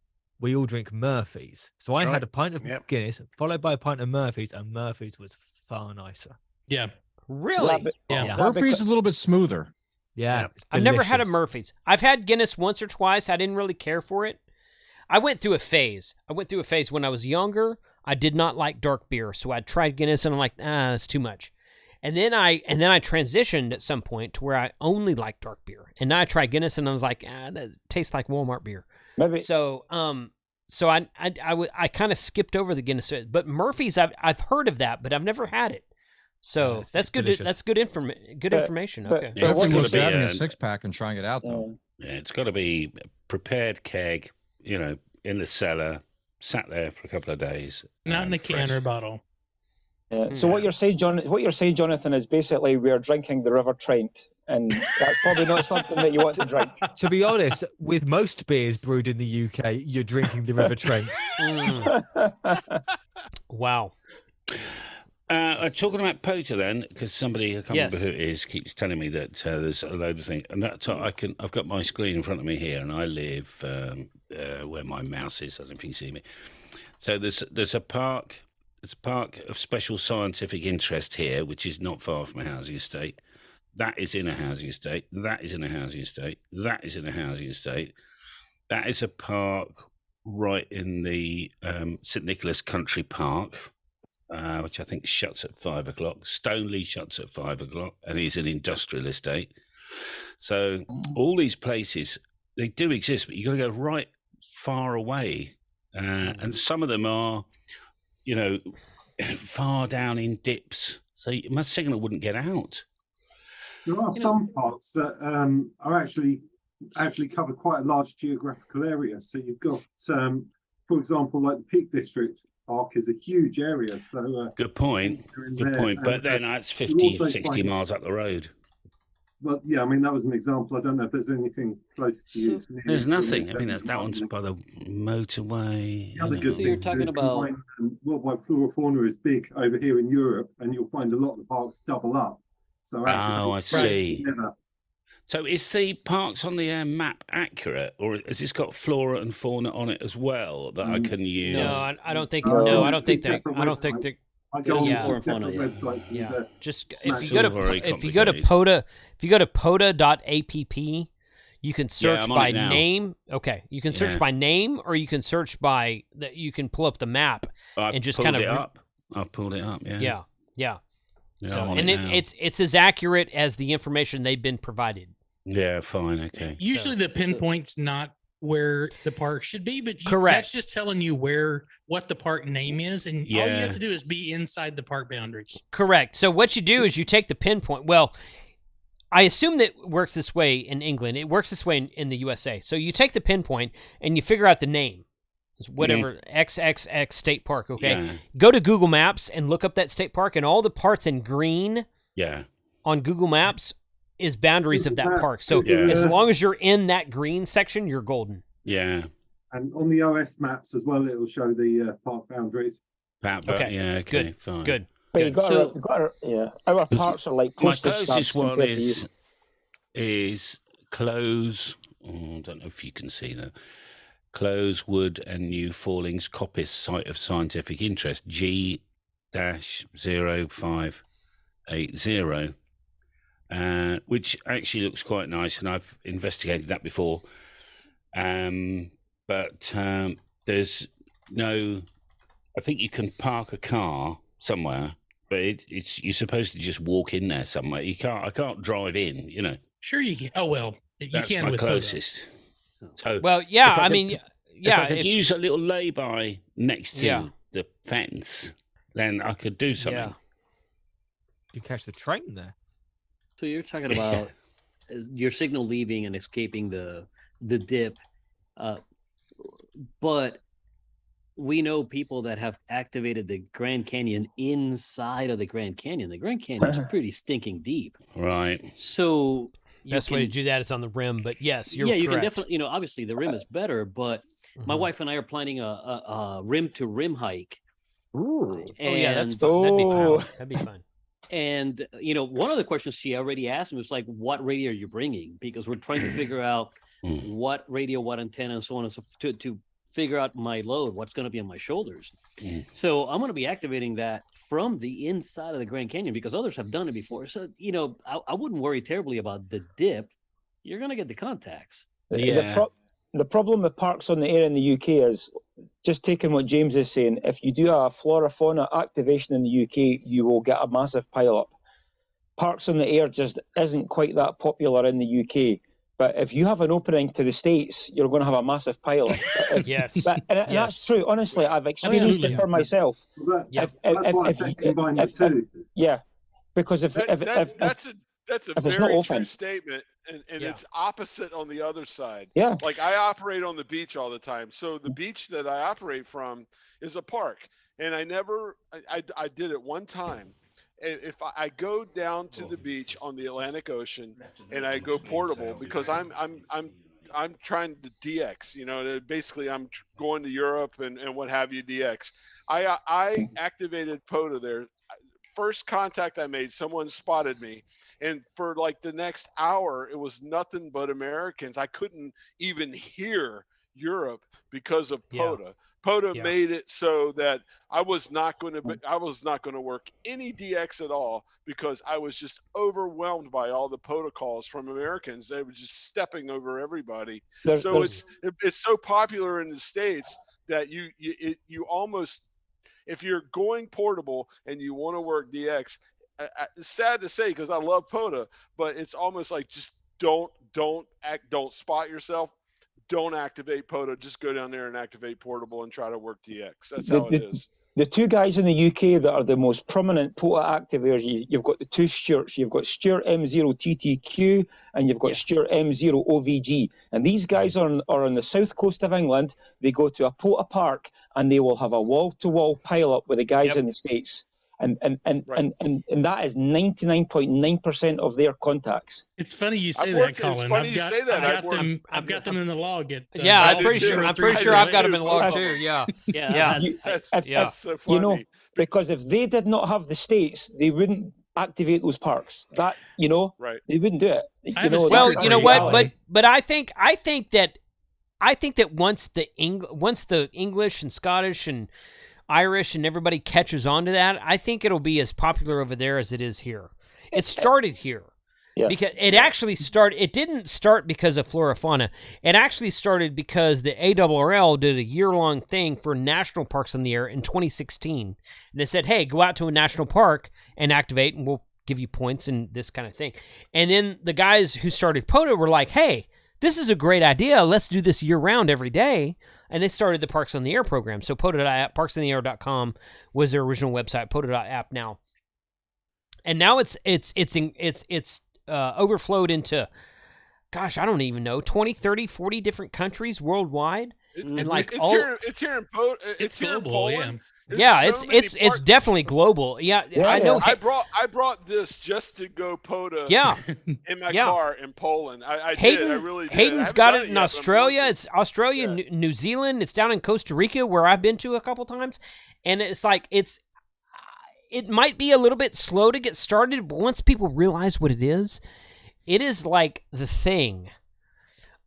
We all drink Murphy's. So I had a pint of Guinness, followed by a pint of Murphy's, and Murphy's was far nicer. Yeah. Really? Yeah. Murphy's is a little bit smoother. Yeah. I've never had a delicious. Murphy's. I've had Guinness once or twice. I didn't really care for it. I went through a phase. When I was younger. I did not like dark beer, so I tried Guinness, and I'm like, it's too much. And then I transitioned at some point to where I only like dark beer, and now I tried Guinness, and I was like, that tastes like Walmart beer. Maybe. So I kind of skipped over the Guinness, but Murphy's I've heard of that, but I've never had it. So that's good. That's good information. Okay. Yeah, it's got to be having a 6-pack and trying it out though. Yeah, it's got to be prepared keg, in the cellar, sat there for a couple of days. Not in a can or a bottle. So what you're saying, Jonathan, is basically we're drinking the River Trent, and that's probably not something that you want to drink. To be honest, with most beers brewed in the UK, you're drinking the River Trent. Wow. Talking about Poacher then, because somebody, I can't remember who it is, keeps telling me that there's a load of things, and that's I've got my screen in front of me here, and I live where my mouse is. I don't know if you can see me. So there's a park. It's a park of special scientific interest here, which is not far from a housing estate. That is in a housing estate. That is in a housing estate. That is in a housing estate. That is a park right in the St Nicholas Country Park, which I think shuts at 5 o'clock. Stoneleigh shuts at 5 o'clock, and is an industrial estate. So all these places, they do exist, but you've got to go right far away. And some of them are, far down in dips. So my signal wouldn't get out. There are some parts that are actually cover quite a large geographical area. So you've got, for example, like the Peak District Park is a huge area. So good point. Good point. But then that's 50, 60 miles up the road. Well, yeah, I mean, that was an example. I don't know if there's anything close to you. There's nothing. I mean, that one's by the motorway. The other good thing you're talking about worldwide flora fauna is big over here in Europe, and you'll find a lot of the parks double up. So actually, I see. So is the parks on the air map accurate, or has this got flora and fauna on it as well that I can use? No, I don't think. No, I don't think that. I don't think that. I go on Yeah. to separate websites and Yeah. Just smash if you go them. to POTA.app, you can search I'm on by it now. name. Okay, you can search Yeah. by name, or you can search by that. You can pull up the map I've and just pulled kind of it up. I've pulled it up. Yeah. Yeah, yeah. Yeah, So I'm on and it now. it's as accurate as the information they've been provided. Yeah. Fine. Okay. Usually the pinpoint's not where the park should be, but Correct. that's just telling you what the park name is, and all you Yeah. have to do is be inside the park boundaries. Correct. So what you do is you take the pinpoint. Well, I assume that it works this way in England. It works this way in the USA. So you take the pinpoint and you figure out the name. It's whatever, XXX State Park, okay? Yeah. Go to Google Maps and look up that state park, and all the parts in green Yeah. on Google Maps is boundaries of that Google park. Maps, So Yeah. as long as you're in that green section, you're golden. Yeah. And on the OS maps as well, it will show the park boundaries. Okay. Yeah. Okay. Good. Fine. Good. But you Good. got So- to, yeah. Our parks are like My postage closest stamps one compared to you. is Close. I don't know if you can see that. Close Wood and New Fallings Coppice Site of Scientific Interest G-0580, which actually looks quite nice, and I've investigated that before. But there's no. I think you can park a car somewhere, but it's you're supposed to just walk in there somewhere. You can't. I can't drive in. You know. Sure, you can. Oh well, you That's can my with closest. So Well, yeah, if I could- mean, if yeah. I could use a little lay-by next to Yeah. the fence, then I could do something. Yeah. You catch the train there. So you're talking about your signal leaving and escaping the dip, but we know people that have activated the Grand Canyon inside of the Grand Canyon. The Grand Canyon is pretty stinking deep. Right. So Best way to do that is on the rim, but yes, you're yeah, you correct. can definitely, obviously the rim is better, but my wife and I are planning a rim to rim hike. Ooh. Oh yeah, that's fun. Oh. That'd be fun. And one of the questions she already asked me was like, "What radio are you bringing?" Because we're trying to figure out what radio, what antenna, and so on and so forth to figure out my load, what's going to be on my shoulders. So I'm going to be activating that from the inside of the Grand Canyon because others have done it before. So I wouldn't worry terribly about the dip. You're going to get the contacts. The problem with parks on the air in the UK is, just taking what James is saying, if you do a flora fauna activation in the UK, you will get a massive pile-up. Parks on the air just isn't quite that popular in the UK. But if you have an opening to the States, you're going to have a massive pile-up. Yes. And that's true. Honestly, I've experienced it for myself. That's why I say combine the two. Yeah, because if That's a if it's not very open. true statement, and it's opposite on the other side. Yeah. Like I operate on the beach all the time, so the beach that I operate from is a park, and I did it one time. If I go down to the beach on the Atlantic Ocean and I go portable because I'm trying to DX, basically I'm going to Europe and what have you DX. I activated POTA there. First contact I made, someone spotted me, and for like the next hour it was nothing but Americans. I couldn't even hear Europe because of POTA. POTA made it so that I was not going to work any DX at all because I was just overwhelmed by all the POTA calls from Americans. They were just stepping over everybody. It's so popular in the States that you almost, if you're going portable and you want to work DX, it's sad to say because I love POTA, but it's almost like just don't spot yourself. Don't activate POTA. Just go down there and activate portable and try to work DX. That's how it is. The two guys in the UK that are the most prominent POTA activators, you've got the two Stuarts. You've got Stuart M0TTQ and you've got Stuart M0OVG. And these guys are on the south coast of England. They go to a POTA park and they will have a wall-to-wall pile-up with the guys in the States. And that is 99.9% of their contacts. It's funny you say that, Colin. I've got them in the log. I'm pretty sure I've got them in the log too. Yeah. That's so funny. Because if they did not have the States, they wouldn't activate those parks. That right. they wouldn't do it. Well, you know what? But I think that once the English and Scottish and Irish and everybody catches on to that, I think it'll be as popular over there as it is here. It started here. Yeah. Because it actually started. It didn't start because of flora fauna. It actually started because the ARRL did a year-long thing for national parks on the air in 2016. And they said, "Hey, go out to a national park and activate, and we'll give you points and this kind of thing." And then the guys who started POTA were like, "Hey, this is a great idea. Let's do this year-round every day." And they started the Parks on the Air program. So POTA.app, parksontheair.com was their original website. POTA.app now, and now it's overflowed into, gosh, I don't even know, 20, 30, 40 different countries worldwide. It's here in POTA. It's here in Poland. Yeah, it's definitely global. Yeah, I know. I brought this just to go POTA. Yeah. In my car in Poland. I really did. Hayden's got it in Australia. It's Australia, New Zealand. It's down in Costa Rica, where I've been to a couple times, and it's like it might be a little bit slow to get started, but once people realize what it is like the thing.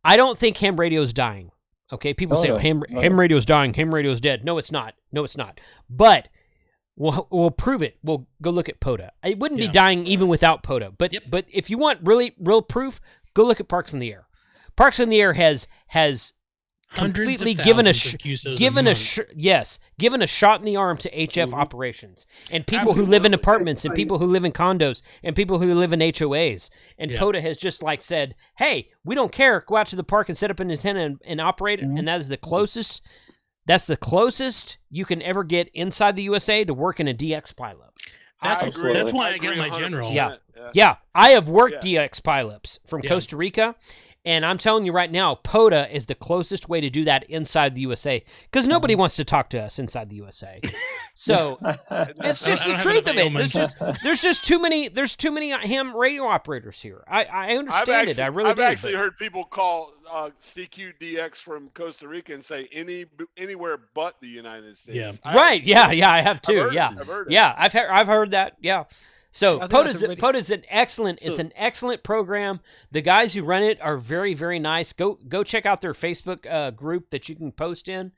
I don't think ham radio is dying. Okay, people say, ham radio is dying, ham radio is dead. No, it's not. But we'll prove it. We'll go look at POTA. It wouldn't be dying even without POTA. But if you want real proof, go look at Parks on the Air. Parks on the Air has completely given a shot in the arm to HF operations and people who live in apartments and people who live in condos and people who live in HOAs. And POTA has just said, "Hey, we don't care. Go out to the park and set up an antenna and operate it." And that is the closest. That's the closest you can ever get inside the USA to work in a DX pilot. That's why I get my general. Yeah. I have worked DX pilots from Costa Rica. And I'm telling you right now, POTA is the closest way to do that inside the USA because nobody wants to talk to us inside the USA. So it's just the truth of it. There's just too many. There's too many ham radio operators here. I understand it. I really do. I've actually heard people call CQDX from Costa Rica and say anywhere but the United States. Yeah. Right. Yeah. I have too. I've heard I've heard that. Yeah. So POTA's an excellent. It's an excellent program. The guys who run it are very, very nice. Go check out their Facebook group that you can post in,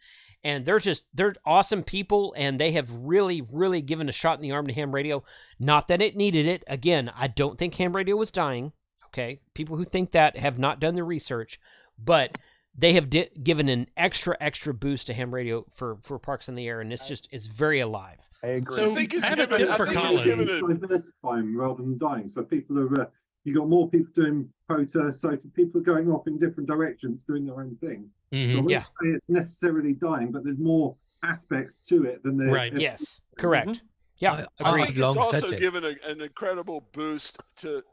and they're awesome people, and they have really, really given a shot in the arm to ham radio. Not that it needed it. Again, I don't think ham radio was dying. Okay, people who think that have not done the research, but they have given an extra boost to ham radio for Parks on the Air, and it's very alive. I agree. So I have a tip for Colin. Diversifying rather than dying. So people are, you got more people doing POTA, so people are going off in different directions, doing their own thing. Mm-hmm. So I wouldn't say it's necessarily dying, but there's more aspects to it than there. Right. Yes. Correct. Mm-hmm. Yeah. I think it's also given an incredible boost to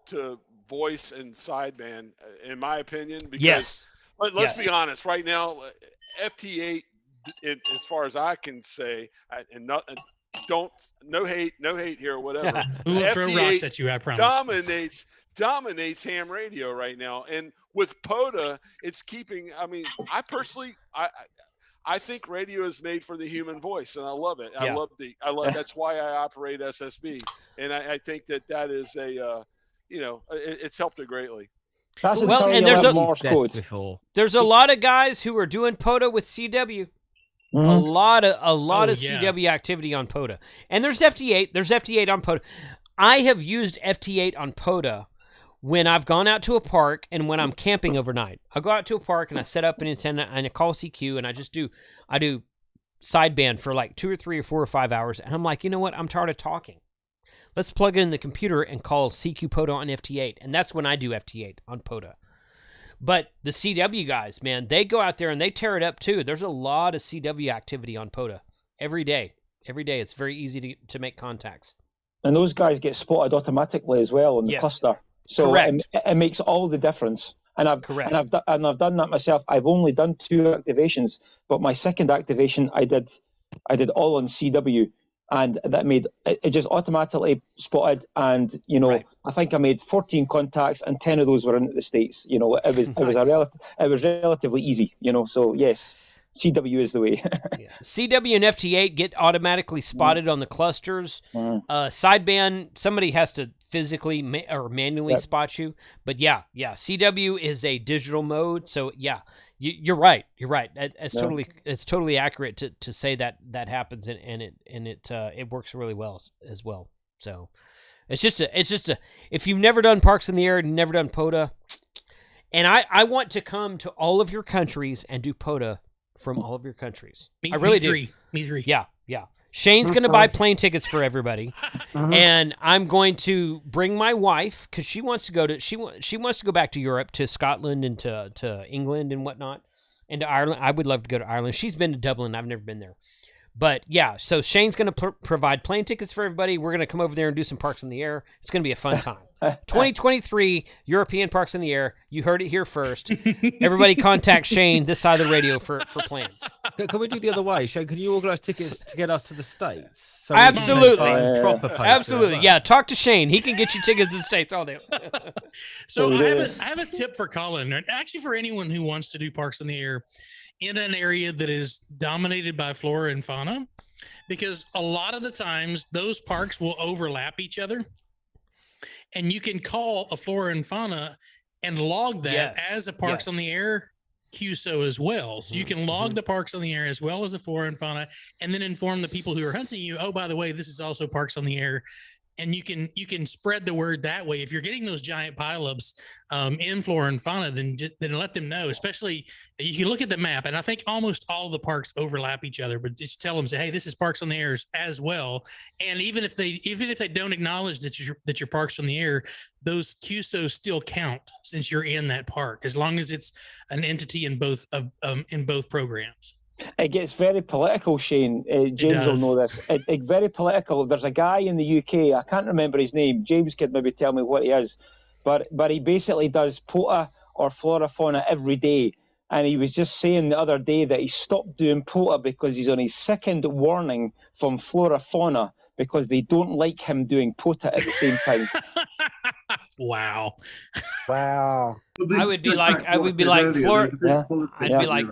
voice and sideband, in my opinion. Because let's be honest. Right now, FT8, as far as I can say, no hate here or whatever. We will throw rocks at you, I promise. Dominates ham radio right now, and with POTA, it's keeping. I mean, I personally, I think radio is made for the human voice, and I love it. I love that's why I operate SSB, and I think that is it's helped it greatly. And there's a lot of guys who are doing POTA with CW. Mm-hmm. A lot of CW activity on POTA. And there's FT8. There's FT8 on POTA. I have used FT8 on POTA when I've gone out to a park and when I'm camping overnight. I go out to a park and I set up an antenna and I call CQ and I do sideband for like 2 or 3 or 4 or 5 hours. And I'm like, you know what? I'm tired of talking. Let's plug it in the computer and call CQ POTA on FT8. And that's when I do FT8 on POTA. But the CW guys, man, they go out there and they tear it up too. There's a lot of CW activity on POTA every day. Every day, it's very easy to make contacts. And those guys get spotted automatically as well on the cluster, so it makes all the difference. And I've done that myself. I've only done 2 activations, but my second activation I did all on CW. And that made it just automatically spotted, and I think I made 14 contacts, and 10 of those were in the States. It was relatively easy. So yes. CW is the way. CW and FT8 get automatically spotted on the clusters. Sideband, somebody has to physically or manually spot you. But yeah, CW is a digital mode. So yeah, you're right. You're right. It's totally accurate to say that happens, and it works really well as well. So it's just a if you've never done Parks in the Air and never done POTA, and I want to come to all of your countries and do POTA from all of your countries. I really do. Me three. Yeah. Shane's going to buy plane tickets for everybody, and I'm going to bring my wife because she wants to go to she wants to go back to Europe, to Scotland and to England and whatnot, and to Ireland. I would love to go to Ireland. She's been to Dublin. I've never been there. But yeah, so Shane's going to provide plane tickets for everybody. We're going to come over there and do some Parks in the Air. It's going to be a fun time. 2023 European Parks in the Air. You heard it here first. Everybody contact Shane this side of the radio for plans. Can we do the other way? Shane, can you organise tickets to get us to the States? So Absolutely. Absolutely. Yeah, talk to Shane. He can get you tickets to the States all day. So I have a tip for Colin, actually for anyone who wants to do Parks in the Air in an area that is dominated by flora and fauna, because a lot of the times those parks will overlap each other, and you can call a flora and fauna and log that as a Parks on the Air QSO as well. So you can log the Parks on the Air as well as the flora and fauna, and then inform the people who are hunting you, oh, by the way, this is also Parks on the Air. And you can spread the word that way. If you're getting those giant pileups in flora and fauna, then let them know. Especially, you can look at the map, and I think almost all of the parks overlap each other. But just tell them, say, hey, this is Parks on the Air as well. And even if they don't acknowledge that you're Parks on the Air, those QSOs still count since you're in that park, as long as it's an entity in both programs. It gets very political, Shane. James will know this. It very political. There's a guy in the UK, I can't remember his name. James could maybe tell me what he is. But he basically does POTA or flora fauna every day. And he was just saying the other day that he stopped doing POTA because he's on his second warning from flora fauna because they don't like him doing POTA at the same time. Wow. Wow. I would be like flora. I'd be like,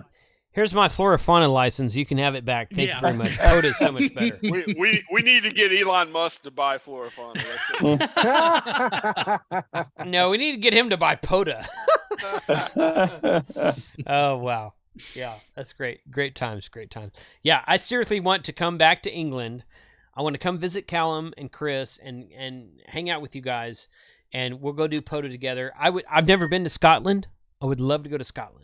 here's my flora fauna license. You can have it back. Thank you very much. POTA is so much better. We need to get Elon Musk to buy flora fauna. No, we need to get him to buy POTA. Oh wow. Yeah, that's great. Great times. Yeah, I seriously want to come back to England. I want to come visit Callum and Chris and hang out with you guys, and we'll go do POTA together. I've never been to Scotland. I would love to go to Scotland.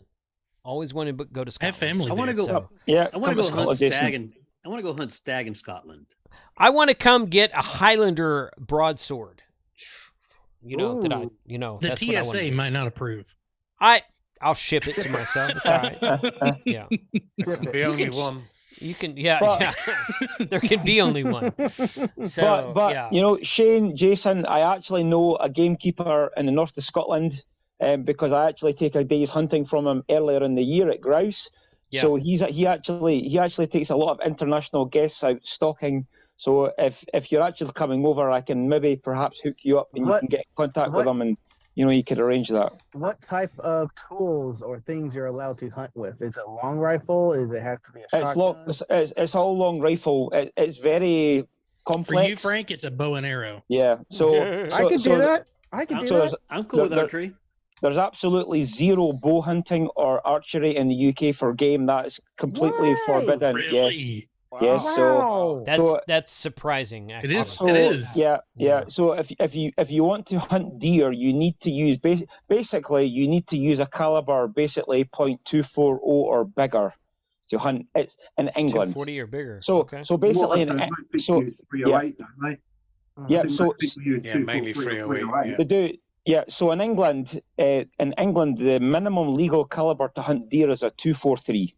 Always wanted to go to Scotland. I have family. I want to go. So. I want to go hunt stag I want to go hunt stag in Scotland. I want to come get a Highlander broadsword. The TSA might not approve. I'll ship it to myself. It's all right. Yeah. There can be only one. You can, yeah. There can be only one. So, but Shane, Jason, I actually know a gamekeeper in the north of Scotland. Because I actually take a day's hunting from him earlier in the year at grouse. Yeah. So he actually takes a lot of international guests out stalking. So if you're actually coming over, I can maybe perhaps hook you up and you can get in contact with him, and you could arrange that. What type of tools or things you're allowed to hunt with? Is it a long rifle? Is it have to be a shotgun? It's all long rifle. It's very complex. For you, Frank, it's a bow and arrow. Yeah. So I can do that. I'm cool with archery. There's absolutely zero bow hunting or archery in the UK for game. That is completely forbidden. Really? Yes. Yes. So that's surprising. Actually. It is. It is. Yeah. So if you want to hunt deer, you need to use basically you need to use a caliber basically .240 or bigger to hunt. It's in England. 240 or bigger. So basically mainly 308. They do. Yeah, so in England, the minimum legal caliber to hunt deer is a .243.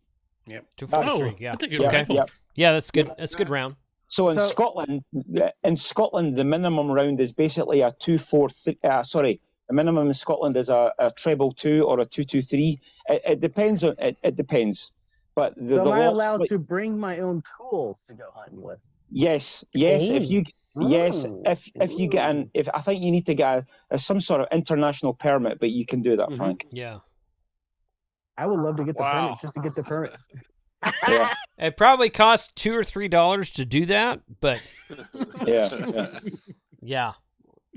Yep. 243. Yeah, that's a good rifle. Yeah. Yeah, that's good. That's a good round. So in Scotland, the minimum round is basically a .243. The minimum in Scotland is a treble 2 or a .223. It depends on it depends. But am I allowed to bring my own tools to go hunting with? Yes. If you. Yes, if you get I think you need to get some sort of international permit, but you can do that, Frank. Yeah. I would love to get the permit just to get the permit. Yeah. It probably costs $2 or $3 to do that, but yeah.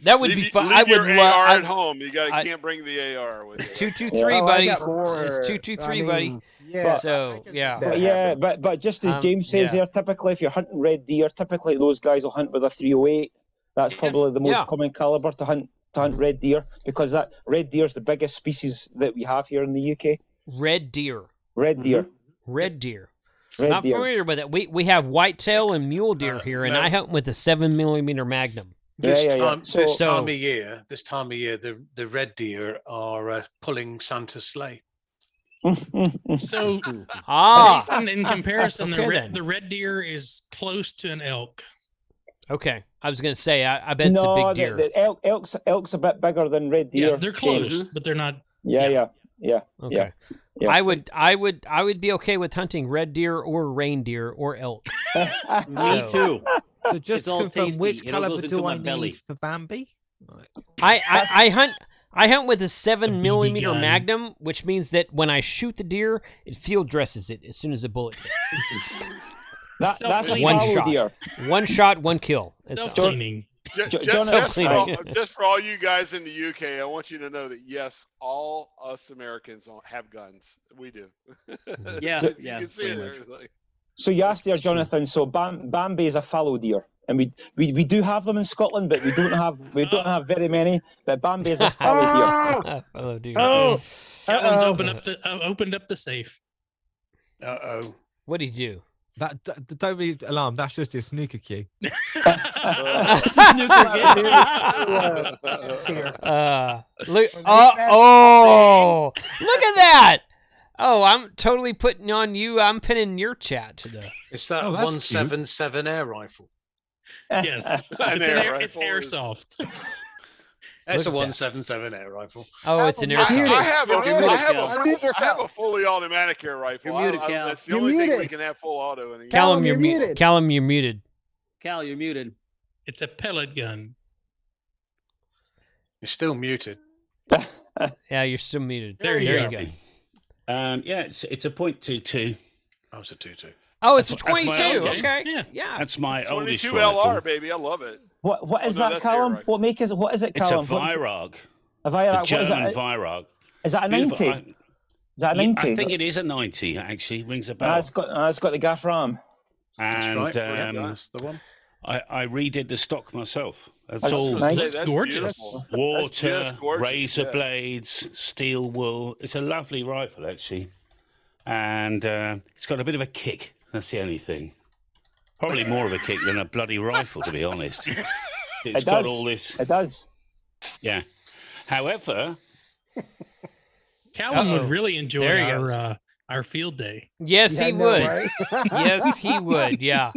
That would be fun. I Leave would your love. AR at home. You can't bring the AR with you. It's 223, buddy. It's 223, buddy. Yeah. So yeah. But just as James says there, typically if you're hunting red deer, typically those guys will hunt with a 308. That's probably the most common caliber to hunt red deer, because that red deer is the biggest species that we have here in the UK. Red deer. Red deer. Red deer. Red Not deer. familiar with it. We have whitetail and mule deer here, and I hunt with a 7mm Magnum. This time of year, the red deer are pulling Santa's sleigh. So, Jason, in comparison, the red deer is close to an elk. Okay, I was going to say, I bet it's a big deer. The elk's a bit bigger than red deer. Yeah, they're close, but they're not. Yeah. Okay. Yeah, I would be okay with hunting red deer or reindeer or elk. Me too. So just to confirm, which caliber do I belly. need for Bambi? I hunt with a 7mm Magnum, which means that when I shoot the deer, it field dresses it as soon as a bullet hits. That's a one fallow shot. deer. One shot, one kill. Self-cleaning. Just for all you guys in the UK, I want you to know that yes, all us Americans have guns. We do. Yeah, you can see it. Everything. So you asked there, Jonathan. So Bambi is a fallow deer, and we do have them in Scotland, but we don't have very many. But Bambi is a fallow deer. Fallow deer. Kellen's opened up the safe. What did he do? Don't be alarmed. That's just your snooker cue. Look, look at that. Oh, I'm totally putting on you. I'm pinning your chat to the. It's that 177 air rifle. Yes, it's airsoft. It's a 177 air rifle. Oh, it's an airsoft. I have a fully automatic air rifle. You're muted, Cal. That's the only thing we can have full auto in. Callum, you're muted. Callum, you're muted. Cal, you're muted. It's a pellet gun. You're still muted. Yeah, you're still muted. There you go. Yeah, it's a .22. Oh, it's a 22. Oh, it's a 22. Okay. Yeah. That's my oldest 22 rifle. LR, baby. I love it. What is that, Callum? What make is it? What is it, Callum? It's a Virag. A Virag. A German Virag. Is that a 90? Is that a 90? I think it is a 90. Actually, rings a bell. It's got the gaff ram. And that's right. That's the one. I redid the stock myself. That's all nice. That's gorgeous. Water, razor blades, steel wool. It's a lovely rifle, actually. And it's got a bit of a kick. That's the only thing. Probably more of a kick than a bloody rifle, to be honest. It's got all this. It does. Yeah. However, Callum would really enjoy our field day. Yes, he would. Right? Yes, he would. Yeah.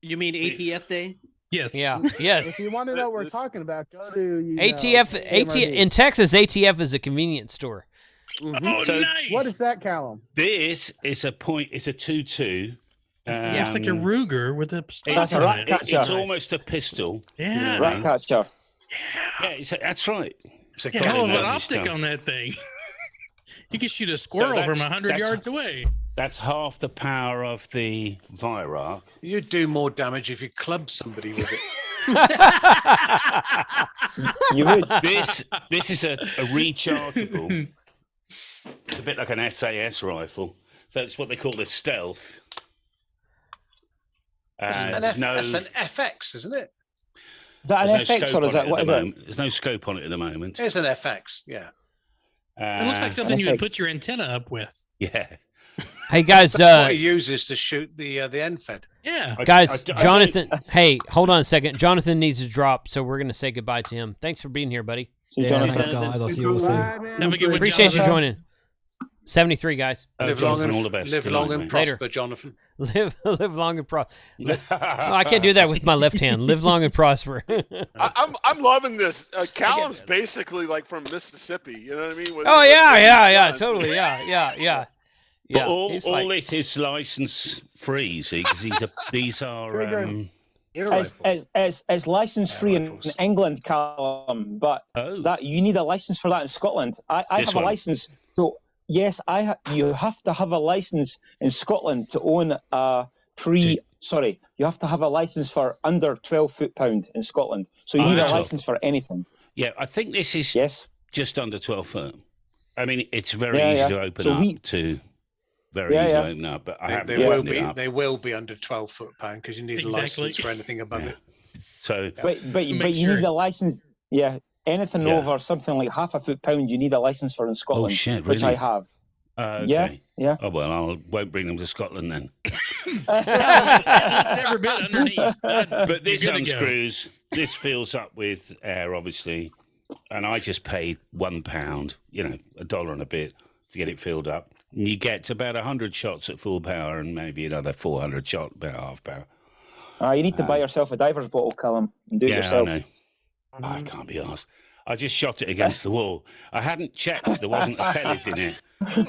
You mean ATF day? Yes. Yeah. Yes. If you want to know what we're talking about, go to ATF. In Texas, ATF is a convenience store. Mm-hmm. Oh, so nice. What is that, Callum? This is a point. It's a 2.2. It's like a Ruger with a That's a rat catcher. It's almost a pistol. Yeah. Rat catcher. Yeah, that's right. It's a hell of an optic on that thing. You can shoot a squirrel from 100 yards away. That's half the power of the Virag. You'd do more damage if you clubbed somebody with it. You would. This is a rechargeable. It's a bit like an SAS rifle. So it's what they call the stealth. That's an FX, isn't it? Is that an FX or is that what is it? There's no scope on it at the moment. It's an FX, yeah. It looks like something you would put your antenna up with. Yeah. Hey guys, that's what he uses to shoot the end fed. Yeah. Guys, Jonathan. Hey, hold on a second. Jonathan needs to drop, so we're gonna say goodbye to him. Thanks for being here, buddy. See you, Jonathan. Thanks, guys. I'll see you all soon. Have a good one. Appreciate you joining. 73 guys. Live long and all the best. Live long and prosper, Jonathan. Live long and prosper. I can't do that with my left hand. Live long and prosper. I'm loving this. Callum's basically like from Mississippi. You know what I mean? Yeah, totally. Yeah. But all this is license free, see, because these are. It's license free in England, Callum, but that you need a license for that in Scotland. I have a license, so Yes, you have to have a license in Scotland to own a Sorry, you have to have a license for under 12 foot-pound in Scotland. So you need a license for anything. Yeah, I think this is just under 12 foot. I mean, it's very Yeah, easy yeah. to open So up we- to. Very Yeah, easy yeah. to open up, but I haven't They will opened it be. up. They will be under 12 foot-pound because you need a Exactly. license for anything above it. So, But you need a license. Yeah, anything over something like half a foot-pound, you need a license for in Scotland. Oh shit! Which I Really? have. Okay. Yeah. Oh well, I won't bring them to Scotland then. It's every bit underneath. But this You're good to go. unscrews. This fills up with air, obviously, and I just paid £1, $1 and a bit to get it filled up. And you get about 100 shots at full power and maybe another 400 shot about half power. You need to buy yourself a diver's bottle, Callum, and do it yourself. I know. I can't be asked. I just shot it against the wall. I hadn't checked there wasn't a pellet in it.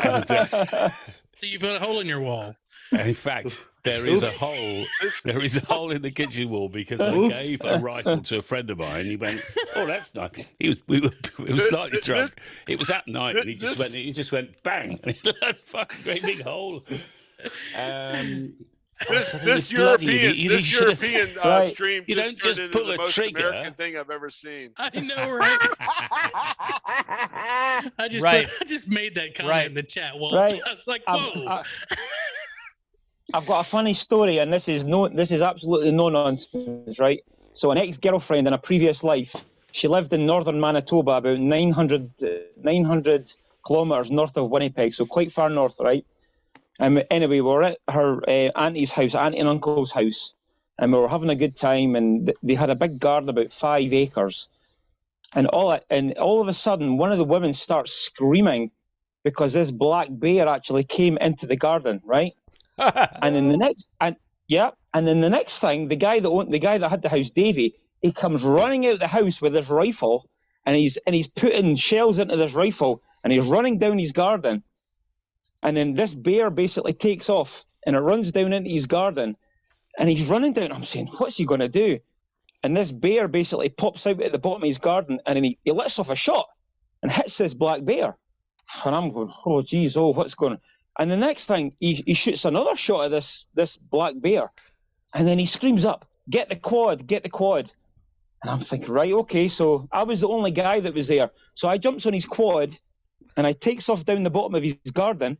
And, So you put a hole in your wall. in fact, there is a hole. There is a hole in the kitchen wall because I Oops. gave a rifle to a friend of mine. He went, "Oh, that's nice." We were slightly drunk. It was at night, and he just went bang, and it left a fucking great big hole. This European Right. stream You just don't just turned into pull the a most trigger. American thing I've ever seen. I know, right? I just made that comment in the chat. Well, Right. it's like, whoa. I've got a funny story, and this is absolutely no nonsense, right? So an ex-girlfriend in a previous life, she lived in northern Manitoba, about 900 kilometres north of Winnipeg, so quite far north, right? Anyway, we were at her auntie's house, auntie and uncle's house, and we were having a good time, and they had a big garden, about 5 acres. And all of a sudden, one of the women starts screaming because this black bear actually came into the garden, right? And then the next thing, the guy that had the house, Davy, he comes running out the house with his rifle, and he's putting shells into this rifle, and he's running down his garden. And then this bear basically takes off, and it runs down into his garden, and he's running down. I'm saying, what's he going to do? And this bear basically pops out at the bottom of his garden, and then he lets off a shot and hits this black bear. And I'm going, oh, geez, what's going on? And the next thing, he shoots another shot at this black bear, and then he screams up, get the quad, get the quad. And I'm thinking, right, okay, so I was the only guy that was there. So I jumps on his quad, and I takes off down the bottom of his garden.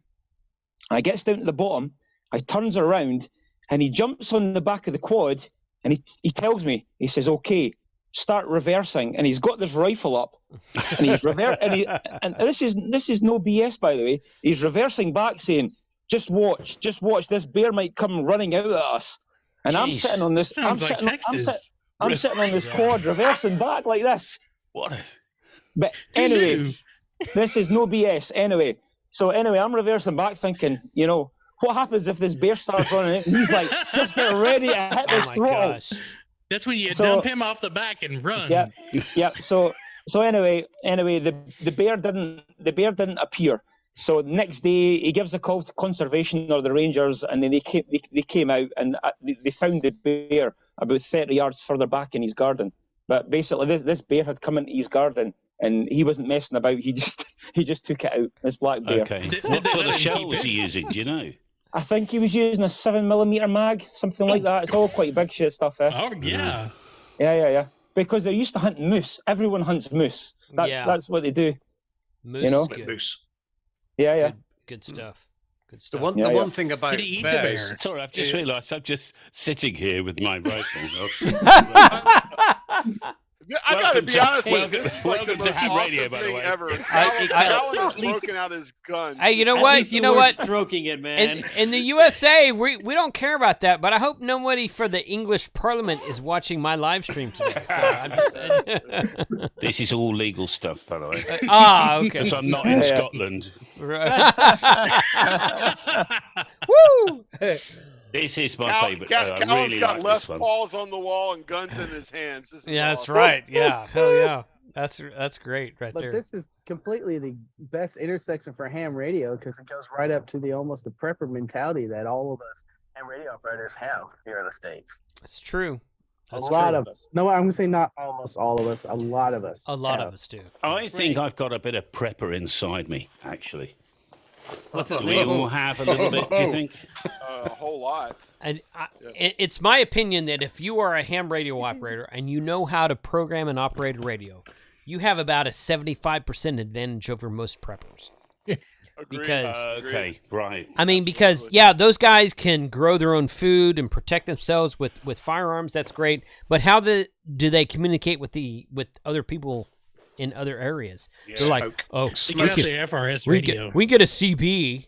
I gets down to the bottom, I turns around, and he jumps on the back of the quad, and he tells me, he says, okay, start reversing. And he's got this rifle up, and he's and this is no BS, by the way. He's reversing back, saying, just watch, this bear might come running out at us. And Jeez, I'm sitting on this, I'm sounds like Texas. sitting on this quad, reversing back like this. But anyway, this is no BS. Anyway, I'm reversing back, thinking, what happens if this bear starts running out? And he's like, just get ready to hit this throttle. Gosh. That's when you dump him off the back and run. Yeah. So anyway, the bear didn't appear. So next day he gives a call to conservation or the rangers, and then they came out and they found the bear about 30 yards further back in his garden. But basically, this bear had come into his garden, and he wasn't messing about. He just took it out. This black bear. Okay. What sort of shell was he using? Do you know? I think he was using a 7mm mag, something like that. It's all quite big shit stuff. Oh yeah. Yeah. Because they're used to hunting moose. Everyone hunts moose. That's what they do. Moose. Moose. Yeah. Good stuff. Good The stuff. one thing about Did he eat the bears, bear? Sorry, I've just realised I'm just sitting here with my rifle. I gotta be honest with you. welcome- This is like the welcome to most Ham awesome Radio, by the thing way. ever. I- Alan has at least- broken out his gun. Hey, you know At what? least You you know were what? stroking it, man. In the USA, we don't care about that, but I hope nobody for the English Parliament is watching my live stream today. So I'm just saying. This is all legal stuff, by the way. Okay. Because I'm not in Scotland. Woo! This is my favourite. Calvin's I really got like Les this one. Pauls on the wall and guns in his hands. This is Yeah, that's awesome. right. Yeah, hell yeah. That's great right But there. this is completely the best intersection for ham radio because it goes right up to almost the prepper mentality that all of us ham radio operators have here in the States. It's true. That's a lot true. of us. No, I'm going to say not almost all of us. A lot of us. A lot have. of us do. I think I've got a bit of prepper inside me, actually. What's this? We all have a little bit, do you think? A whole lot. And it's my opinion that if you are a ham radio operator and you know how to program and operate a radio, you have about a 75% advantage over most preppers. Because okay, right. I mean, because those guys can grow their own food and protect themselves with firearms. That's great. But how do they communicate with other people in other areas? Yeah. They're like, oh, you have the FRS radio. We get a CB.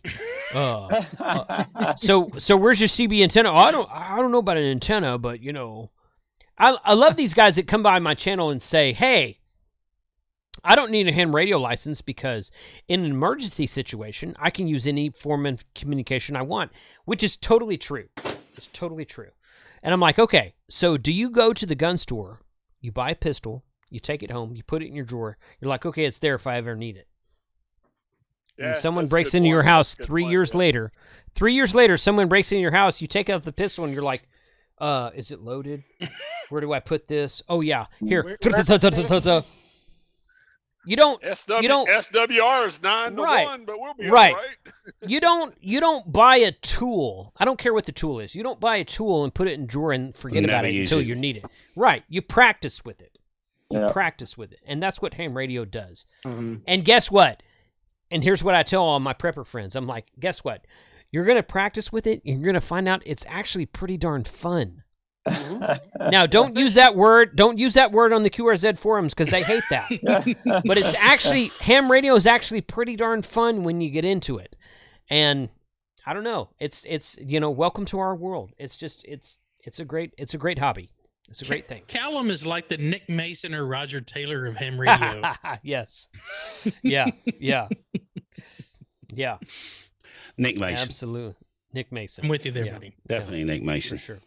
So where's your CB antenna? Oh, I don't know about an antenna, but I love these guys that come by my channel and say, hey, I don't need a ham radio license because in an emergency situation, I can use any form of communication I want, which is totally true. It's totally true. And I'm like, okay, so do you go to the gun store, you buy a pistol, you take it home, you put it in your drawer, you're like, okay, it's there if I ever need it. Yeah, and someone breaks into your house 3 years later. 3 years later, someone breaks into your house, you take out the pistol and you're like, is it loaded? Where do I put this? Oh, yeah, here. You don't. SWR is 9 to 1, but we'll be all right. right. You don't buy a tool. I don't care what the tool is. You don't buy a tool and put it in a drawer and forget about it until you need it. Right. You practice with it. You practice with it, and that's what ham radio does. Mm-hmm. And guess what? And here's what I tell all my prepper friends. I'm like, guess what? You're gonna practice with it, and you're gonna find out it's actually pretty darn fun. Now, don't use that word. Don't use that word on the QRZ forums because they hate that. But it's actually ham radio is actually pretty darn fun when you get into it. And I don't know. It's welcome to our world. It's just it's a great hobby. It's a great thing. Callum is like the Nick Mason or Roger Taylor of ham radio. Yes. Yeah. Nick Mason. Absolutely. Nick Mason. I'm with you there, buddy. Definitely Nick Mason. For sure.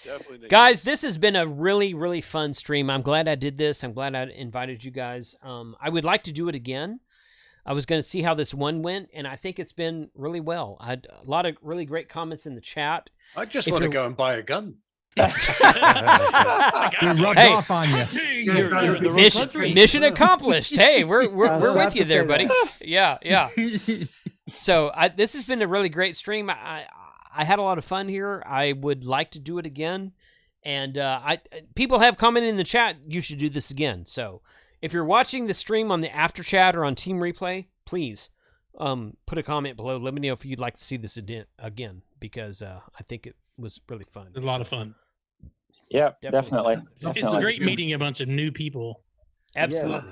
Definitely. Guys, this has been a really, really fun stream. I'm glad I did this. I'm glad I invited you guys. I would like to do it again. I was going to see how this one went, and I think it's been really well. I had a lot of really great comments in the chat. I just want to go and buy a gun. We rubbed off on you. Mission accomplished. Hey, we're with you there, buddy. Yeah. So this has been a really great stream. I had a lot of fun here. I would like to do it again. And people have commented in the chat, you should do this again. So if you're watching the stream on the after chat or on Team Replay, please put a comment below. Let me know if you'd like to see this again, because I think it was really fun. A lot of fun. Yeah, definitely. It's great meeting a bunch of new people. Absolutely.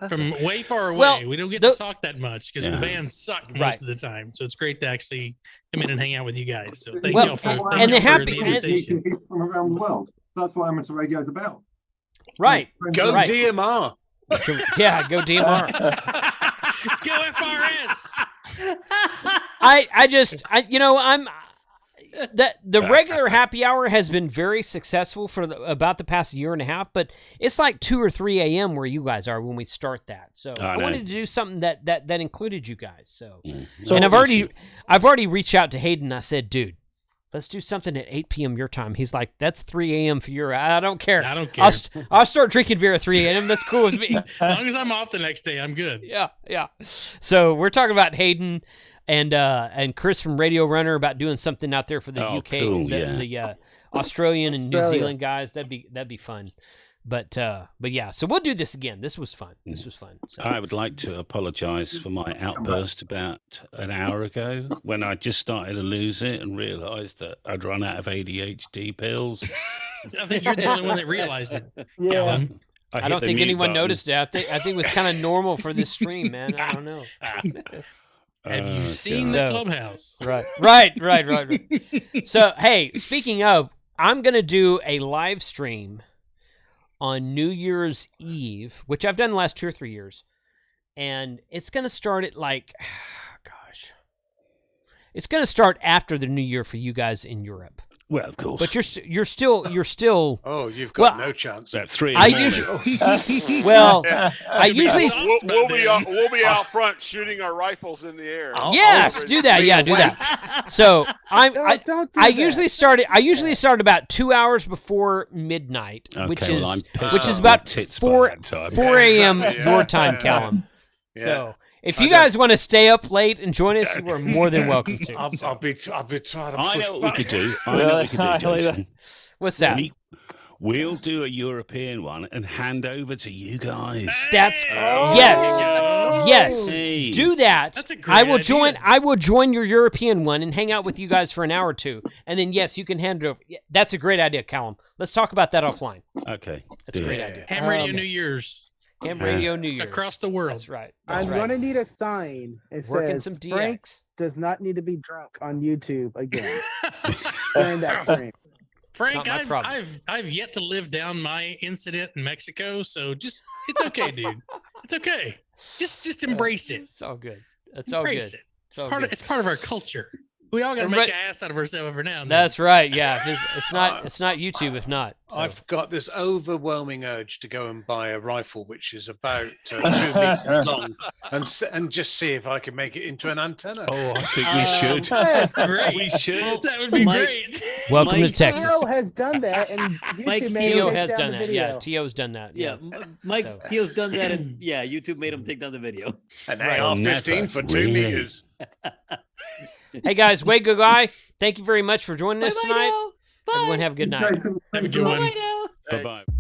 From way far away. Well, we don't get to talk that much because the bands suck most of the time. So it's great to actually come in and hang out with you guys. So thank you all for the invitation. People from around the world. That's what amateur radio is about. Right. Go DMR. Yeah, go DMR. Go FRS. I'm the regular happy hour has been very successful for about the past year and a half, but it's like 2 or 3 a.m. where you guys are when we start that. So I wanted to do something that included you guys. So and I've already reached out to Hayden. I said, dude, let's do something at 8 p.m. your time. He's like, that's 3 a.m. for your. I don't care. I'll start drinking beer at 3 a.m. That's cool with me. As long as I'm off the next day, I'm good. Yeah. So we're talking about Hayden and Chris from Radio Runner about doing something out there for the UK, cool, the Australian and New Zealand guys. That'd be fun. But yeah, so we'll do this again. This was fun. So. I would like to apologise for my outburst about an hour ago when I just started to lose it and realised that I'd run out of ADHD pills. I think you're the only one that realized it. Yeah. I don't think anyone noticed it. I think it was kind of normal for this stream, man. I don't know. Have you seen the clubhouse? Right. So, hey, speaking of, I'm going to do a live stream on New Year's Eve, which I've done the last 2 or 3 years. And it's going to start at it's going to start after the New Year for you guys in Europe. Well, of course. But you're still. Oh, you've got no chance. At 3 I a.m. usually. Well, I usually. We'll be out front shooting our rifles in the air. Yes, do that. Yeah, do that. So I usually start about 2 hours before midnight, which is about 4 a.m. your time, Callum. So If you guys want to stay up late and join us, you are more than welcome to. I'll be trying to. I push know what we back. could do. I know what we could do, Jason. What's that? We'll do a European one and hand over to you guys. That's yes. Do that. That's a great I will idea. join. I will join your European one and hang out with you guys for an hour or two, and then yes, you can hand it over. Yeah, that's a great idea, Callum. Let's talk about that offline. Okay, that's a great idea. Ham Radio New Year's. Ham Radio New Year's across the world. That's right. I'm gonna need a sign. It Working says some DX. Frank does not need to be drunk on YouTube again during that frame. Frank, not my problem. I've yet to live down my incident in Mexico, so just it's okay, dude. It's okay. Just embrace it. It's all good. It's all Embrace good. it. It's all Part good. it's part of our culture. We all got to make Everybody- an ass out of ourselves every now and then. That's right. Yeah, it's not YouTube if not. So. I've got this overwhelming urge to go and buy a rifle which is about 2 meters long, and just see if I can make it into an antenna. Oh, I think we should. That's great. We should. That would be Mike- great. Welcome to Mike- Texas. Tio has done that, and Mike YouTube made Tio him take has down done the that. video. Yeah, Tio's done that. Yeah, Mike So- Tio's done that, and yeah, YouTube made him take down the video. An Right. AR-15 for 2 Really? meters. Hey guys, way go guy. Thank you very much for joining us Bye-bye tonight. now. Bye. Everyone have a good night. Jason, Have a thanks good lot. one. Bye now. Bye bye.